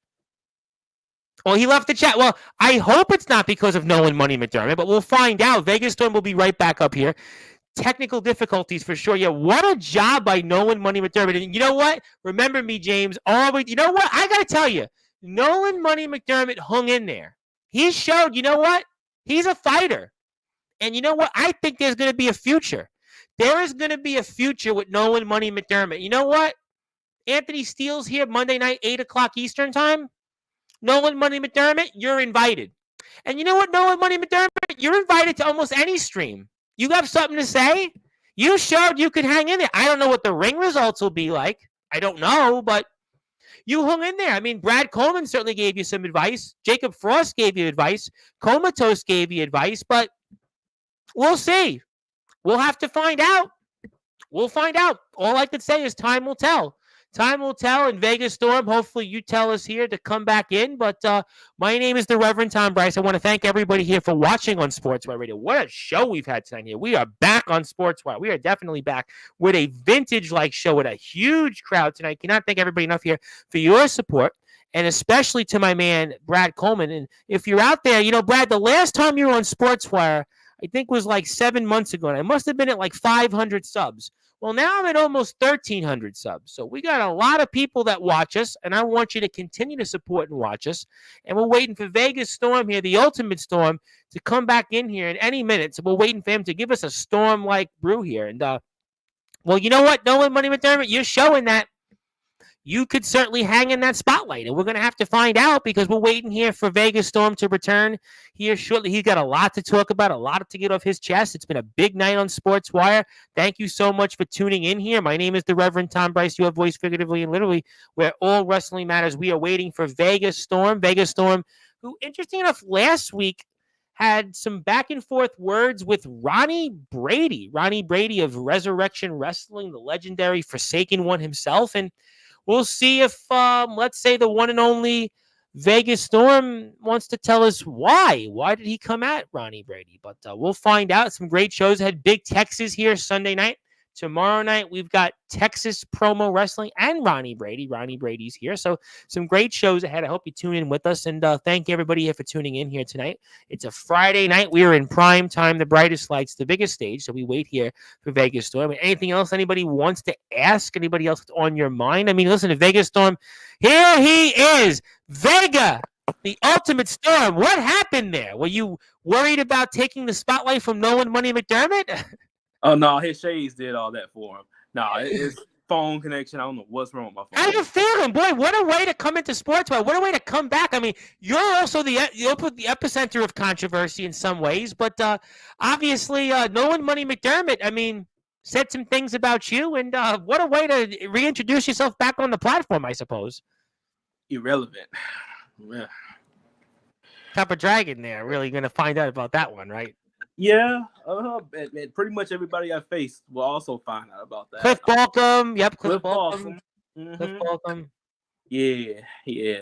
Well, he left the chat. Well, I hope it's not because of Nolan Money McDermott, but we'll find out. Vegas Storm will be right back up here. Technical difficulties for sure. Yeah, what a job by Nolan Money McDermott. And you know what? Remember me, James. You know what? I got to tell you, Nolan Money McDermott hung in there. He showed, you know what? He's a fighter. And you know what? I think there's going to be a future. There is going to be a future with Nolan Money McDermott. You know what? Anthony Steele's here Monday night, 8 o'clock Eastern time. Nolan Money McDermott, you're invited. And you know what, Nolan Money McDermott? You're invited to almost any stream. You got something to say? You showed you could hang in there. I don't know what the ring results will be like. I don't know, but you hung in there. I mean, Brad Coleman certainly gave you some advice. Jacob Frost gave you advice. Comatose gave you advice, but we'll see. We'll have to find out. We'll find out. All I could say is time will tell. Time will tell in Vegas Storm. Hopefully you tell us here to come back in. But my name is the Reverend Tom Bryce. I want to thank everybody here for watching on Sportswire Radio. What a show we've had tonight here. We are back on Sportswire. We are definitely back with a vintage-like show with a huge crowd tonight. Cannot thank everybody enough here for your support. And especially to my man, Brad Coleman. And if you're out there, you know, Brad, the last time you were on Sportswire, I think was like 7 months ago. And I must have been at like 500 subs. Well, now I'm at almost 1,300 subs. So we got a lot of people that watch us, and I want you to continue to support and watch us. And we're waiting for Vegas Storm here, the Ultimate Storm, to come back in here in any minute. So we're waiting for him to give us a storm-like brew here. And, well, you know what, Nolan Money McDermott, you're showing that you could certainly hang in that spotlight. And we're going to have to find out because we're waiting here for Vegas Storm to return here shortly. He's got a lot to talk about, a lot to get off his chest. It's been a big night on Sportswire. Thank you so much for tuning in here. My name is the Reverend Tom Bryce, your voice figuratively and literally, where all wrestling matters. We are waiting for Vegas Storm. Vegas Storm, who, interesting enough, last week had some back and forth words with Ronnie Brady. Ronnie Brady of Resurrection Wrestling, the legendary Forsaken One himself. And we'll see if, let's say, the one and only Vegas Storm wants to tell us why. Why did he come at Ronnie Brady? But we'll find out. Some great shows. Had Big Texas here Sunday night. Tomorrow night, we've got Texas Promo Wrestling and Ronnie Brady. Ronnie Brady's here. So some great shows ahead. I hope you tune in with us. And thank everybody here for tuning in here tonight. It's a Friday night. We are in prime time, the brightest lights, the biggest stage. So we wait here for Vegas Storm. Anything else anybody wants to ask? Anybody else on your mind? I mean, listen to Vegas Storm. Here he is, Vega, the Ultimate Storm. What happened there? Were you worried about taking the spotlight from Nolan Money McDermott? Oh, no, his shades did all that for him. No, it's phone connection. I don't know what's wrong with my phone. How you feeling, boy? What a way to come into Sportswire. What a way to come back. I mean, you're also the epicenter of controversy in some ways, but obviously Nolan Money McDermott, I mean, said some things about you, and what a way to reintroduce yourself back on the platform, I suppose. Irrelevant. Yeah. Copper Dragon there. Really going to find out about that one, right? Yeah, and pretty much everybody I faced will also find out about that. Cliff Balcom. Yep, Cliff Balcom. Balcom. Mm-hmm. Cliff Balcom. Yeah. He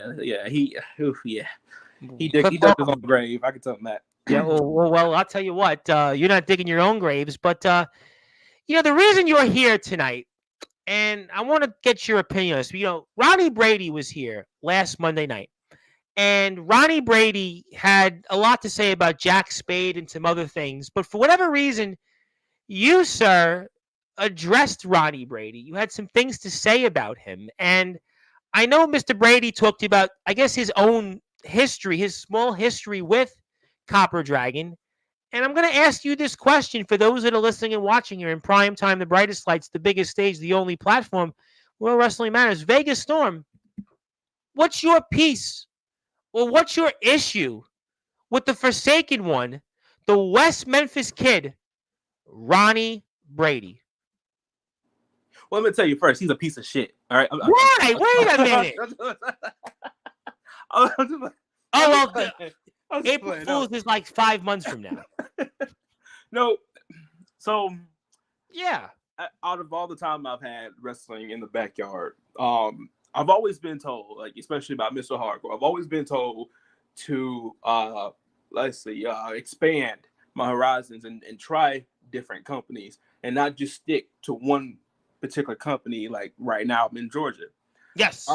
dug his own grave. I can tell him that. Yeah, well, I'll tell you what. You're not digging your own graves, but you know the reason you're here tonight, and I want to get your opinion on this. You know, Ronnie Brady was here last Monday night. And Ronnie Brady had a lot to say about Jack Spade and some other things. But for whatever reason, you, sir, addressed Ronnie Brady. You had some things to say about him. And I know Mr. Brady talked about, I guess, his own history, his small history with Copper Dragon. And I'm going to ask you this question for those that are listening and watching here in prime time, the brightest lights, the biggest stage, the only platform where wrestling matters. Vegas Storm, what's your piece? Well, what's your issue with the Forsaken One, the West Memphis Kid, Ronnie Brady? Well, let me tell you first, he's a piece of shit. All right. Why? Wait a minute. I'm just like, Oh, well, I'm just April playing, Fool's is like 5 months from now. No, so Yeah. out of all the time I've had wrestling in the backyard, I've always been told, like especially about Mr. Hardcore, I've always been told to expand my horizons and try different companies and not just stick to one particular company. Like right now, I'm in Georgia. Yes.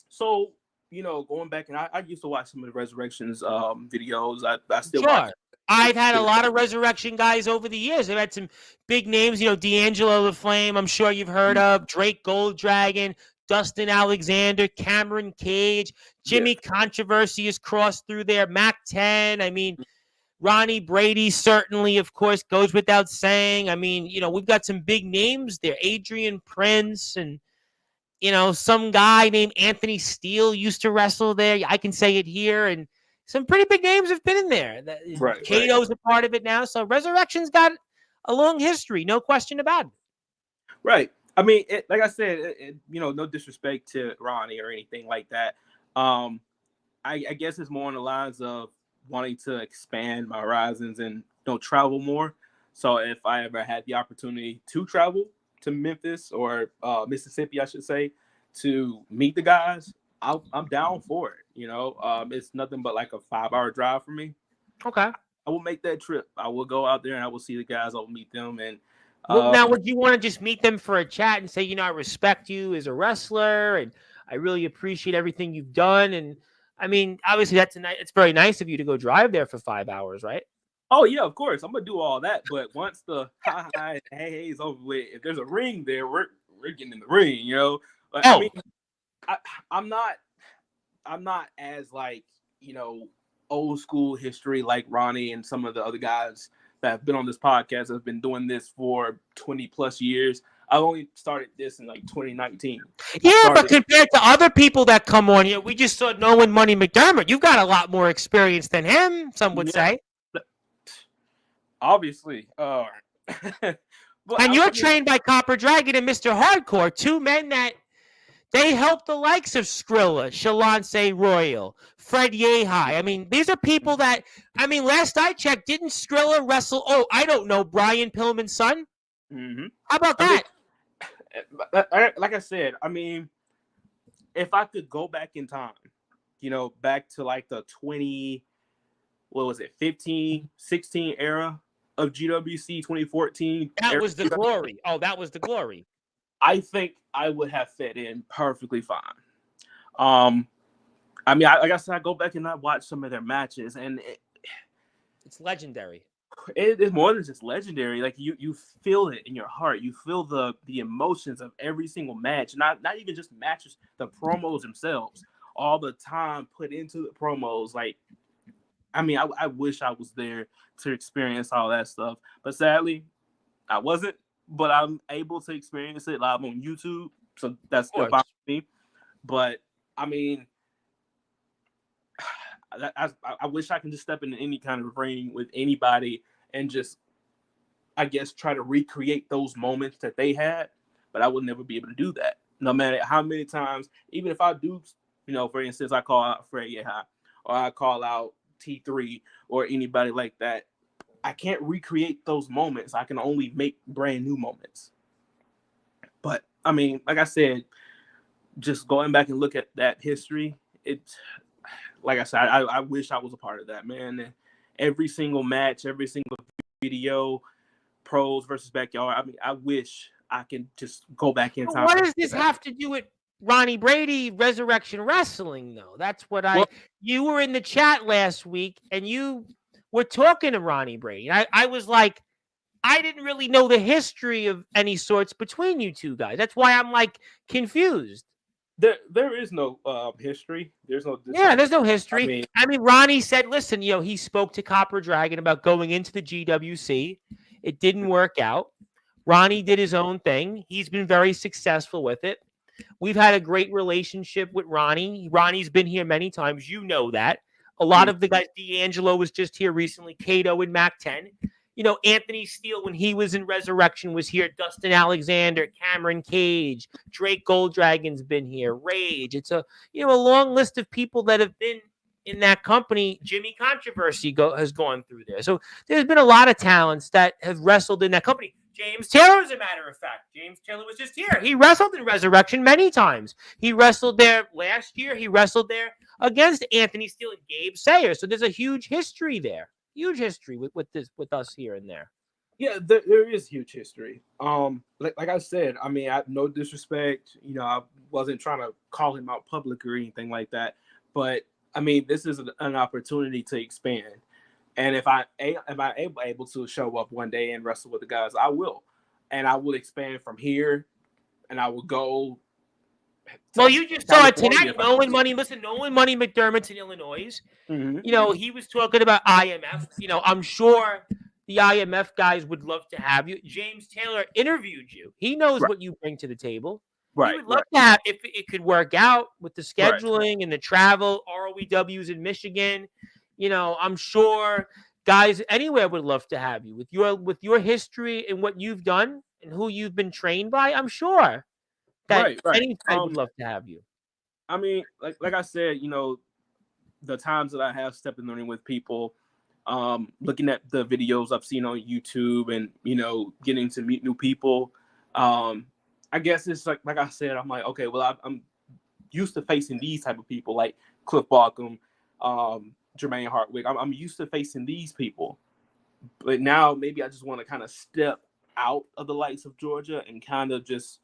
So going back and I used to watch some of the Resurrections videos. I still Sure. watch. I've had a lot of Resurrection guys over the years. I've had some big names, D'Angelo the Flame, I'm sure you've heard of, Drake Golddragon, Dustin Alexander, Cameron Cage, Jimmy Controversy has crossed through there, Mac 10. I mean, Ronnie Brady certainly, of course, goes without saying. I mean, we've got some big names there. Adrian Prince and, some guy named Anthony Steele used to wrestle there. I can say it here. And some pretty big names have been in there. Right, Kato's a part of it now. So Resurrection's got a long history. No question about it. Right. I mean, like I said, no disrespect to Ronnie or anything like that. I guess it's more on the lines of wanting to expand my horizons and travel more. So if I ever had the opportunity to travel to Memphis or Mississippi, I should say, to meet the guys, I'm down for it. It's nothing but like a 5-hour drive for me. Okay. I will make that trip. I will go out there and I will see the guys. I will meet them. And now, would you want to just meet them for a chat and say, I respect you as a wrestler and I really appreciate everything you've done? And I mean, obviously, it's very nice of you to go drive there for 5 hours, right? Oh yeah, of course. I'm gonna do all that. But once the hi hey is over with, if there's a ring there, we're getting in the ring, But, I mean, I'm not as like old school history like Ronnie and some of the other guys that have been on this podcast have been doing this for 20 plus years. I only started this in like 2019. Yeah, but compared to other people that come on here, we just saw Nolan Money McDermott. You've got a lot more experience than him, some would say. Obviously. And you're trained by Copper Dragon and Mr. Hardcore, two men that they helped the likes of Skrilla, Shalance Royal, Fred Yehai. I mean, these are people that, last I checked, didn't Skrilla wrestle, I don't know, Brian Pillman's son? Mm-hmm. How about that? Like I said, if I could go back in time, back to like the 15, 16 era of GWC 2014. That was the glory. Oh, that was the glory. I think I would have fit in perfectly fine. Like I said, I go back and I watch some of their matches, and it's legendary. It's more than just legendary. Like you feel it in your heart. You feel the emotions of every single match. Not even just matches, the promos themselves. All the time put into the promos. Like, I wish I was there to experience all that stuff. But sadly, I wasn't. But I'm able to experience it live on YouTube. So that's still fine for me. But I wish I can just step into any kind of ring with anybody and just, I guess, try to recreate those moments that they had. But I would never be able to do that. No matter how many times, even if I do, for instance, I call out Fred Yehai or I call out T3 or anybody like that, I can't recreate those moments. I can only make brand new moments. But like I said, just going back and look at that history, it's like I said, I wish I was a part of that, man. Every single match, every single video, pros versus backyard. I wish I can just go back in time. What does this have to do with Ronnie Brady Resurrection Wrestling, though? That's what you were in the chat last week and you were talking to Ronnie Brady. I was like, I didn't really know the history of any sorts between you two guys. That's why I'm like confused. There is no history. There's no. There's no history. Ronnie said, listen, he spoke to Copper Dragon about going into the GWC. It didn't work out. Ronnie did his own thing. He's been very successful with it. We've had a great relationship with Ronnie. Ronnie's been here many times. You know that. A lot of the guys, D'Angelo was just here recently, Kato and Mac 10. Anthony Steele, when he was in Resurrection, was here. Dustin Alexander, Cameron Cage, Drake Golddragon's been here. Rage. It's a long list of people that have been in that company. Jimmy Controversy has gone through there. So there's been a lot of talents that have wrestled in that company. James Taylor, as a matter of fact. James Taylor was just here. He wrestled in Resurrection many times. He wrestled there last year. He wrestled there against Anthony Steele and Gabe Sayer. So there's a huge history there. Huge history with us here and there. Yeah, there is huge history. Like I said, I mean, I no disrespect. I wasn't trying to call him out public or anything like that. But I mean, this is an opportunity to expand. And if I am able to show up one day and wrestle with the guys, I will. And I will expand from here, and I will go. Well, you just saw it tonight. Nolan Money McDermott's in Illinois. Mm-hmm. He was talking about IMF. I'm sure the IMF guys would love to have you. James Taylor interviewed you. He knows what you bring to the table. Right. He would love to have, if it could work out with the scheduling and the travel, ROEWs in Michigan. I'm sure guys anywhere would love to have you with your history and what you've done and who you've been trained by. I'm sure that any side would love to have you. I mean, like I said, the times that I have stepped in the ring with people, looking at the videos I've seen on YouTube and, getting to meet new people. I guess it's like I said, I'm like, okay, well, I'm used to facing these type of people like Cliff Barkham, Jermaine Hartwig. I'm used to facing these people, but now maybe I just want to kind of step out of the lights of Georgia and kind of just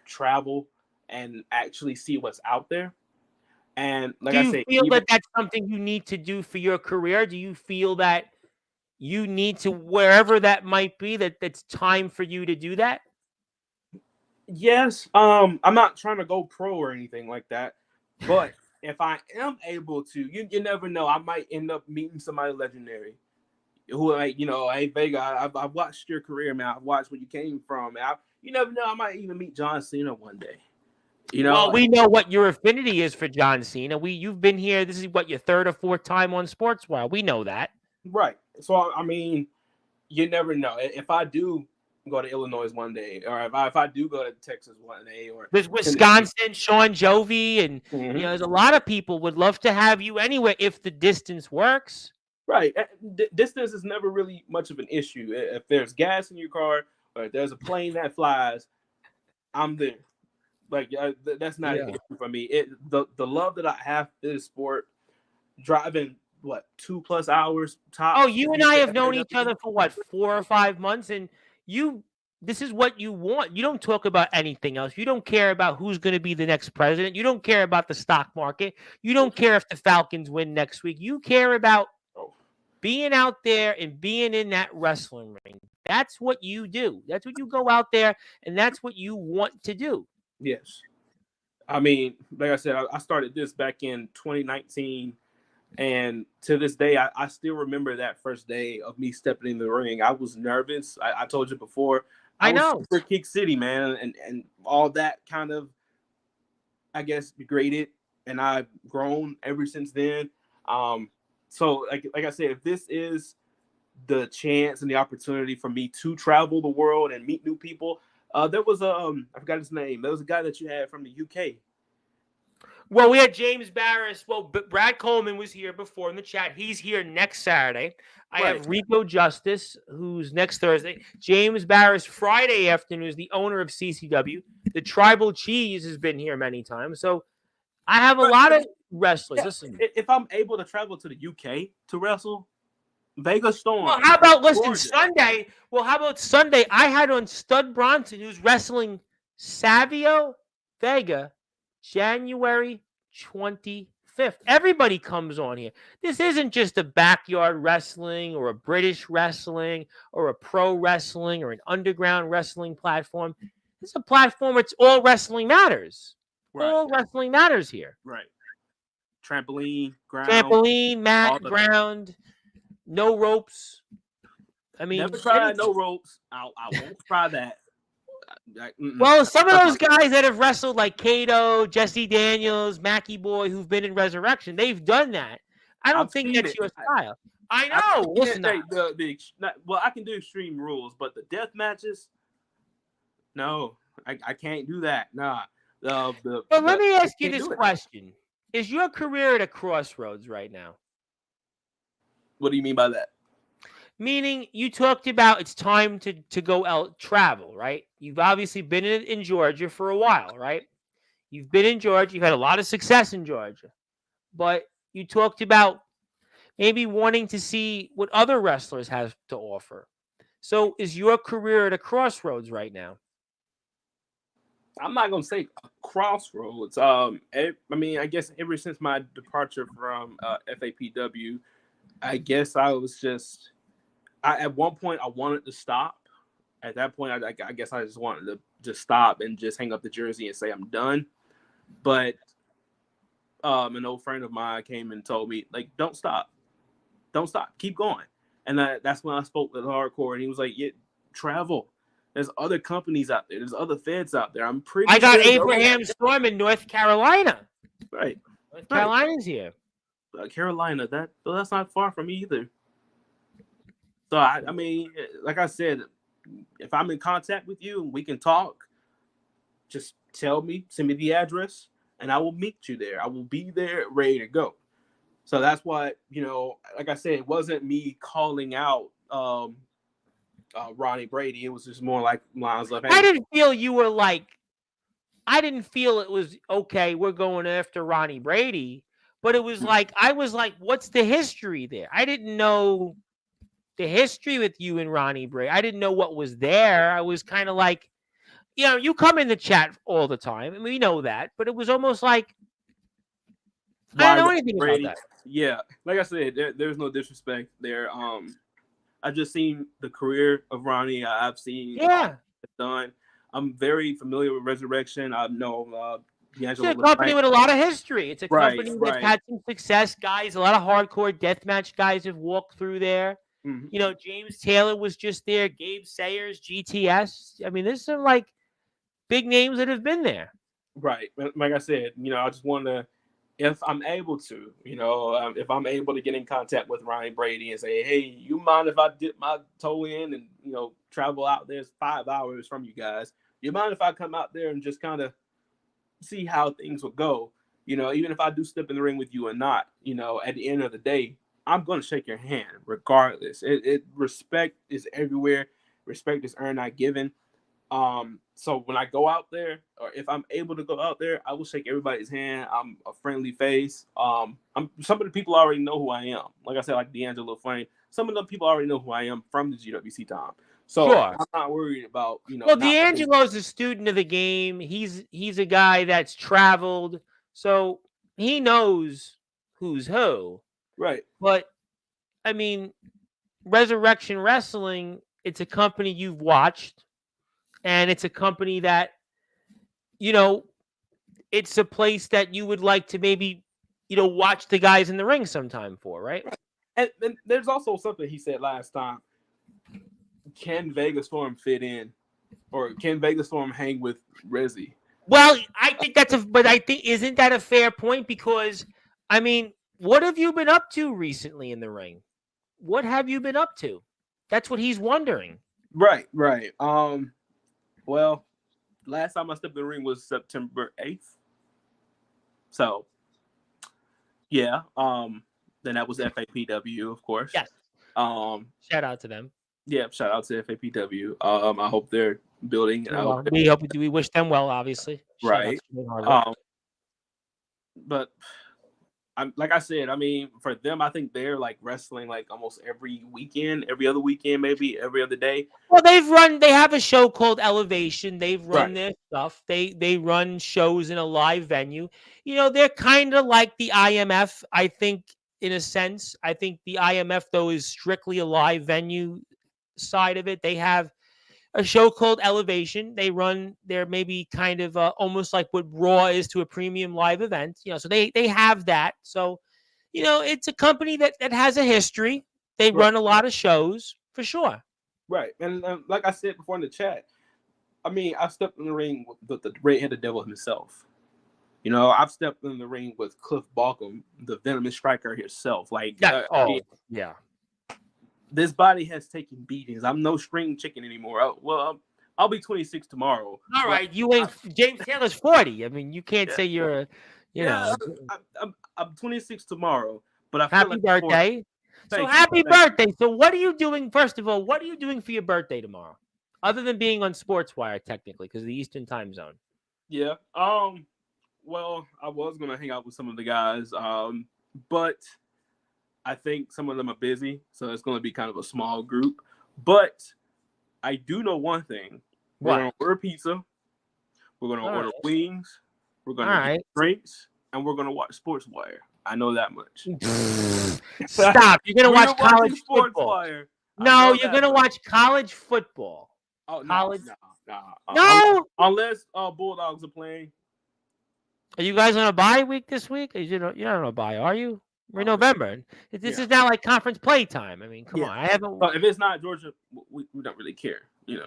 travel and actually see what's out there. And like I say, do you feel that that's something you need to do for your career? Do you feel that you need to, wherever that might be, that's time for you to do that? Yes. I'm not trying to go pro or anything like that, but if I am able to, you never know. I might end up meeting somebody legendary who, like, hey, Vega, I've watched your career, man. I've watched where you came from. You never know. I might even meet John Cena one day. Well, we know what your affinity is for John Cena. You've been here. This is your third or fourth time on Sportzwire. We know that. Right. So, I mean, you never know. If I do go to Illinois one day, or if I do go to Texas one day, or there's Wisconsin, Sean Jovi, and there's a lot of people would love to have you anywhere if the distance works. Right. Distance is never really much of an issue. If there's gas in your car or if there's a plane that flies, I'm there. Like, that's not an issue for me. The love that I have for this sport, driving 2+ hours top. Oh, you and I have known each other for 4 or 5 months, and this is what you want. You don't talk about anything else. You don't care about who's going to be the next president. You don't care about the stock market. You don't care if the Falcons win next week. You care about being out there and being in that wrestling ring. That's what you do. That's what you go out there, and that's what you want to do. Yes. I mean, like I said, I started this back in 2019, and to this day, I still remember that first day of me stepping in the ring. I was nervous. I told you before. I know. Super Kick City, man, and all that kind of, I guess, degraded, and I've grown ever since then. So, like I said, if this is the chance and the opportunity for me to travel the world and meet new people, there was I forgot his name. There was a guy that you had from the UK. Well, we had James Barris. Well, Brad Coleman was here before in the chat. He's here next Saturday. I have Rico Justice, who's next Thursday. James Barris Friday afternoon is the owner of CCW. The Tribal Cheese has been here many times. So I have a lot of wrestlers. Yeah, listen, if I'm able to travel to the UK to wrestle, Vega Storm. Well, how about Sunday? Well, how about Sunday? I had on Stud Bronson, who's wrestling Savio Vega, January 25th. Everybody comes on here. This isn't just a backyard wrestling or a British wrestling or a pro wrestling or an underground wrestling platform. It's a platform. It's all wrestling matters. Right. All wrestling matters here. Right. Trampoline, ground. Trampoline, mat, ground. No ropes. I mean, never tried no ropes. I won't try that. Well, some of those guys that have wrestled like Kato, Jesse Daniels, Mackie Boy, who've been in Resurrection, they've done that. I don't think that's your style. I know. Listen, I can do Extreme Rules, but the death matches, no, I can't do that. Nah. but let me ask you can't this do it. question: is your career at a crossroads right now? What do you mean by that? Meaning, you talked about it's time to go out travel, right? You've obviously been in Georgia for a while, right? You've been in Georgia. You've had a lot of success in Georgia, but you talked about maybe wanting to see what other wrestlers have to offer. So, is your career at a crossroads right now? I'm not gonna say crossroads. I mean, I guess ever since my departure from FAPW, I guess I was just. At one point, I wanted to stop. At that point, I guess I just wanted to just stop and just hang up the jersey and say I'm done. But an old friend of mine came and told me, like, don't stop, keep going. And that's when I spoke with Hardcore, and he was like, "Yeah, travel. There's other companies out there. There's other feds out there. I'm pretty. I got sure Abraham Storm in North Carolina. Right, North Carolina's here. Carolina. That's not far from me either. So I mean, like I said, if I'm in contact with you and we can talk, just tell me, send me the address, and I will meet you there. I will be there, ready to go. So that's why, like I said, it wasn't me calling out Ronnie Brady. It was just more like lines of. I didn't feel you were like. I didn't feel it was okay. We're going after Ronnie Brady, but it was like I was like, what's the history there? I didn't know the history with you and Ronnie Brady. I didn't know what was there. I was kind of like, you come in the chat all the time, and we know that, but it was almost like I don't know anything Brady, about that. Yeah, like I said, there's no disrespect there. I just seen the career of Ronnie. I've seen it's done. I'm very familiar with Resurrection. I know D'Angelo. It's a company with a lot of history. It's a company that's right. had some success, guys. A lot of hardcore deathmatch guys have walked through there. Mm-hmm. James Taylor was just there. Gabe Sayers, GTS. I mean, there's some like big names that have been there. Right. Like I said, I just want to, if I'm able to, if I'm able to get in contact with Ronnie Brady and say, hey, you mind if I dip my toe in and, travel out there? It's 5 hours from you guys. You mind if I come out there and just kind of see how things will go? Even if I do step in the ring with you or not, at the end of the day, I'm going to shake your hand regardless. Respect is everywhere. Respect is earned, not given. So when I go out there, or if I'm able to go out there, I will shake everybody's hand. I'm a friendly face. Some of the people already know who I am. Like I said, like D'Angelo Flame. Some of the people already know who I am from the GWC time. So I'm not worried about, Well, D'Angelo's a student of the game. He's a guy that's traveled, so he knows who's who. Right. But I mean, Resurrection Wrestling, it's a company you've watched, and it's a company that, it's a place that you would like to maybe, watch the guys in the ring sometime for, right? And there's also something he said last time. Can Vega Storm fit in, or can Vega Storm hang with Rezzy? Well, I think isn't that a fair point? Because, I mean, what have you been up to recently in the ring? What have you been up to? That's what he's wondering. Right. Well, last time I stepped in the ring was September 8th. So, yeah. Then that was FAPW, of course. Yes. Shout out to them. Yeah, shout out to FAPW. I hope they're building. We wish them well, obviously. Right. But like I said, I mean, for them, I think they're like wrestling like almost every weekend, every other weekend, maybe every other day. Well, they have a show called Elevation. They've run their stuff. They run shows in a live venue. They're kind of like the IMF, I think, in a sense. I think the IMF, though, is strictly a live venue side of it. They have a show called Elevation. They run their maybe kind of almost like what Raw is to a premium live event. So they have that. So, it's a company that has a history. They run a lot of shows for sure. Right. And like I said before in the chat, I mean, I've stepped in the ring with the red-headed devil himself. I've stepped in the ring with Cliff Balcom, the venomous striker himself. Like, yeah. this body has taken beatings. I'm no spring chicken anymore. I'll be 26 tomorrow. All right, you ain't James Taylor's 40. I mean, you can't say you're, you know. I'm 26 tomorrow, but I feel Happy like I'm 40. birthday. So Thank you. happy Thank you. birthday. So what are you doing? First of all, what are you doing for your birthday tomorrow? Other than being on Sportswire, technically, because of the Eastern time zone. Yeah. Well, I was gonna hang out with some of the guys, but I think some of them are busy, so it's gonna be kind of a small group. But I do know one thing: we're gonna order pizza, we're gonna order wings, we're gonna get drinks, and we're gonna watch Sportswire. I know that much. Stop! You're gonna watch college football. Sportswire. No, you're gonna watch college football. Oh, college? No. Unless Bulldogs are playing. Are you guys on a bye week this week? You're not on a bye, are you? We're in November. This is now like conference play time. I mean, come on. I haven't. If it's not Georgia, we don't really care. You know.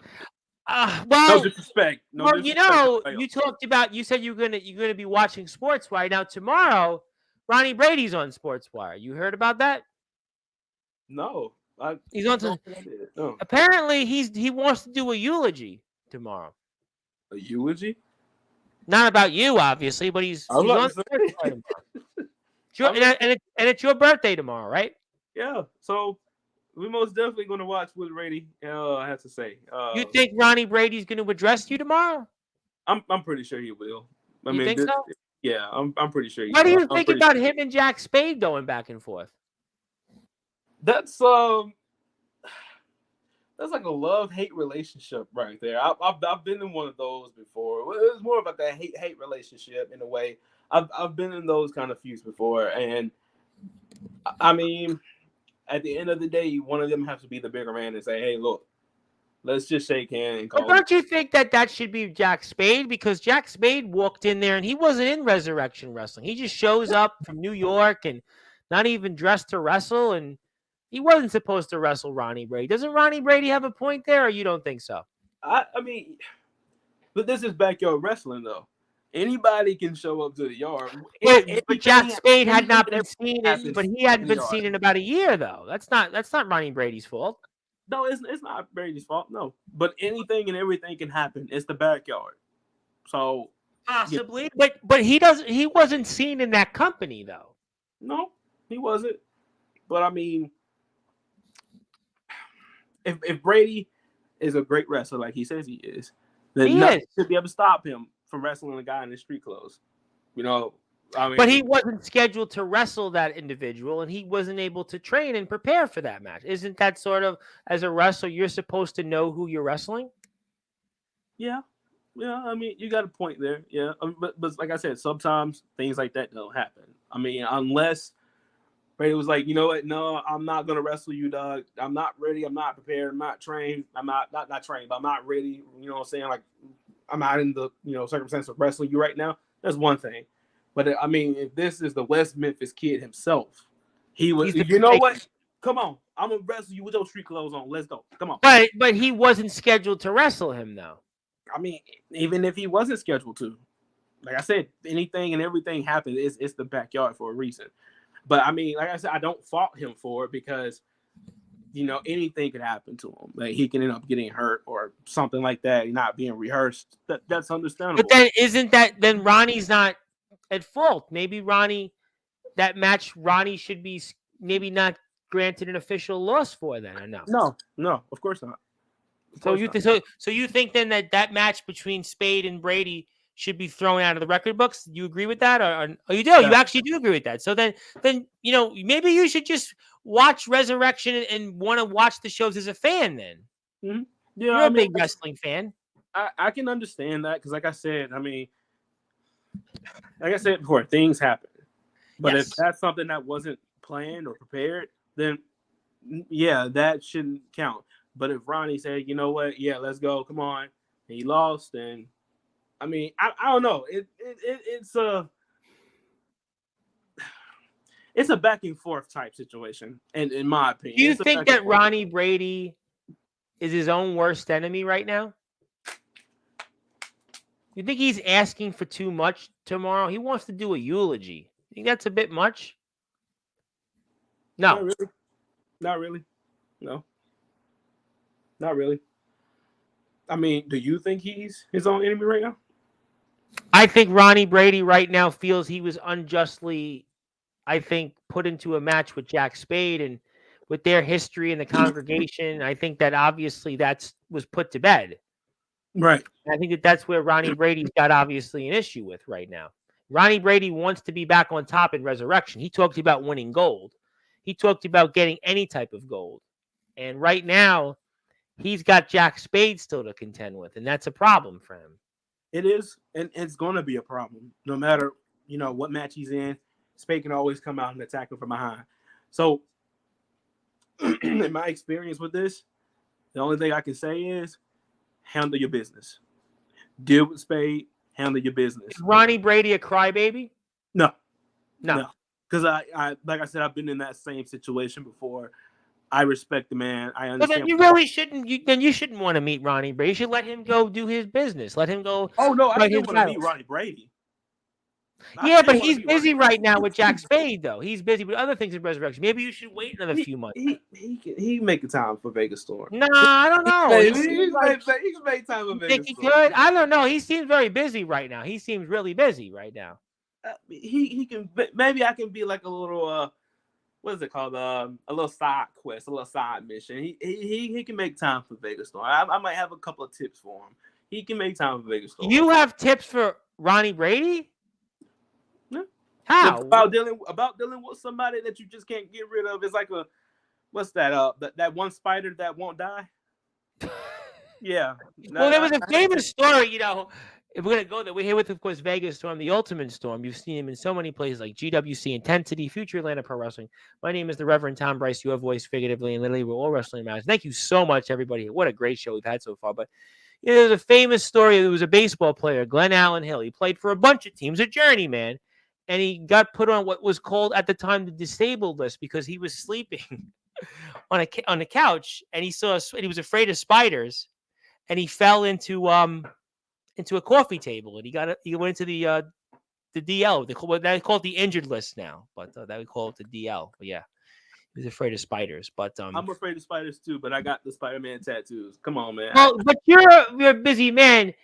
Well, no disrespect. Well, you talked about. You said you're gonna be watching Sportswire. Now tomorrow, Ronnie Brady's on Sportswire. You heard about that? No. He's on. Apparently, he wants to do a eulogy tomorrow. A eulogy? Not about you, obviously, but he's on Sportswire tomorrow. And it's your birthday tomorrow, right? Yeah. So we're most definitely going to watch with Brady. I have to say. You think Ronnie Brady's going to address you tomorrow? I'm pretty sure he will. You think so? Yeah, I'm pretty sure. What do you think about him and Jack Spade going back and forth? That's like a love-hate relationship right there. I've been in one of those before. It's more about that hate relationship in a way. I've been in those kind of feuds before, and I mean, at the end of the day, one of them has to be the bigger man and say, "Hey, look, let's just shake hands." And call. But don't you think that should be Jack Spade? Because Jack Spade walked in there and he wasn't in Resurrection Wrestling. He just shows up from New York and not even dressed to wrestle, and he wasn't supposed to wrestle Ronnie Brady. Doesn't Ronnie Brady have a point there, or you don't think so? I mean, but this is backyard wrestling, though. Anybody can show up to the yard. But Jack Spade had not been seen, but he hadn't been seen in about a year, though. That's not Ronnie Brady's fault. No, it's not Brady's fault. No, but anything and everything can happen. It's the backyard, so possibly. Yeah. But he wasn't seen in that company, though. No, he wasn't. But I mean, if Brady is a great wrestler like he says he is, then nothing should be able to stop him from wrestling a guy in his street clothes. You know, I mean, but he wasn't scheduled to wrestle that individual, and he wasn't able to train and prepare for that match. Isn't that sort of, as a wrestler, you're supposed to know who you're wrestling? Yeah. I mean, you got a point there. Yeah, but like I said, sometimes things like that don't happen. I mean, unless Brady was like, you know what? No, I'm not gonna wrestle you, dog. I'm not ready. I'm not prepared. I'm not trained. I'm not trained, but I'm not ready. You know what I'm saying? Like, I'm not in the circumstance of wrestling you right now. That's one thing. But I mean, if this is the West Memphis Kid himself, he was. You know what? Come on, I'm gonna wrestle you with those street clothes on. Let's go. Come on. But he wasn't scheduled to wrestle him, though. I mean, even if he wasn't scheduled to, like I said, anything and everything happened. It's the backyard for a reason. But I mean, like I said, I don't fault him for it because, anything could happen to him. Like he can end up getting hurt or something like that, not being rehearsed. That's understandable. But then Ronnie's not at fault. Maybe that match Ronnie should be maybe not granted an official loss for then, or no? No, of course not. So you think then that match between Spade and Brady should be thrown out of the record books? Do you agree with that, or you do? Yeah. You actually do agree with that. So then maybe you should just watch Resurrection and want to watch the shows as a fan. Then yeah, you're a big wrestling fan. I can understand that because, like I said before, things happen. But if that's something that wasn't planned or prepared, then yeah, that shouldn't count. But if Ronnie said, you know what, yeah, let's go, come on, and he lost, then I mean, I don't know. It's a back and forth type situation, and in my opinion. Do you think that Ronnie Brady is his own worst enemy right now? You think he's asking for too much tomorrow? He wants to do a eulogy. You think that's a bit much? No. Not really. No, not really. I mean, do you think he's his own enemy right now? I think Ronnie Brady right now feels he was unjustly, I think, put into a match with Jack Spade, and with their history in the congregation, I think that obviously was put to bed. Right. I think that's where Ronnie Brady's got obviously an issue with right now. Ronnie Brady wants to be back on top in Resurrection. He talked about winning gold. He talked about getting any type of gold. And right now, he's got Jack Spade still to contend with, and that's a problem for him. It is, and it's going to be a problem. No matter, what match he's in, Spade can always come out and attack him from behind. So, in my experience with this, the only thing I can say is handle your business. Deal with Spade, handle your business. Is Ronnie Brady a crybaby? No. No. Because I like I said, I've been in that same situation before. I respect the man. I understand. Well, then you really shouldn't. You shouldn't want to meet Ronnie Brady. You should let him go do his business. Let him go. Oh no, I fight still his want to meet battles. Ronnie Brady. Yeah, but he's busy right now with Jack Spade, though. He's busy with other things in Resurrection. Maybe you should wait another few months. He make a time for Vega Storm. No, I don't know. He can make time for Vega Think he Storm. could? I don't know. He seems very busy right now. He seems really busy right now. He can. Maybe I can be like a little what is it called? A little side quest, a little side mission. He can make time for Vega Storm. I might have a couple of tips for him. He can make time for Vega Storm. You have tips for Ronnie Brady? Yeah. How? About dealing with somebody that you just can't get rid of. It's like what's that? That one spider that won't die. Yeah. Well, there was a famous story, If we're going to go there, we're here with, of course, Vega Storm, the Ultimate Storm. You've seen him in so many places like GWC, Intensity, Future Atlanta Pro Wrestling. My name is the Reverend Tom Bryce, your voice figuratively and literally. We're all wrestling matches. Thank you so much, everybody. What a great show we've had so far. But there's a famous story. There was a baseball player, Glenn Allen Hill. He played for a bunch of teams, a journeyman, and he got put on what was called at the time the disabled list because he was sleeping on a couch, and he was afraid of spiders, and he fell into a coffee table, and he went into the DL. They call it the injured list now, but that we call it the DL. But yeah, he was afraid of spiders. But I'm afraid of spiders too, but I got the Spider-Man tattoos. Come on, man. Well, but you're a busy man.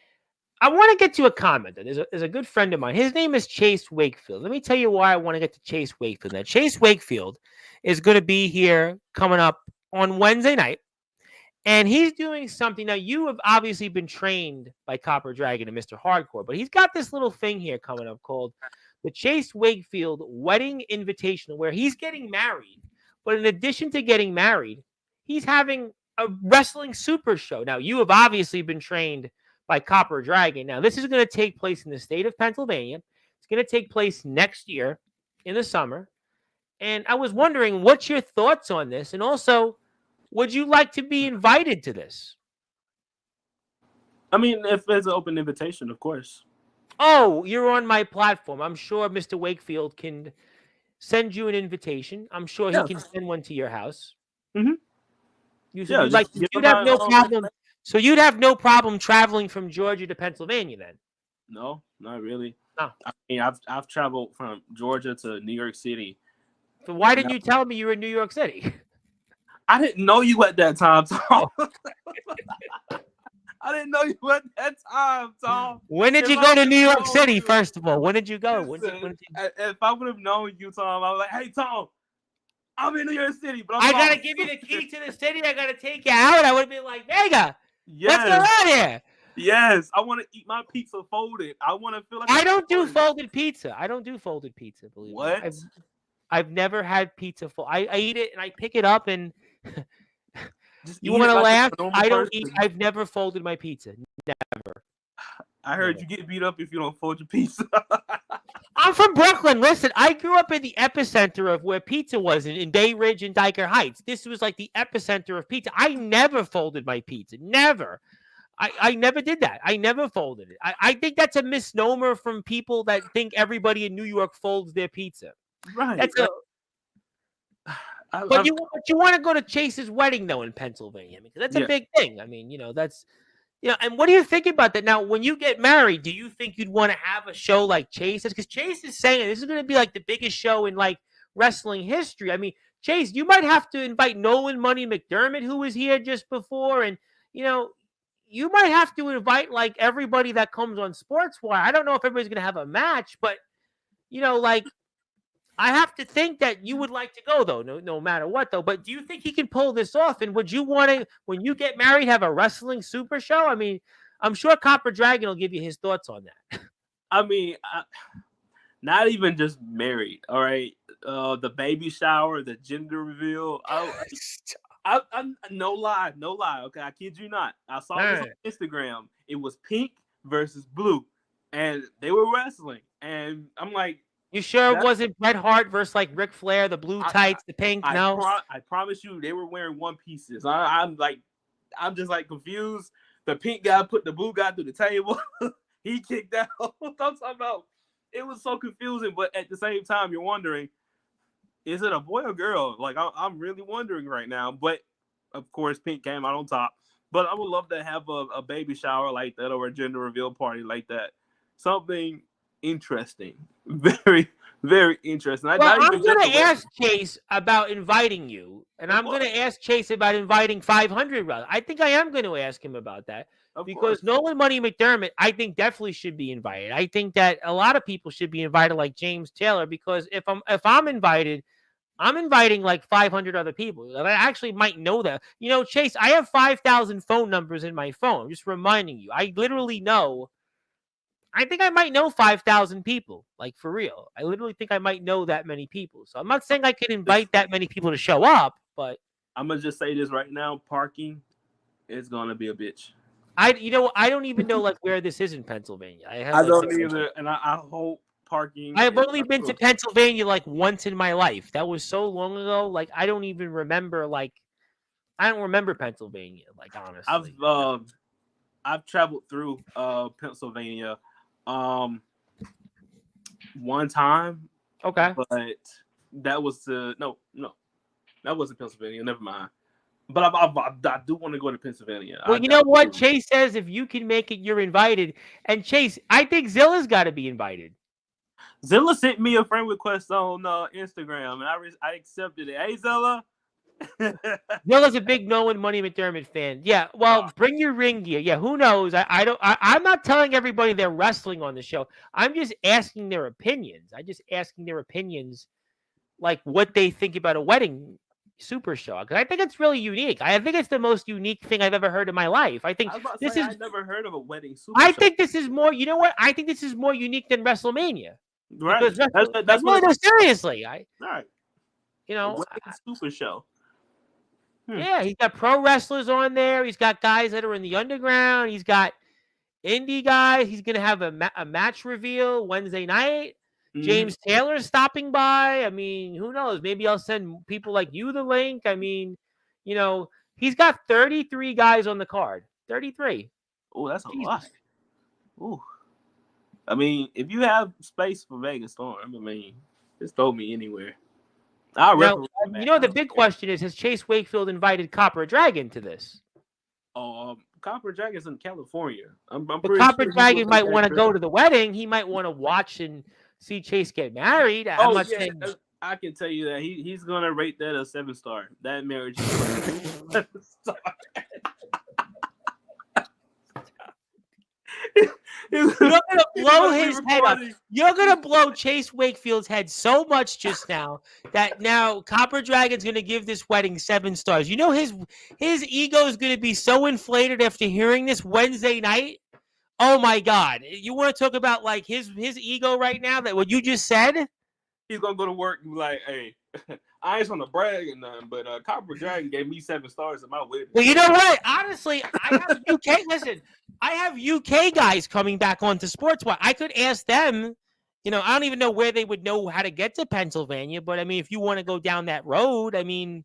I want to get to a comment. There's a good friend of mine. His name is Chase Wakefield. Let me tell you why I want to get to Chase Wakefield. Now, Chase Wakefield is going to be here coming up on Wednesday night. And he's doing something. Now, you have obviously been trained by Copper Dragon and Mr. Hardcore, but he's got this little thing here coming up called the Chase Wakefield Wedding Invitational, where he's getting married. But in addition to getting married, he's having a wrestling super show. Now, you have obviously been trained by Copper Dragon. Now, this is going to take place in the state of Pennsylvania. It's going to take place next year in the summer. And I was wondering, what's your thoughts on this? And also, would you like to be invited to this? I mean, if there's an open invitation, of course. Oh, you're on my platform. I'm sure Mr. Wakefield can send you an invitation. I'm sure he can send one to your house. Mm-hmm. You'd have no problem. So you'd have no problem traveling from Georgia to Pennsylvania then? No, not really. No. I mean, I've traveled from Georgia to New York City. So why didn't you tell me you were in New York City? I didn't know you at that time, Tom. I didn't know you at that time, Tom. When did you go to New York City, first of all? When did you go? If I would have known you, Tom, I was like, hey, Tom, I'm in New York City. But I got to give you the key to the city. I got to take you out. I would have been like, Vega, let's go out here. Yes, I want to eat my pizza folded. I want to feel like I don't do folded pizza. I don't do folded pizza, believe what? me. I've never had pizza I eat it and I pick it up and you want to laugh? I don't eat. I've never folded my pizza. Never. I heard you get beat up if you don't fold your pizza. I'm from Brooklyn. Listen, I grew up in the epicenter of where pizza was in Bay Ridge and Diker Heights. This was like the epicenter of pizza. I never folded my pizza. Never. I never did that. I never folded it. I think that's a misnomer from people that think everybody in New York folds their pizza. Right. But you want to go to Chase's wedding though in Pennsylvania because that's a big thing. I mean, that's and what do you think about that? Now, when you get married, do you think you'd want to have a show like Chase's? Because Chase is saying this is going to be like the biggest show in like wrestling history. I mean, Chase, you might have to invite Nolan Money McDermott, who was here just before, and you might have to invite like everybody that comes on Sportswire. I don't know if everybody's gonna have a match, but like I have to think that you would like to go though, no matter what though. But do you think he can pull this off? And would you want to, when you get married, have a wrestling super show? I mean, I'm sure Copper Dragon will give you his thoughts on that. I mean, not even just married. All right, the baby shower, the gender reveal. I'm no lie. Okay, I kid you not. I saw this on Instagram. It was pink versus blue, and they were wrestling. And I'm like, you sure it wasn't Bret Hart versus like Ric Flair, the blue tights, the pink? No, I promise you, they were wearing one pieces. I'm just like confused. The pink guy put the blue guy through the table. He kicked out. I'm talking about. It was so confusing, but at the same time, you're wondering, is it a boy or girl? Like I'm really wondering right now. But of course, pink came out on top. But I would love to have a baby shower like that or a gender reveal party like that. Something interesting. Very, very interesting. Well, I'm going to ask Chase about inviting you, and I'm going to ask Chase about inviting 500. I think I am going to ask him about that because Nolan Money McDermott, I think definitely should be invited. I think that a lot of people should be invited, like James Taylor, because if I'm invited, I'm inviting like 500 other people. I actually might know that. Chase, I have 5,000 phone numbers in my phone. I'm just reminding you. I literally know. I think I might know 5,000 people, like for real. I literally think I might know that many people. So I'm not saying I can invite that many people to show up, but I'm gonna just say this right now: parking is gonna be a bitch. I don't even know like where this is in Pennsylvania. I don't either, and I hope parking. I've only been to Pennsylvania like once in my life. That was so long ago. Like I don't even remember. Like I don't remember Pennsylvania. Like honestly, I've traveled through Pennsylvania. One time. Okay. But that was no, that wasn't Pennsylvania. Never mind. But I do want to go to Pennsylvania. Well, you know what? Chase says if you can make it, you're invited. And Chase, I think Zilla's got to be invited. Zilla sent me a friend request on Instagram, and I accepted it. Hey, Zilla. Zilla's a big Nolan Money McDermott fan. Yeah, well, bring your ring gear. Yeah, who knows? I'm not telling everybody they're wrestling on the show. I'm just asking their opinions. Like what they think about a wedding super show. Because I think it's really unique. I think it's the most unique thing I've ever heard in my life. I think I never heard of a wedding super show. I think this is more. You know what? I think this is more unique than WrestleMania. Right. That's what it is. Seriously. All right. A super show. Yeah, he's got pro wrestlers on there. He's got guys that are in the underground. He's got indie guys. He's going to have a match reveal Wednesday night. Mm-hmm. James Taylor's stopping by. I mean, who knows? Maybe I'll send people like you the link. I mean, he's got 33 guys on the card. 33. Oh, that's a lot. Ooh. I mean, if you have space for Vega Storm, I mean, just throw me anywhere. Now, the big question is, has Chase Wakefield invited Copper Dragon to this? Copper Dragon's in California. But Copper Dragon might want to go to the wedding. He might want to watch and see Chase get married. I can tell you that he's going to rate that a 7-star. That marriage is 7-star. You're gonna blow his head up. You're gonna blow Chase Wakefield's head so much just now that now Copper Dragon's gonna give this wedding 7 stars. You know his ego is gonna be so inflated after hearing this Wednesday night. Oh my God! You want to talk about like his ego right now? That what you just said? He's gonna go to work and be like, "Hey, I ain't want to brag or nothing, but Copper Dragon gave me 7 stars at my wedding." Well, you know what? Honestly, I have UK. Listen, I have UK guys coming back onto Sportswire. I could ask them. I don't even know where they would know how to get to Pennsylvania, but I mean, if you want to go down that road, I mean,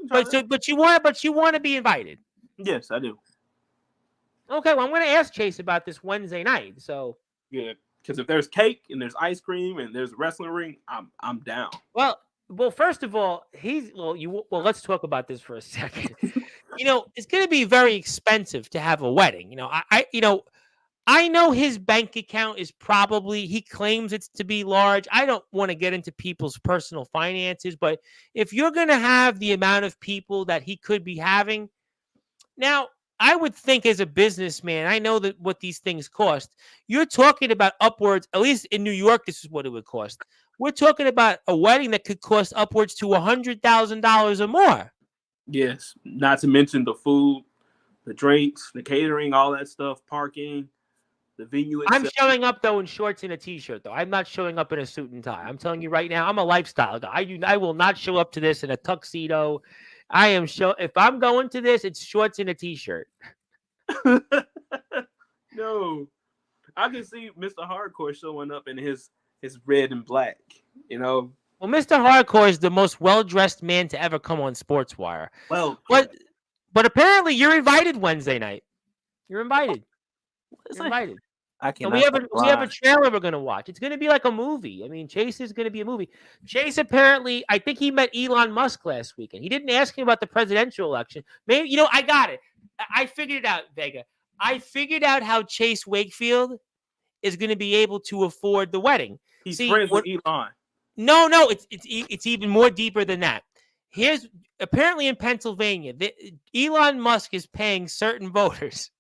but you want to be invited. Yes, I do. Okay, well, I'm going to ask Chase about this Wednesday night. So yeah. Because if there's cake and there's ice cream and there's a wrestling ring, I'm down. Well, first of all, let's talk about this for a second. It's going to be very expensive to have a wedding. I know his bank account is probably, he claims it's to be large. I don't want to get into people's personal finances, but if you're going to have the amount of people that he could be having, now, I would think as a businessman, I know that what these things cost. You're talking about upwards, at least in New York, this is what it would cost. We're talking about a wedding that could cost upwards to $100,000 or more. Yes, not to mention the food, the drinks, the catering, all that stuff, parking, the venue itself. I'm showing up though in shorts and a t-shirt though. I'm not showing up in a suit and tie. I'm telling you right now, I'm a lifestyle guy. I will not show up to this in a tuxedo. If I'm going to this, it's shorts and a t-shirt. No, I can see Mr. Hardcore showing up in his red and black. You know. Well, Mr. Hardcore is the most well-dressed man to ever come on Sportswire. Well, but apparently you're invited Wednesday night. You're invited. You're invited. I can't. We have a trailer we're going to watch. It's going to be like a movie. I mean, Chase is going to be a movie. Chase apparently, I think he met Elon Musk last weekend. He didn't ask him about the presidential election. Maybe, I got it. I figured it out, Vega. I figured out how Chase Wakefield is going to be able to afford the wedding. He's friends with Elon. No, it's even more deeper than that. Here's apparently in Pennsylvania, Elon Musk is paying certain voters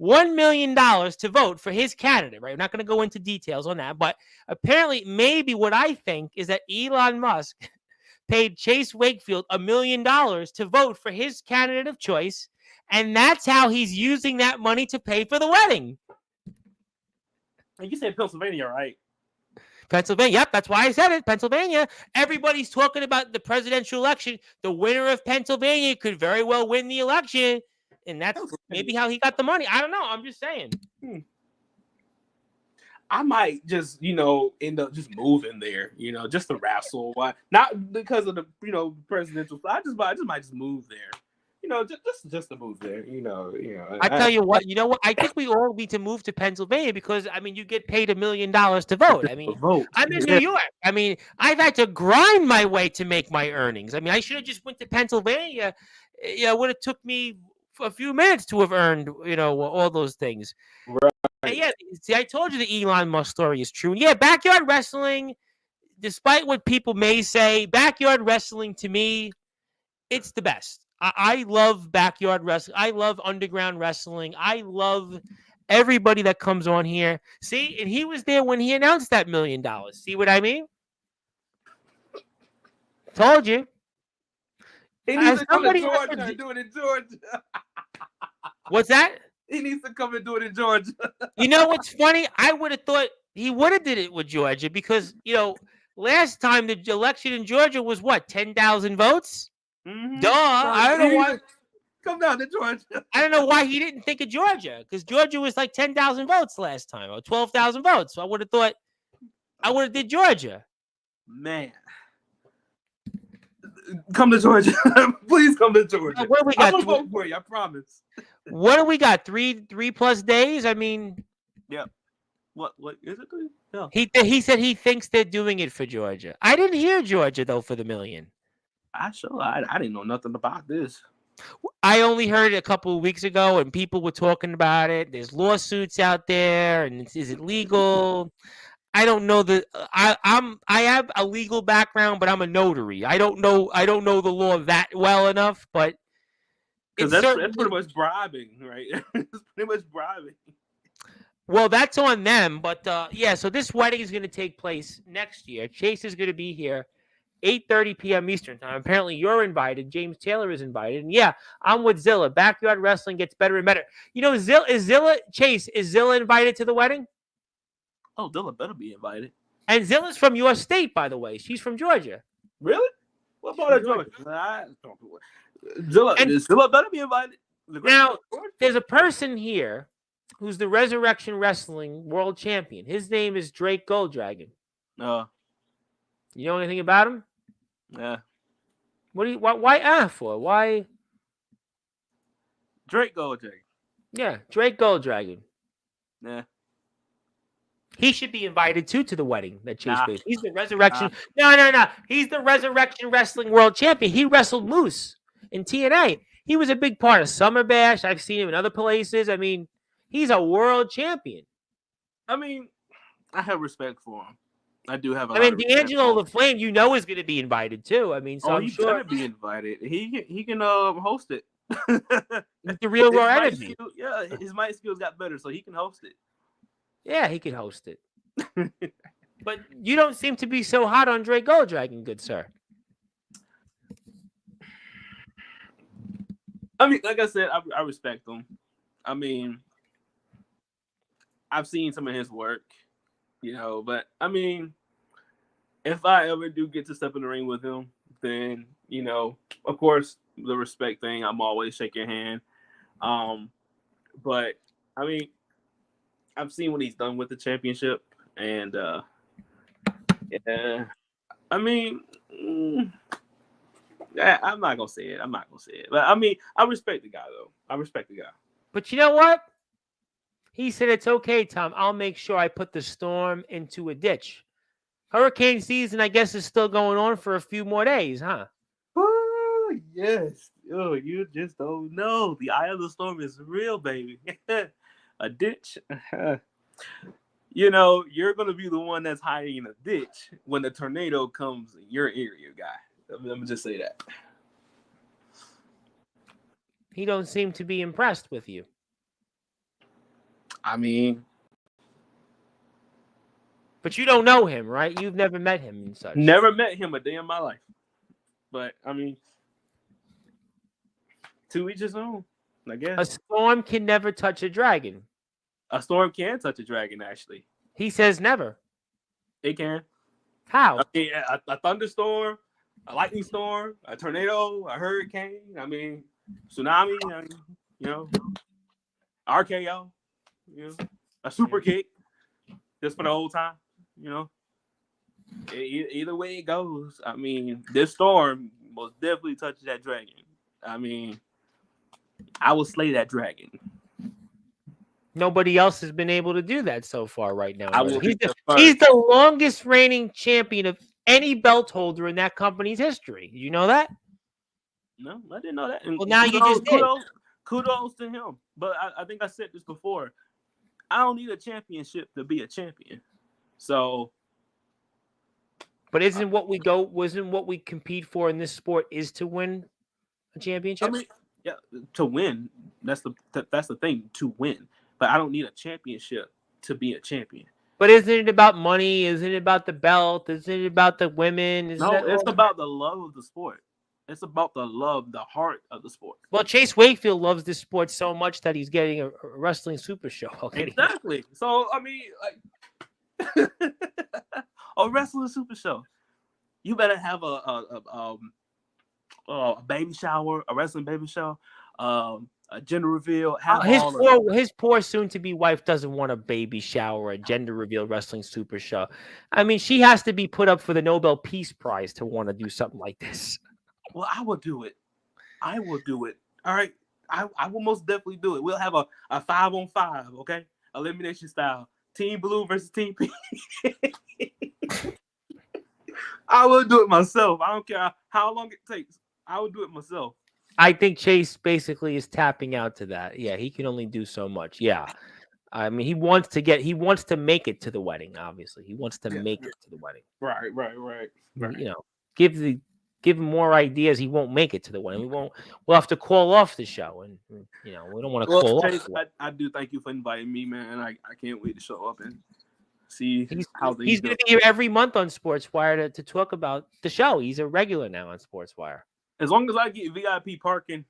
$1 million to vote for his candidate, right? I'm not going to go into details on that, but apparently maybe what I think is that Elon Musk paid Chase Wakefield $1 million to vote for his candidate of choice, and that's how he's using that money to pay for the wedding. And you said Pennsylvania, right? Pennsylvania. Yep, that's why I said it. Pennsylvania. Everybody's talking about the presidential election. The winner of Pennsylvania could very well win the election. And that's maybe how he got the money. I don't know. I'm just saying. I might just, end up just moving there, just to wrestle. Why? Not because of the, presidential. I might just move there. Just to move there. I tell you what. You know what? I think we all need to move to Pennsylvania because you get paid $1 million to vote. I mean, I'm in New York. I mean, I've had to grind my way to make my earnings. I mean, I should have just went to Pennsylvania. It would have took me a few minutes to have earned, all those things. Right. And yeah. See, I told you the Elon Musk story is true. Yeah, backyard wrestling, despite what people may say, backyard wrestling to me, it's the best. I love backyard wrestling. I love underground wrestling. I love everybody that comes on here. See, and he was there when he announced that $1 million. See what I mean? Told you. He needs to come to Georgia and do it in Georgia. What's that? He needs to come and do it in Georgia. You know what's funny? I would have thought he would have did it with Georgia because, last time the election in Georgia was what, 10,000 votes? Mm-hmm. Duh. I don't know why. Come down to Georgia. I don't know why he didn't think of Georgia because Georgia was like 10,000 votes last time or 12,000 votes. So I would have thought I would have did Georgia. Man. Come to Georgia. Please come to Georgia. What do we got? I'm going to vote for you, I promise. What do we got? Three plus days? I mean. Yeah. What is it? Yeah. He said he thinks they're doing it for Georgia. I didn't hear Georgia, though, for the $1 million. I didn't know nothing about this. I only heard it a couple of weeks ago, and people were talking about it. There's lawsuits out there, and is it legal? I don't know I have a legal background, but I'm a notary. I don't know the law that well enough, but because that's pretty much bribing, right? It's pretty much bribing. Well, that's on them, but yeah. So this wedding is going to take place next year. Chase is going to be here. 8:30 p.m. Eastern time. Apparently, you're invited. James Taylor is invited. And yeah, I'm with Zilla. Backyard wrestling gets better and better. Chase, is Zilla invited to the wedding? Oh, Zilla better be invited. And Zilla's from your state, by the way. She's from Georgia. Really? What part of Georgia? Zilla better be invited. Now, there's a person here who's the Resurrection Wrestling World Champion. His name is Drake Golddragon. You know anything about him? Yeah. Why for? Why? Drake Golddragon. Yeah, Drake Golddragon. Yeah. He should be invited too to the wedding that Chase based. He's the Resurrection. No. He's the Resurrection Wrestling World Champion. He wrestled Moose in TNA. He was a big part of Summer Bash. I've seen him in other places. I mean, he's a world champion. I mean, I have respect for him. I do have a I lot mean, of respect D'Angelo for him. the Flame, is going to be invited too. I mean, so Oh, I'm he's sure gonna be invited. He can host it. with the real His raw mic energy. skill, yeah, his mic skills got better, so he can host it. Yeah, he could host it. But you don't seem to be so hot on Dre Golddragon, good sir. I mean, like I said, I respect him. I mean, I've seen some of his work, but I mean, if I ever do get to step in the ring with him, then, of course, the respect thing, I'm always shaking hand. But I mean, I've seen what he's done with the championship, and yeah, I mean, I'm not gonna say it. But I mean, I respect the guy though. I respect the guy. But you know what? He said, it's okay, Tom. I'll make sure I put the Storm into a ditch. Hurricane season, I guess, is still going on for a few more days, huh? Oh, yes. Oh, you just don't know. The eye of the storm is real, baby. A ditch. You're going to be the one that's hiding in a ditch when the tornado comes in your area, guy. Let me just say that. He don't seem to be impressed with you. I mean, but you don't know him, right? You've never met him and such. Never met him a day in my life. But, I mean, to each his own, I guess. A storm can never touch a dragon. A storm can touch a dragon, actually. He says never. It can. How? I mean, a thunderstorm, a lightning storm, a tornado, a hurricane. I mean, tsunami. RKO. A super kick, just for the whole time. Either way it goes. I mean, this storm most definitely touches that dragon. I mean, I will slay that dragon. Nobody else has been able to do that so far right now. He's the longest reigning champion of any belt holder in that company's history. Did you know that? No, I didn't know that. And well, now you just did. Kudos to him. But I think I said this before. I don't need a championship to be a champion. So. But wasn't what we compete for in this sport is to win a championship? I mean, yeah, to win. That's the thing, to win. But I don't need a championship to be a champion. But isn't it about money? Isn't it about the belt? Isn't it about the women? It's about the love of the sport. It's about the heart of the sport. Well, Chase Wakefield loves this sport so much that he's getting a wrestling super show. Okay? Exactly. So, I mean, like, a wrestling super show. You better have a baby shower, a wrestling baby show, a gender reveal. His poor soon-to-be wife doesn't want a baby shower, a gender reveal wrestling super show. I mean, she has to be put up for the Nobel Peace Prize to want to do something like this. Well, I will do it. All right. I will most definitely do it. We'll have a 5-on-5, okay? Elimination style. Team Blue versus Team Pink. I will do it myself. I don't care how long it takes. I will do it myself. I think Chase basically is tapping out to that. Yeah, he can only do so much. Yeah. I mean, he wants to make it to the wedding, obviously. He wants to make it to the wedding. Right. Give him more ideas. He won't make it to the wedding. We'll have to call off the show. And, we don't want to call Chase, off. I do thank you for inviting me, man. I can't wait to show up and see how he's going to be here every month on Sportswire to talk about the show. He's a regular now on Sportswire. As long as I get VIP parking,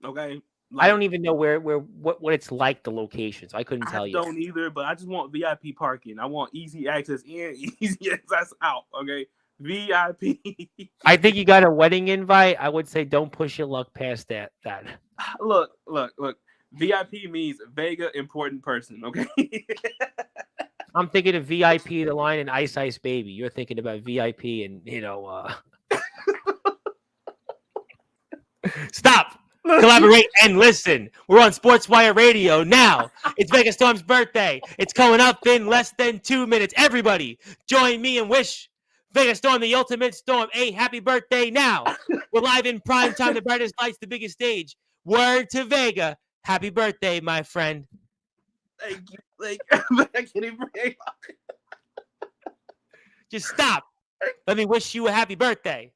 okay. I don't even know what it's like, the locations. I couldn't tell you. I don't either, but I just want VIP parking. I want easy access in, easy access out. Okay, VIP. I think you got a wedding invite. I would say don't push your luck past that. Look. VIP means Vega important person. Okay. I'm thinking of VIP, the line, and Ice Ice Baby. You're thinking about VIP and Stop. Collaborate and listen. We're on Sportswire Radio now. It's Vega Storm's birthday. It's coming up in less than 2 minutes. Everybody, join me and wish Vega Storm, the ultimate storm, a happy birthday now. We're live in prime time, the brightest lights, the biggest stage. Word to Vega. Happy birthday, my friend. Thank you. But I can't even bring Just stop. Let me wish you a happy birthday.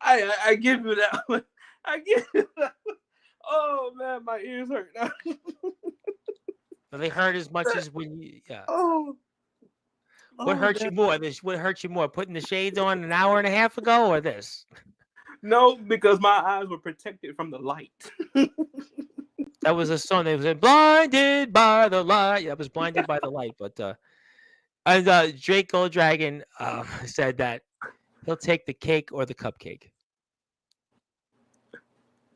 I give you that one. I give you that one. Oh man, my ears hurt now. They hurt as much as when you. Yeah. Oh. What hurt you more? What hurt you more? Putting the shades on an hour and a half ago, or this? No, because my eyes were protected from the light. That was a song. That was blinded by the light. That was blinded by the light. But and Drake Golddragon said that he'll take the cake or the cupcake.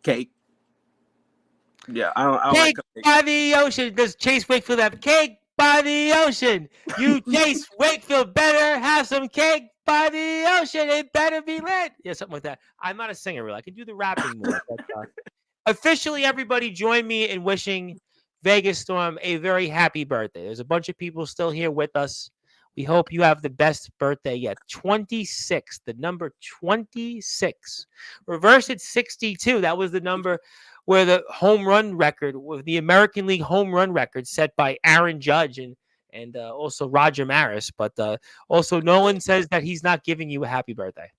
Cake. Yeah, I don't Cake like cupcakes. by the ocean. Does Chase Wakefield have cake by the ocean? You Chase Wakefield better have some cake by the ocean. It better be lit. Yeah, something like that. I'm not a singer, really. I can do the rapping more. But, officially, everybody join me in wishing Vegas Storm a very happy birthday. There's a bunch of people still here with us. We hope you have the best birthday yet. 26, the number 26. Reverse it 62. That was the number where the home run record, with the American League home run record set by Aaron Judge and also Roger Maris. But also Nolan says that he's not giving you a happy birthday.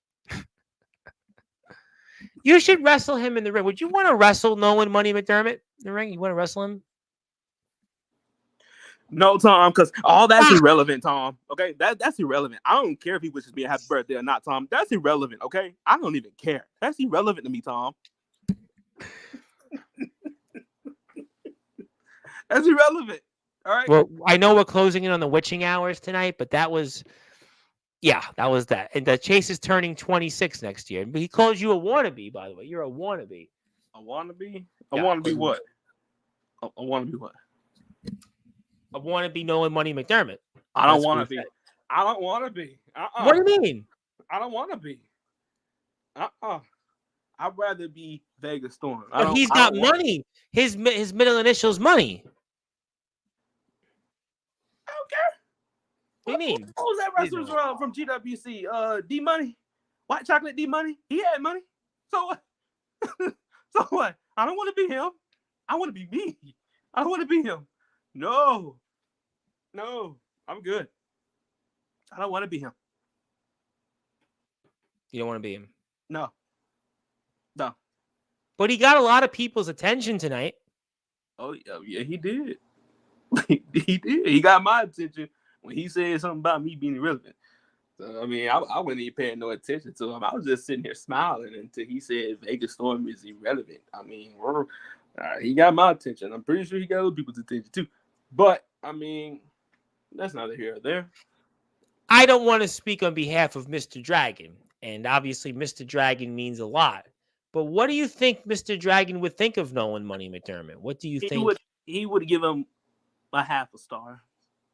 You should wrestle him in the ring. Would you want to wrestle Nolan Money McDermott in the ring? You want to wrestle him? No, Tom, because all that's irrelevant, Tom. Okay, that's irrelevant. I don't care if he wishes me a happy birthday or not, Tom. That's irrelevant. Okay, I don't even care. That's irrelevant to me, Tom. That's irrelevant. All right. Well, I know we're closing in on the witching hours tonight, but that was that. And Chase is turning 26 next year. But he calls you a wannabe, by the way. You're a wannabe. A wannabe? Yeah. A wannabe what? A wannabe what? A wannabe Nolan Money McDermott. I don't want to be. I don't want to be. What do you mean? I don't want to be. I'd rather be Vega Storm. But he's got money. His middle initial's money. I don't care. What do you mean? What was that wrestler from GWC? D Money? White Chocolate D Money? He had money. So what? So what? I don't want to be him. I want to be me. I don't want to be him. No, I'm good. I don't want to be him. You don't want to be him? No. But he got a lot of people's attention tonight. Oh, yeah, he did. He did. He got my attention when he said something about me being irrelevant. So, I mean, I wasn't even paying no attention to him. I was just sitting here smiling until he said Vegas Storm is irrelevant. I mean, he got my attention. I'm pretty sure he got other people's attention too. But, I mean, that's neither here or there. I don't want to speak on behalf of Mr. Dragon. And obviously, Mr. Dragon means a lot. But what do you think Mr. Dragon would think of Nolan Money McDermott? What do you think? He would give him a half a star.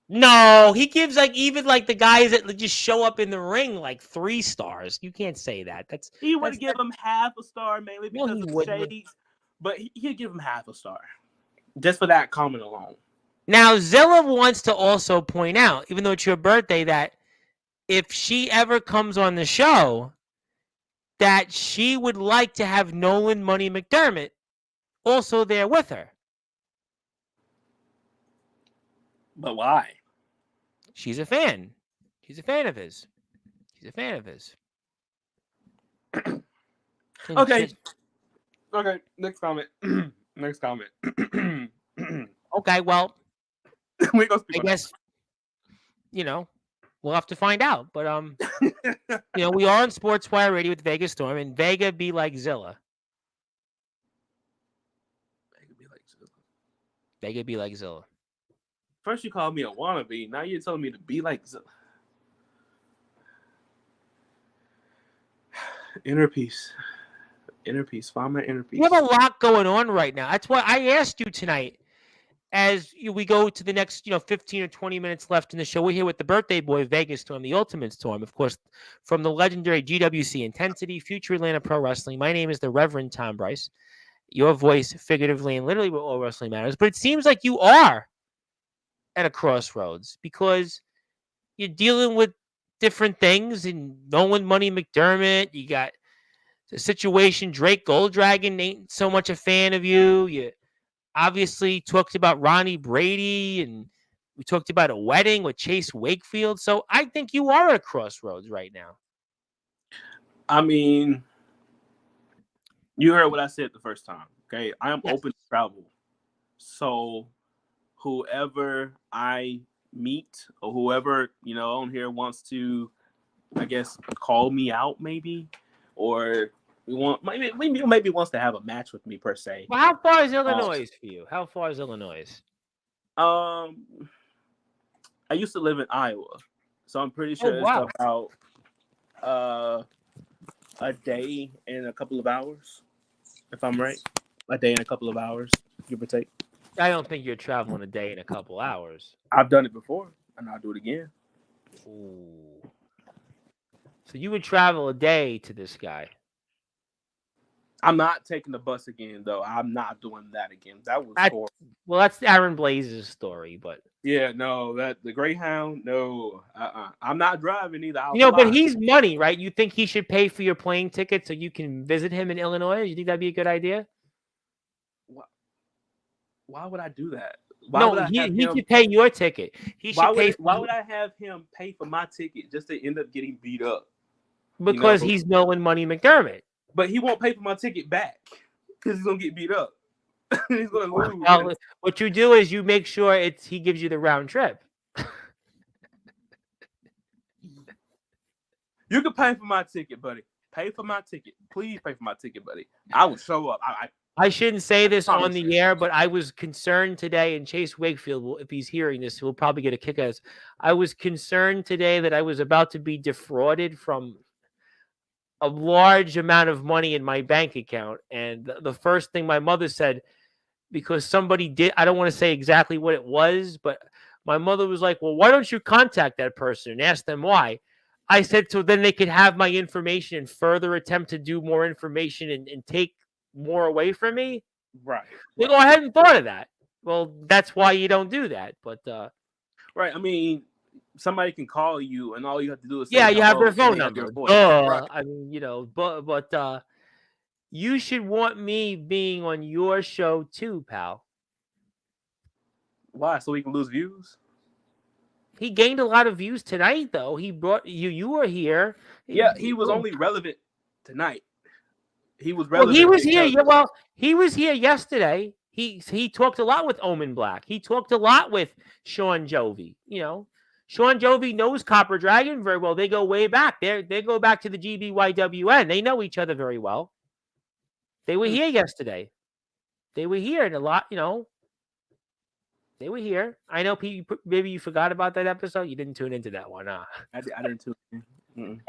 No, he gives even the guys that just show up in the ring 3 stars. You can't say that. He would give him half a star mainly because of the wouldn't. shades. But he'd give him half a star. Just for that comment alone. Now, Zilla wants to also point out, even though it's your birthday, that if she ever comes on the show, that she would like to have Nolan Money McDermott also there with her. But why? She's a fan. She's a fan of his. Okay. Okay. Next comment. Okay, well, we go I guess, we'll have to find out. But, we are on Sportswire Radio with Vega Storm, and Vega be like Zilla. Vega be like Zilla. First you called me a wannabe. Now you're telling me to be like Zilla. Inner peace. Find my inner peace. You have a lot going on right now. That's why I asked you tonight, as we go to the next, 15 or 20 minutes left in the show. We're here with the birthday boy, Vegas Storm, the Ultimate Storm, of course, from the legendary GWC Intensity, Future Atlanta Pro Wrestling. My name is the Reverend Tom Bryce. Your voice, figuratively and literally, where all wrestling matters. But it seems like you are at a crossroads because you're dealing with different things, and Nolan Money McDermott. You got the situation. Drake Golddragon ain't so much a fan of you. You obviously talked about Ronnie Brady, and we talked about a wedding with Chase Wakefield. So I think you are at a crossroads right now. I mean, you heard what I said the first time. Okay, I am open to travel. So whoever I meet or whoever on here wants to, I guess, call me out, maybe, or maybe wants to have a match with me per se. Well, how far is Illinois for you? How far is Illinois? I used to live in Iowa, so I'm pretty sure it's about a day and a couple of hours, if I'm right. A day and a couple of hours, give or take. I don't think you're traveling a day and a couple hours. I've done it before, and I'll do it again. Ooh. So you would travel a day to this guy? I'm not taking the bus again, though. I'm not doing that again. That was horrible. Well, that's Aaron Blaze's story, but yeah, no, the Greyhound, no, I'm not driving either. But he's money, right? You think he should pay for your plane ticket so you can visit him in Illinois? You think that'd be a good idea? Why would I do that? He should pay your ticket. Why would I have him pay for my ticket just to end up getting beat up? Because he's Nolan Money McDermott. But he won't pay for my ticket back because he's gonna get beat up. He's gonna lose. Well, what you do is you make sure he gives you the round trip. You can pay for my ticket, buddy. Pay for my ticket. Please pay for my ticket, buddy. I will show up. I shouldn't say this on the air, but I was concerned today, and Chase Wakefield, if he's hearing this, he'll probably get a kick out of this. I was concerned today that I was about to be defrauded from a large amount of money in my bank account. And the first thing my mother said, because somebody did, I don't want to say exactly what it was, but my mother was like, well, why don't you contact that person and ask them why? I said, so then they could have my information and further attempt to do more information and take more away from me. Right. They go ahead and thought of that. Well, that's why you don't do that. But right. I mean, somebody can call you, and all you have to do is you have their phone number. Right. I mean, but you should want me being on your show too, pal. Why? So we can lose views? He gained a lot of views tonight, though. He brought you. You were here. Yeah, he was only relevant tonight. He was relevant. Well, he was here. Yeah, well, he was here yesterday. He talked a lot with Omen Black. He talked a lot with Sean Jovi. Sean Jovi knows Copper Dragon very well. They go way back. They go back to the GBYWN. They know each other very well. They were here yesterday. They were here, and a lot, they were here. I know maybe you forgot about that episode. You didn't tune into that one, huh? I didn't tune in. Mm-mm.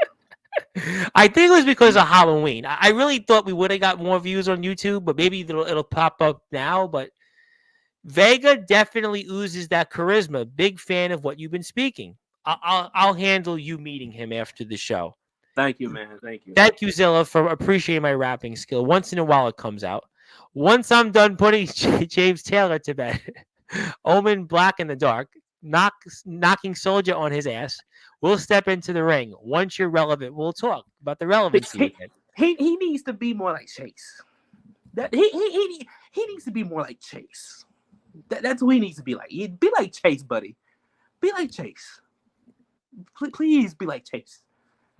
I think it was because of Halloween. I really thought we would have got more views on YouTube, but maybe it'll pop up now. But Vega definitely oozes that charisma. Big fan of what you've been speaking. I'll handle you meeting him after the show. Thank you, man. Thank you. Thank you, Zilla, for appreciating my rapping skill. Once in a while it comes out. Once I'm done putting James Taylor to bed, Omen Black in the dark, knocking Soldier on his ass, we'll step into the ring. Once you're relevant, we'll talk about the relevancy. He needs to be more like Chase. He needs to be more like Chase. That's who he needs to be like. Be like Chase, buddy. Be like Chase. Please be like Chase.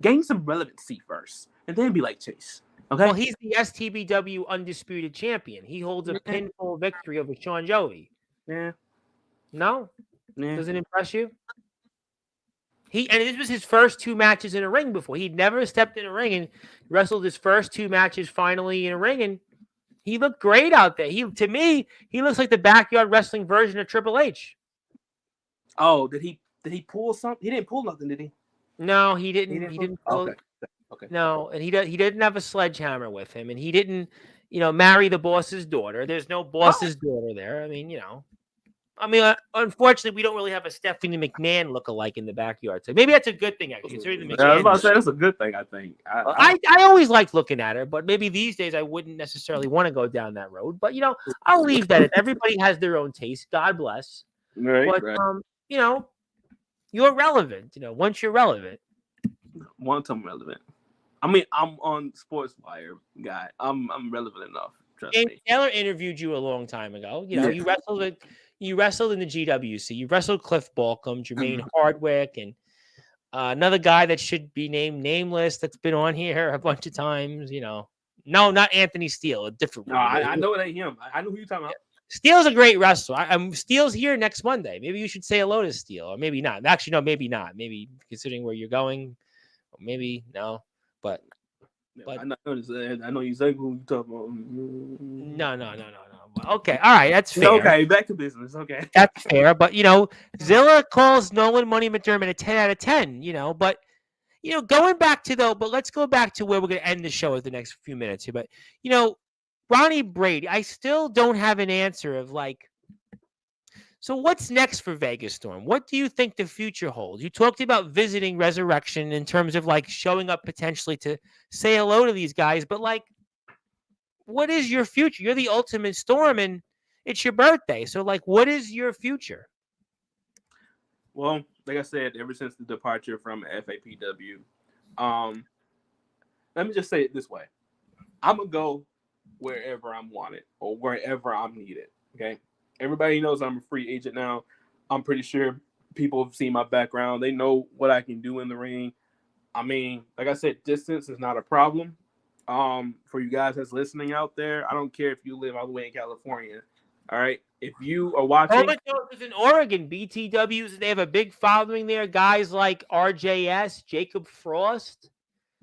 Gain some relevancy first, and then be like Chase. Okay. Well, he's the STBW undisputed champion. He holds a pinfall victory over Sean Jovi. Yeah. No? Yeah. Does it impress you? And this was his first 2 matches in a ring before. He'd never stepped in a ring and wrestled his first 2 matches finally in a ring, and he looked great out there. To me, he looks like the backyard wrestling version of Triple H. Oh, did he pull something? He didn't pull nothing, did he? No, he didn't. He didn't pull. Okay. No, and he didn't have a sledgehammer with him, and he didn't, marry the boss's daughter. There's no boss's daughter there. Unfortunately, we don't really have a Stephanie McMahon look-alike in the backyard. So maybe that's a good thing, actually. Considering the I was about to say that's a good thing, I think. I always liked looking at her, but maybe these days I wouldn't necessarily want to go down that road. But, I'll leave that. Everybody has their own taste. God bless. Right, but, you're relevant. Once you're relevant. Once I'm relevant. I mean, I'm on Sportswire, guy. I'm relevant enough. Trust James me. Taylor interviewed you a long time ago. You know, Yeah. you wrestled in the GWC. You wrestled Cliff Balcom, Jermaine Mhm. Hardwick, and another guy that should be named nameless that's been on here a bunch of times. You know, no, not Anthony Steele, a different No, one. I know it ain't him. I know who you're talking about. Steele's a great wrestler. Steele's here next Monday. Maybe you should say hello to Steele, or maybe not. Actually, no, maybe not. Maybe considering where you're going, or maybe no. But I know exactly who you're talking about. no. Well, okay, all right, that's fair. Okay, back to business. Okay, That's fair. But Zilla calls Nolan Money McDermott a 10 out of 10. But going back to but let's go back to where we're going to end the show with the next few minutes here. But Ronnie Brady, I still don't have an answer of so what's next for Vegas Storm? What do you think the future holds? You talked about visiting Resurrection in terms of showing up potentially to say hello to these guys, but what is your future? You're the ultimate Storm and it's your birthday. So what is your future? well, like I said, ever since the departure from FAPW, let me just say it this way: I'm gonna go wherever I'm wanted or wherever I'm needed. Okay, everybody knows I'm a free agent now. I'm pretty sure people have seen my background. They know what I can do in the ring. I mean, like I said, distance is not a problem. For you guys that's listening out there, I don't care if you live all the way in California. All right, if you are watching, Comatose is in Oregon. BTWs, they have a big following there. Guys like RJS, Jacob Frost.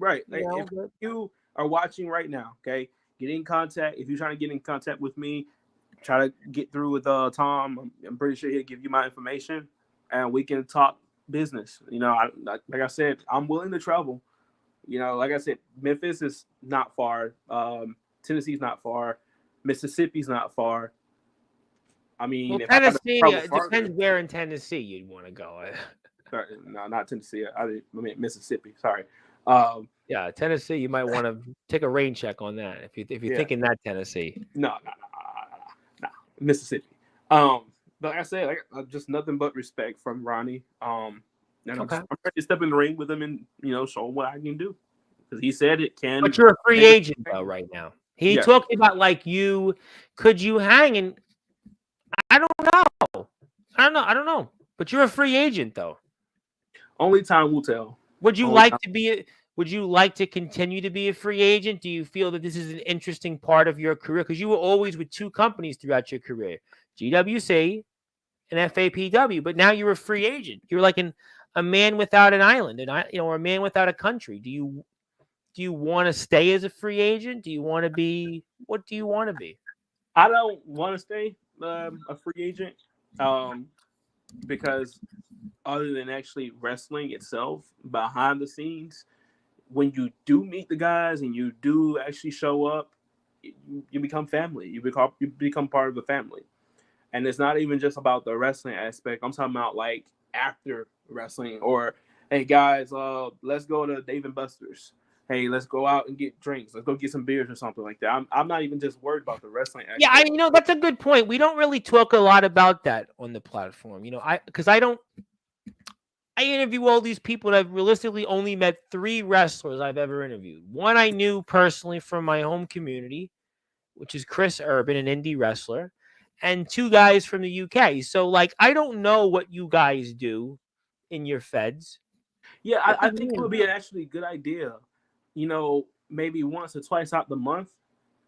right? Like, if you are watching right now, okay, get in contact. If you're trying to get in contact with me, try to get through with Tom. I'm pretty sure he'll give you my information, and we can talk business. Like I said, I'm willing to travel. Like I said, Memphis is not far. Tennessee's not far. Mississippi's not far. I mean, Well, if I got to Tennessee, travel it farther, depends where in Tennessee you'd want to go. sorry, no, not Tennessee. I mean Mississippi. Sorry. Yeah, Tennessee, you might want to take a rain check on that if you're thinking that Tennessee. No, Mississippi. But like I said, just nothing but respect from Ronnie. And I'm ready to step in the ring with him and show him what I can do, because he said it can. But you're a free agent though right now. He talked about could you hang, and I don't know. But you're a free agent though. Only time will tell. Would you like to continue to be a free agent? Do you feel that this is an interesting part of your career? Because you were always with two companies throughout your career, GWC and FAPW, but now you're a free agent. You're like a man without an island, or a man without a country. Do you want to stay as a free agent? Do you want to be? What do you want to be? I don't want to stay a free agent, because other than actually wrestling itself, behind the scenes, when you do meet the guys and you do actually show up, you become family. You become part of the family. And it's not even just about the wrestling aspect. I'm talking about after wrestling, or hey guys, let's go to Dave and Buster's. Hey, let's go out and get drinks. Let's go get some beers or something like that. I'm not even just worried about the wrestling aspect. Yeah, that's a good point. We don't really talk a lot about that on the platform. I interview all these people, and I've realistically only met 3 wrestlers I've ever interviewed. One I knew personally from my home community, which is Chris Urban, an indie wrestler, and 2 guys from the UK. So, I don't know what you guys do in your feds. Yeah, I think it would be an actually good idea. Maybe once or twice out the month,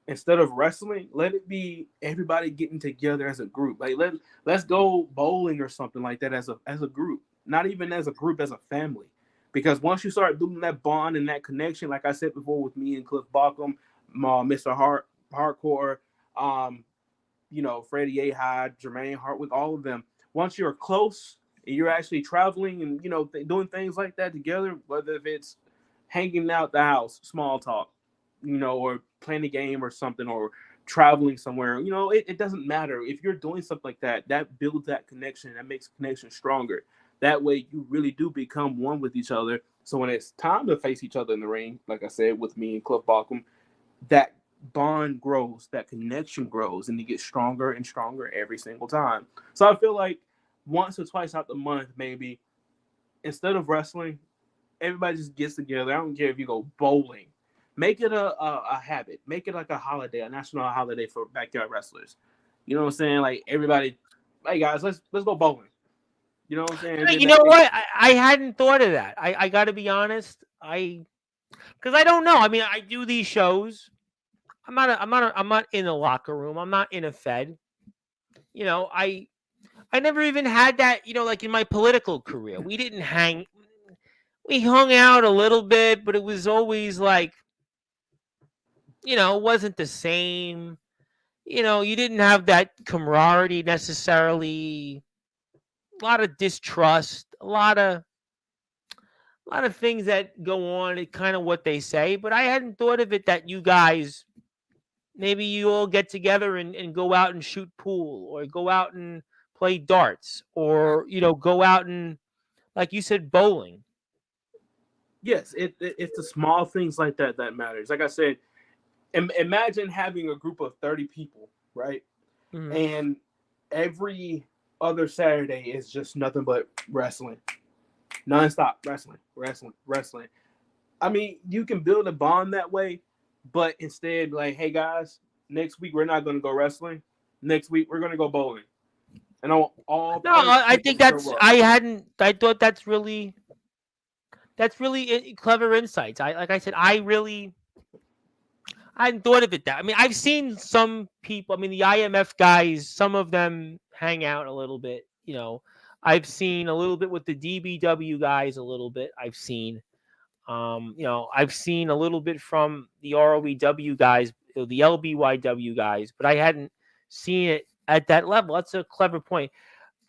instead of wrestling, let it be everybody getting together as a group. Let's go bowling or something like that as a group. Not even as a group, as a family. Because once you start doing that bond and that connection, like I said before with me and Cliff Balcom, Mr. Hardcore, Freddie A. Hyde, Jermaine Hartwick, all of them. Once you're close and you're actually traveling and, doing things like that together, whether if it's hanging out the house, small talk, or playing a game or something, or traveling somewhere, it doesn't matter. If you're doing something like that, that builds that connection, that makes connection stronger. That way you really do become one with each other. So when it's time to face each other in the ring, like I said, with me and Cliff Balcom, that bond grows, that connection grows, and it gets stronger and stronger every single time. So I feel like once or twice out the month, maybe, instead of wrestling, everybody just gets together. I don't care if you go bowling. Make it a habit. Make it like a holiday, a national holiday for backyard wrestlers. You know what I'm saying? Like everybody, hey guys, let's go bowling. You know what I'm saying? And then You know what? I hadn't thought of that. I got to be honest. Because I don't know. I mean, I do these shows. I'm not in the locker room. I'm not in a Fed. You know, I never even had that. You know, like in my political career, we didn't hang. We hung out a little bit, but it was always like, you know, it wasn't the same. You know, you didn't have that camaraderie necessarily. A lot of distrust. A lot of things that go on. It's kind of what they say, but I hadn't thought of it that you guys. Maybe you all get together and go out and shoot pool or go out and play darts or, you know, go out and, like you said, bowling. Yes, it's the small things like that that matters. Like I said, imagine having a group of 30 people, right? Mhm. And every other Saturday is just nothing but wrestling. Nonstop wrestling. I mean, you can build a bond that way, but instead, like, hey guys, next week we're not going to go wrestling. Next week we're going to go bowling. And all No, I think that's show up. I thought that's really clever insights. Like I said, I hadn't thought of it that. I mean, I've seen some people. I mean, the IMF guys. Some of them hang out a little bit. You know, I've seen a little bit with the DBW guys. A little bit. I've seen. You know, I've seen a little bit from the ROEW guys, the LBYW guys, but I hadn't seen it at that level. That's a clever point.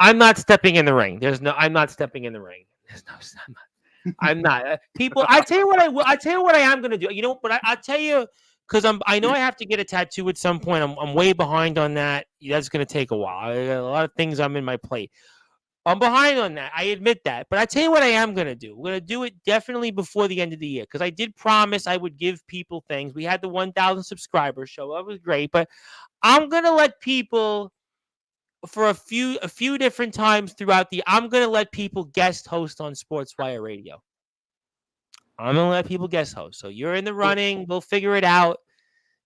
I'm not stepping in the ring. I'm not stepping in the ring. There's no. I'm not. People, I tell you what I will. I tell you what I am going to do. You know, but I tell you because I know I have to get a tattoo at some point. I'm way behind on that. That's going to take a while. I got a lot of things I'm in my plate. I'm behind on that. I admit that. But I tell you what I am going to do. We're going to do it definitely before the end of the year because I did promise I would give people things. We had the 1,000 subscriber show. That was great. But I'm going to let people for a few different times throughout I'm going to let people guest host on Sportswire Radio. I'm going to let people guest host. So you're in the running. We'll figure it out.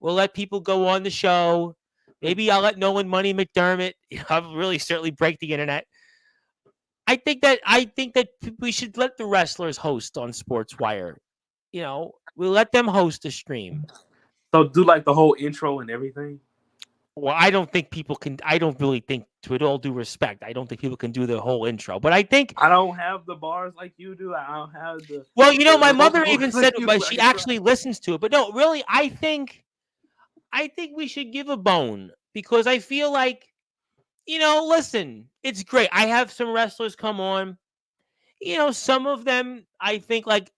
We'll let people go on the show. Maybe I'll let Nolan Money McDermott. I'll really certainly break the internet. I think that we should let the wrestlers host on Sportswire. You know, we'll let them host a stream. So do like the whole intro and everything. Well, I don't think people can. I don't really think, with all due respect, I don't think people can do the whole intro. But I think I don't have the bars like you do. I don't have the. Well, you know, my mother vocals even like said, you but do. she actually listens to it. But no, really, I think we should give a bone because I feel like, you know, listen, it's great. I have some wrestlers come on. You know, some of them, I think, like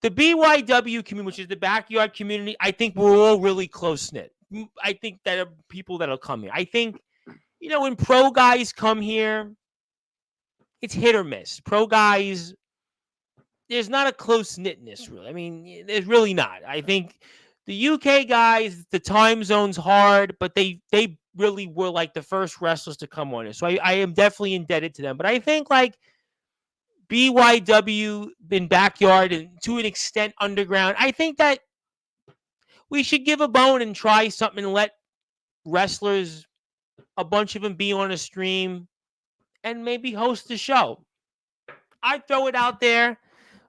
the BYW community, which is the backyard community, I think we're all really close knit. I think that are people that'll come here. I think, you know, when pro guys come here, it's hit or miss. Pro guys, there's not a close knitness, really. I mean, there's really not. I think the UK guys, the time zone's hard, but they really were like the first wrestlers to come on it. So I am definitely indebted to them. But I think like BYW in backyard and to an extent underground, I think that we should give a bone and try something and let wrestlers, a bunch of them, be on a stream and maybe host the show. I throw it out there.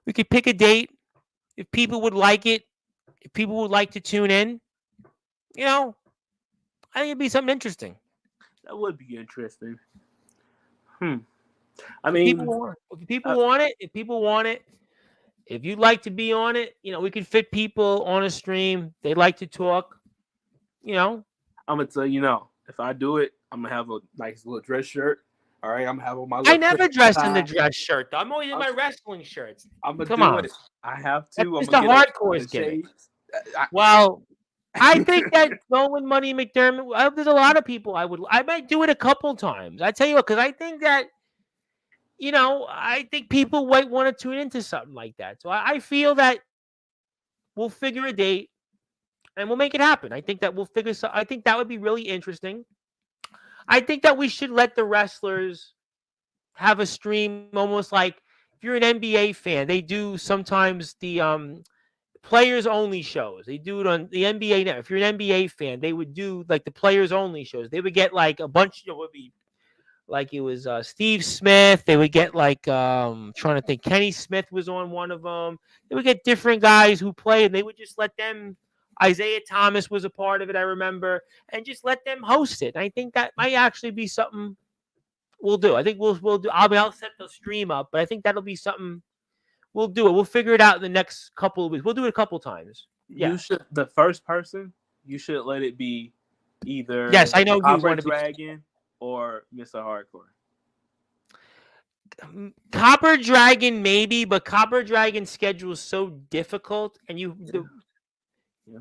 We could pick a date if people would like it. If people would like to tune in, you know, I think it'd be something interesting. That would be interesting. I If mean, people want it, if you'd like to be on it, you know, we could fit people on a stream. They like to talk, you know. I'm gonna tell you now. If I do it, I'm gonna have a nice little dress shirt. All right, I'm gonna have on my. I never Christmas dressed in the tie. dress shirt, though. I'm always in my wrestling shirts. I'm gonna Come do on. it. I have That's to. I'm just gonna a get hardcore the gimmick. shades. Well, I think that Nolan Money McDermott, there's a lot of people I might do it a couple times. I tell you what, because I think that, you know, I think people might want to tune into something like that. So I feel that we'll figure a date and we'll make it happen. I think that I think that would be really interesting. I think that we should let the wrestlers have a stream almost like if you're an NBA fan, they do sometimes the players only shows. They do it on the NBA now. If you're an NBA fan, they would do like the players only shows. They would get like a bunch. It would be like it was Steve Smith. They would get like trying to think. Kenny Smith was on one of them. They would get different guys who play, and they would just let them. Isaiah Thomas was a part of it, I remember, and just let them host it. And I think that might actually be something we'll do. I think we'll do. I'll set the stream up, but I think that'll be something we'll do. It. We'll figure it out in the next couple of weeks. We'll do it a couple times. Yeah. You should. The first person, you should let it be either. Yes, I know you Copper want to be Dragon or Mr. Hardcore. Copper Dragon, maybe, but Copper Dragon's schedule is so difficult, and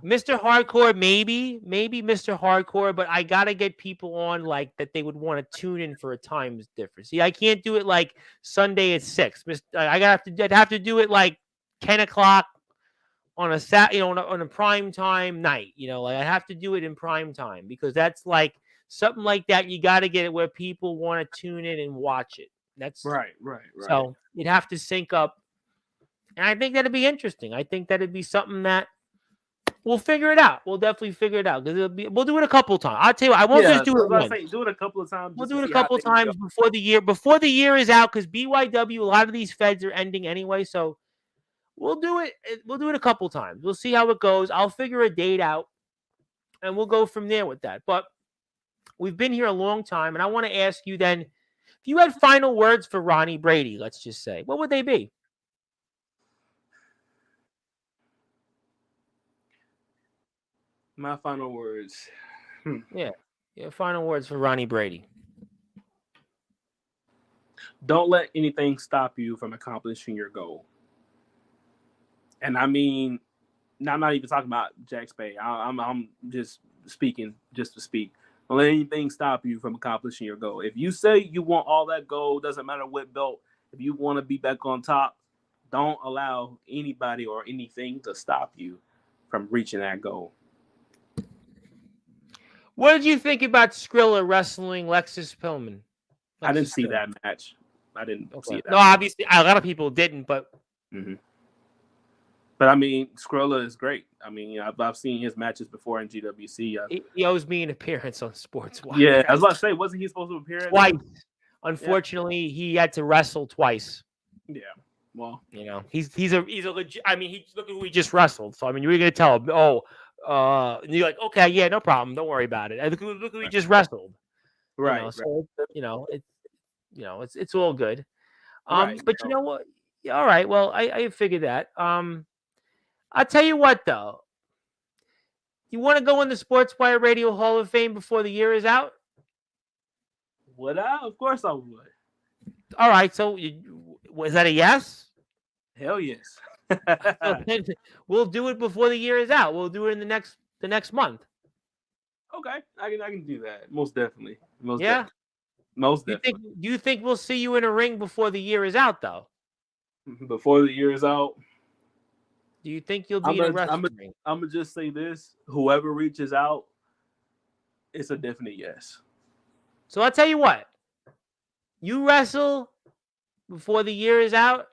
Mr. Hardcore, maybe Mr. Hardcore, but I gotta get people on like that they would want to tune in for a time difference. See, I can't do it like Sunday at 6. I'd have to do it like 10 o'clock on a on a prime time night. Like I have to do it in prime time because that's like something like that. You got to get it where people want to tune in and watch it. That's right. So you'd have to sync up, and I think that'd be interesting. I think that'd be something that we'll figure it out. We'll definitely figure it out because we'll do it a couple times. I'll tell you, I won't just do it once. Do it a couple of times. We'll do it a couple times before the year is out because BYW. A lot of these feds are ending anyway, so we'll do it. We'll do it a couple times. We'll see how it goes. I'll figure a date out, and we'll go from there with that. But we've been here a long time, and I want to ask you then. If you had final words for Ronnie Brady, let's just say, what would they be? My final words. Yeah, final words for Ronnie Brady. Don't let anything stop you from accomplishing your goal. And I mean, I'm not even talking about Jack Spade. I'm just speaking just to speak. Don't let anything stop you from accomplishing your goal. If you say you want all that gold, doesn't matter what belt, if you want to be back on top, don't allow anybody or anything to stop you from reaching that goal. What did you think about Skrilla wrestling Lexus Pillman? I didn't see that match. I didn't see that. No, obviously, a lot of people didn't, but... Mm-hmm. But I mean, Skrilla is great. I mean, I've seen his matches before in GWC. He owes me an appearance on Sportzwire. Yeah, I was about to say, wasn't he supposed to appear? Twice. Unfortunately, he had to wrestle twice. Yeah. Well, he's a legit. I mean, look at who he just wrestled. So I mean, you're gonna tell him, and you're like, okay, yeah, no problem, don't worry about it. Look who he just wrestled. Right. So it's all good. But you know what? All right. Well, I figured that. I'll tell you what, though. You want to go in the Sportswire Radio Hall of Fame before the year is out? Would I? Of course I would. All right. So, was that a yes? Hell yes. We'll do it before the year is out. We'll do it in the next month. Okay, I can do that. Most definitely. Most yeah. Definitely. Most definitely. Do you think we'll see you in a ring before the year is out, though? Before the year is out. Do you think you'll be in a wrestling ring? I'm gonna just say this: whoever reaches out, it's a definite yes. So I'll tell you what. You wrestle before the year is out,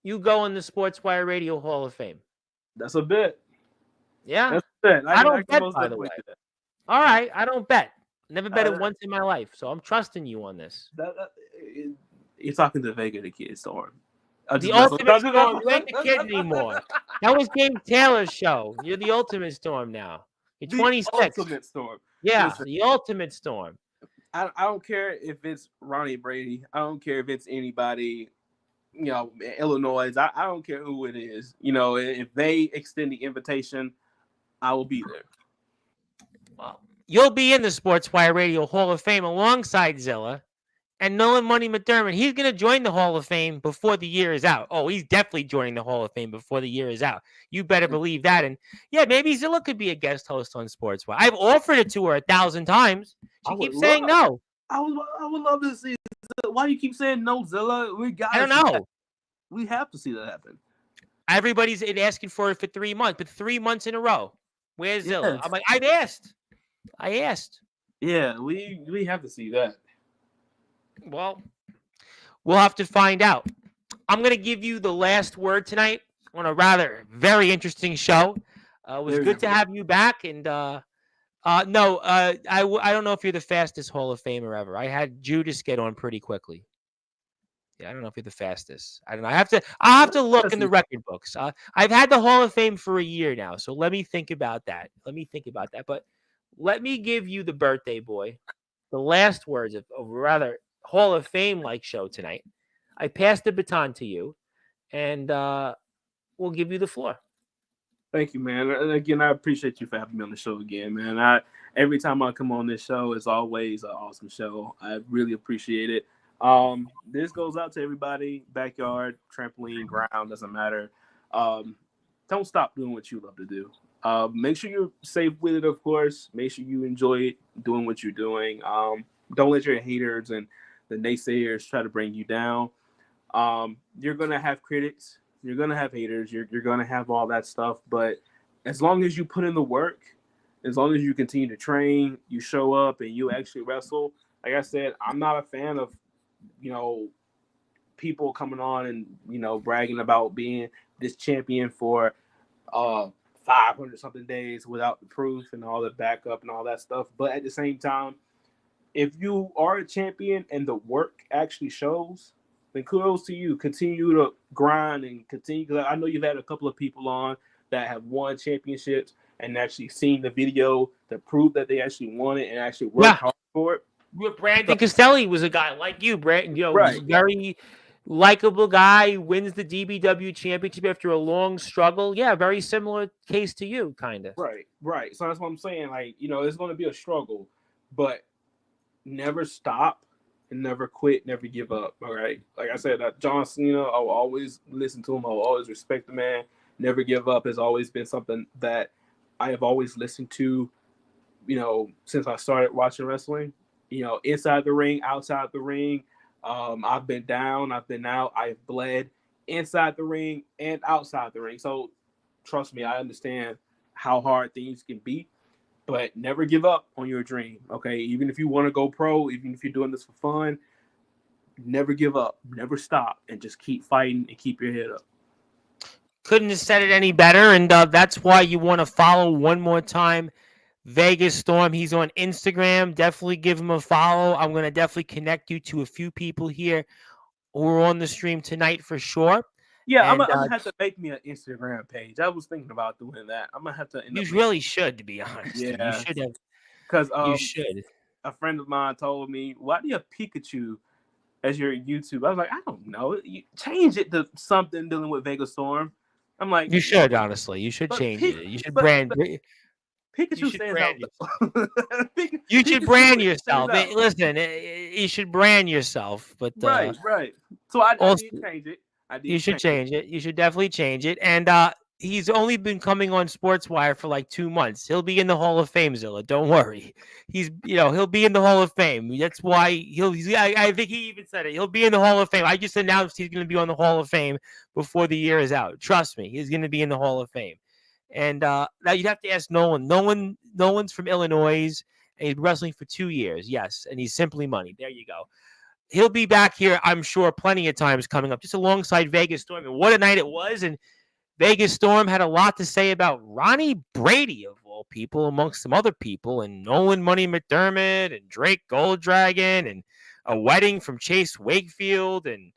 you go in the Sportswire Radio Hall of Fame. That's a bet. Yeah. That's a bet. I don't bet, by the way. All right, I don't bet. Never bet it once in my life, so I'm trusting you on this. You're talking to Vega, the kid Storm. The Ultimate Storm. You ain't the kid anymore. That was Game Taylor's show. You're the Ultimate Storm now. You're 26. The Ultimate Storm. Yeah, Listen, the Ultimate Storm. I don't care if it's Ronnie Brady. I don't care if it's anybody, Illinois. I don't care who it is. If they extend the invitation, I will be there. Well, you'll be in the Sportswire Radio Hall of Fame alongside Zilla and Nolan Money McDermott. He's going to join the Hall of Fame before the year is out. Oh, he's definitely joining the Hall of Fame before the year is out. You better believe that. And yeah, maybe Zilla could be a guest host on Sportswire. I've offered it to her 1,000 times. She keeps saying no. I would love to see. Why do you keep saying no, Zilla? I don't know. We have to see that happen. Everybody's asking for it for 3 months, but 3 months in a row. Where's Zilla? Yes. I'm like, I asked. Yeah, we have to see that. Well, we'll have to find out. I'm going to give you the last word tonight on a rather very interesting show. It was There good you to go. have you back. And I don't know if you're the fastest Hall of Famer ever. I had Judas get on pretty quickly. Yeah, I don't know if you're the fastest. I don't know. I'll have to look in the record books. I've had the Hall of Fame for a year now, so let me think about that. But let me give you the birthday boy, the last words of a rather Hall of Fame like show tonight. I pass the baton to you, and we'll give you the floor. Thank you, man. And again, I appreciate you for having me on the show again, man. Every time I come on this show, it's always an awesome show. I really appreciate it. This goes out to everybody, backyard, trampoline, ground, doesn't matter. Don't stop doing what you love to do. Make sure you're safe with it, of course. Make sure you enjoy it, doing what you're doing. Don't let your haters and the naysayers try to bring you down. You're going to have critics. You're going to have haters. You're going to have all that stuff. But as long as you put in the work, as long as you continue to train, you show up and you actually wrestle. Like I said, I'm not a fan of, people coming on and, bragging about being this champion for 500 something days without the proof and all the backup and all that stuff. But at the same time, if you are a champion and the work actually shows, then kudos to you. Continue to grind and continue. Because I know you've had a couple of people on that have won championships and actually seen the video to prove that they actually won it and actually worked hard for it. Brandon Castelli was a guy like you, Brandon. Right. Very likable guy. Wins the DBW championship after a long struggle. Yeah, very similar case to you, kind of. Right. So that's what I'm saying. Like, it's going to be a struggle, but never stop and never quit, never give up. All right. Like I said, John Cena, I'll always listen to him. I'll always respect the man. Never give up has always been something that I have always listened to, since I started watching wrestling. Inside the ring, outside the ring. I've been down, I've been out, I've bled inside the ring and outside the ring. So trust me, I understand how hard things can be, but never give up on your dream. Okay. Even if you want to go pro, even if you're doing this for fun, never give up, never stop, and just keep fighting and keep your head up. Couldn't have said it any better. And that's why you want to follow one more time Vega Storm. He's on Instagram. Definitely give him a follow. I'm going to definitely connect you to a few people here who are on the stream tonight for sure. Yeah, I'm going to have to make me an Instagram page. I was thinking about doing that. I'm going to have to. You really should, to be honest. Yeah. You should have. Because you should. A friend of mine told me, why do you have Pikachu as your YouTube? I was like, I don't know. You change it to something dealing with Vega Storm. I'm like, you should, honestly. You should change it. You should brand. Pikachu stands out. You should brand yourself. Listen, you should brand yourself. But right. So I did change it. You should change it. You should definitely change it. And he's only been coming on Sportswire for like 2 months. He'll be in the Hall of Fame, Zilla. Don't worry. He'll be in the Hall of Fame. That's why I think he even said it. He'll be in the Hall of Fame. I just announced he's going to be on the Hall of Fame before the year is out. Trust me, he's going to be in the Hall of Fame. And now you'd have to ask Nolan. Nolan's from Illinois, and he's been wrestling for 2 years. Yes, and he's Simply Money. There you go. He'll be back here, I'm sure, plenty of times coming up, just alongside Vega Storm. And what a night it was. And Vega Storm had a lot to say about Ronnie Brady, of all people, amongst some other people, and Nolan Money McDermott, and Drake Golddragon, and a wedding from Chase Wakefield, and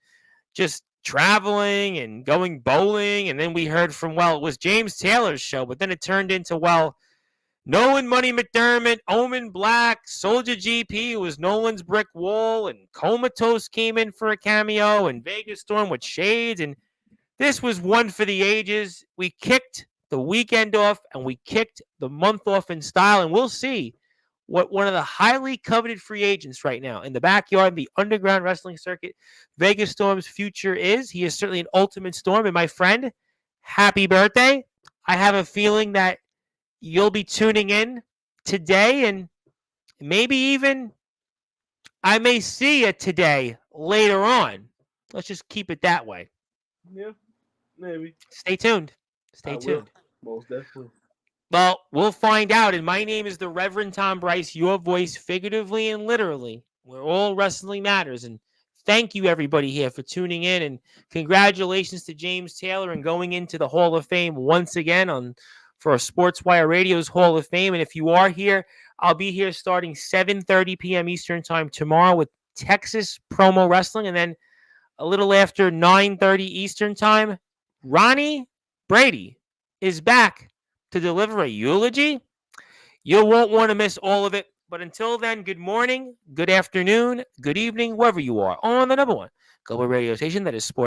just traveling and going bowling. And then we heard from, it was James Taylor's show, but then it turned into, Nolan Money McDermott, Omen Black, Soldier GP was Nolan's Brick Wall, and Comatose came in for a cameo, and Vega Storm with Shades, and this was one for the ages. We kicked the weekend off, and we kicked the month off in style, and we'll see what one of the highly coveted free agents right now in the backyard, the underground wrestling circuit, Vega Storm's future is. He is certainly an ultimate storm, and my friend, happy birthday. I have a feeling that you'll be tuning in today, and maybe even I may see you today later on. Let's just keep it that way. Yeah, maybe. Stay tuned. Stay tuned. Most definitely. Well, we'll find out. And my name is the Reverend Tom Bryce, your voice figuratively and literally, where all wrestling matters. And thank you, everybody here, for tuning in. And congratulations to James Taylor and going into the Hall of Fame once again for Sportswire Radio's Hall of Fame. And if you are here, I'll be here starting 7:30 p.m. Eastern Time tomorrow with Texas Promo Wrestling. And then a little after 9:30 Eastern Time, Ronnie Brady is back to deliver a eulogy. You won't want to miss all of it. But until then, good morning, good afternoon, good evening, wherever you are on the number one global radio station that is Sports.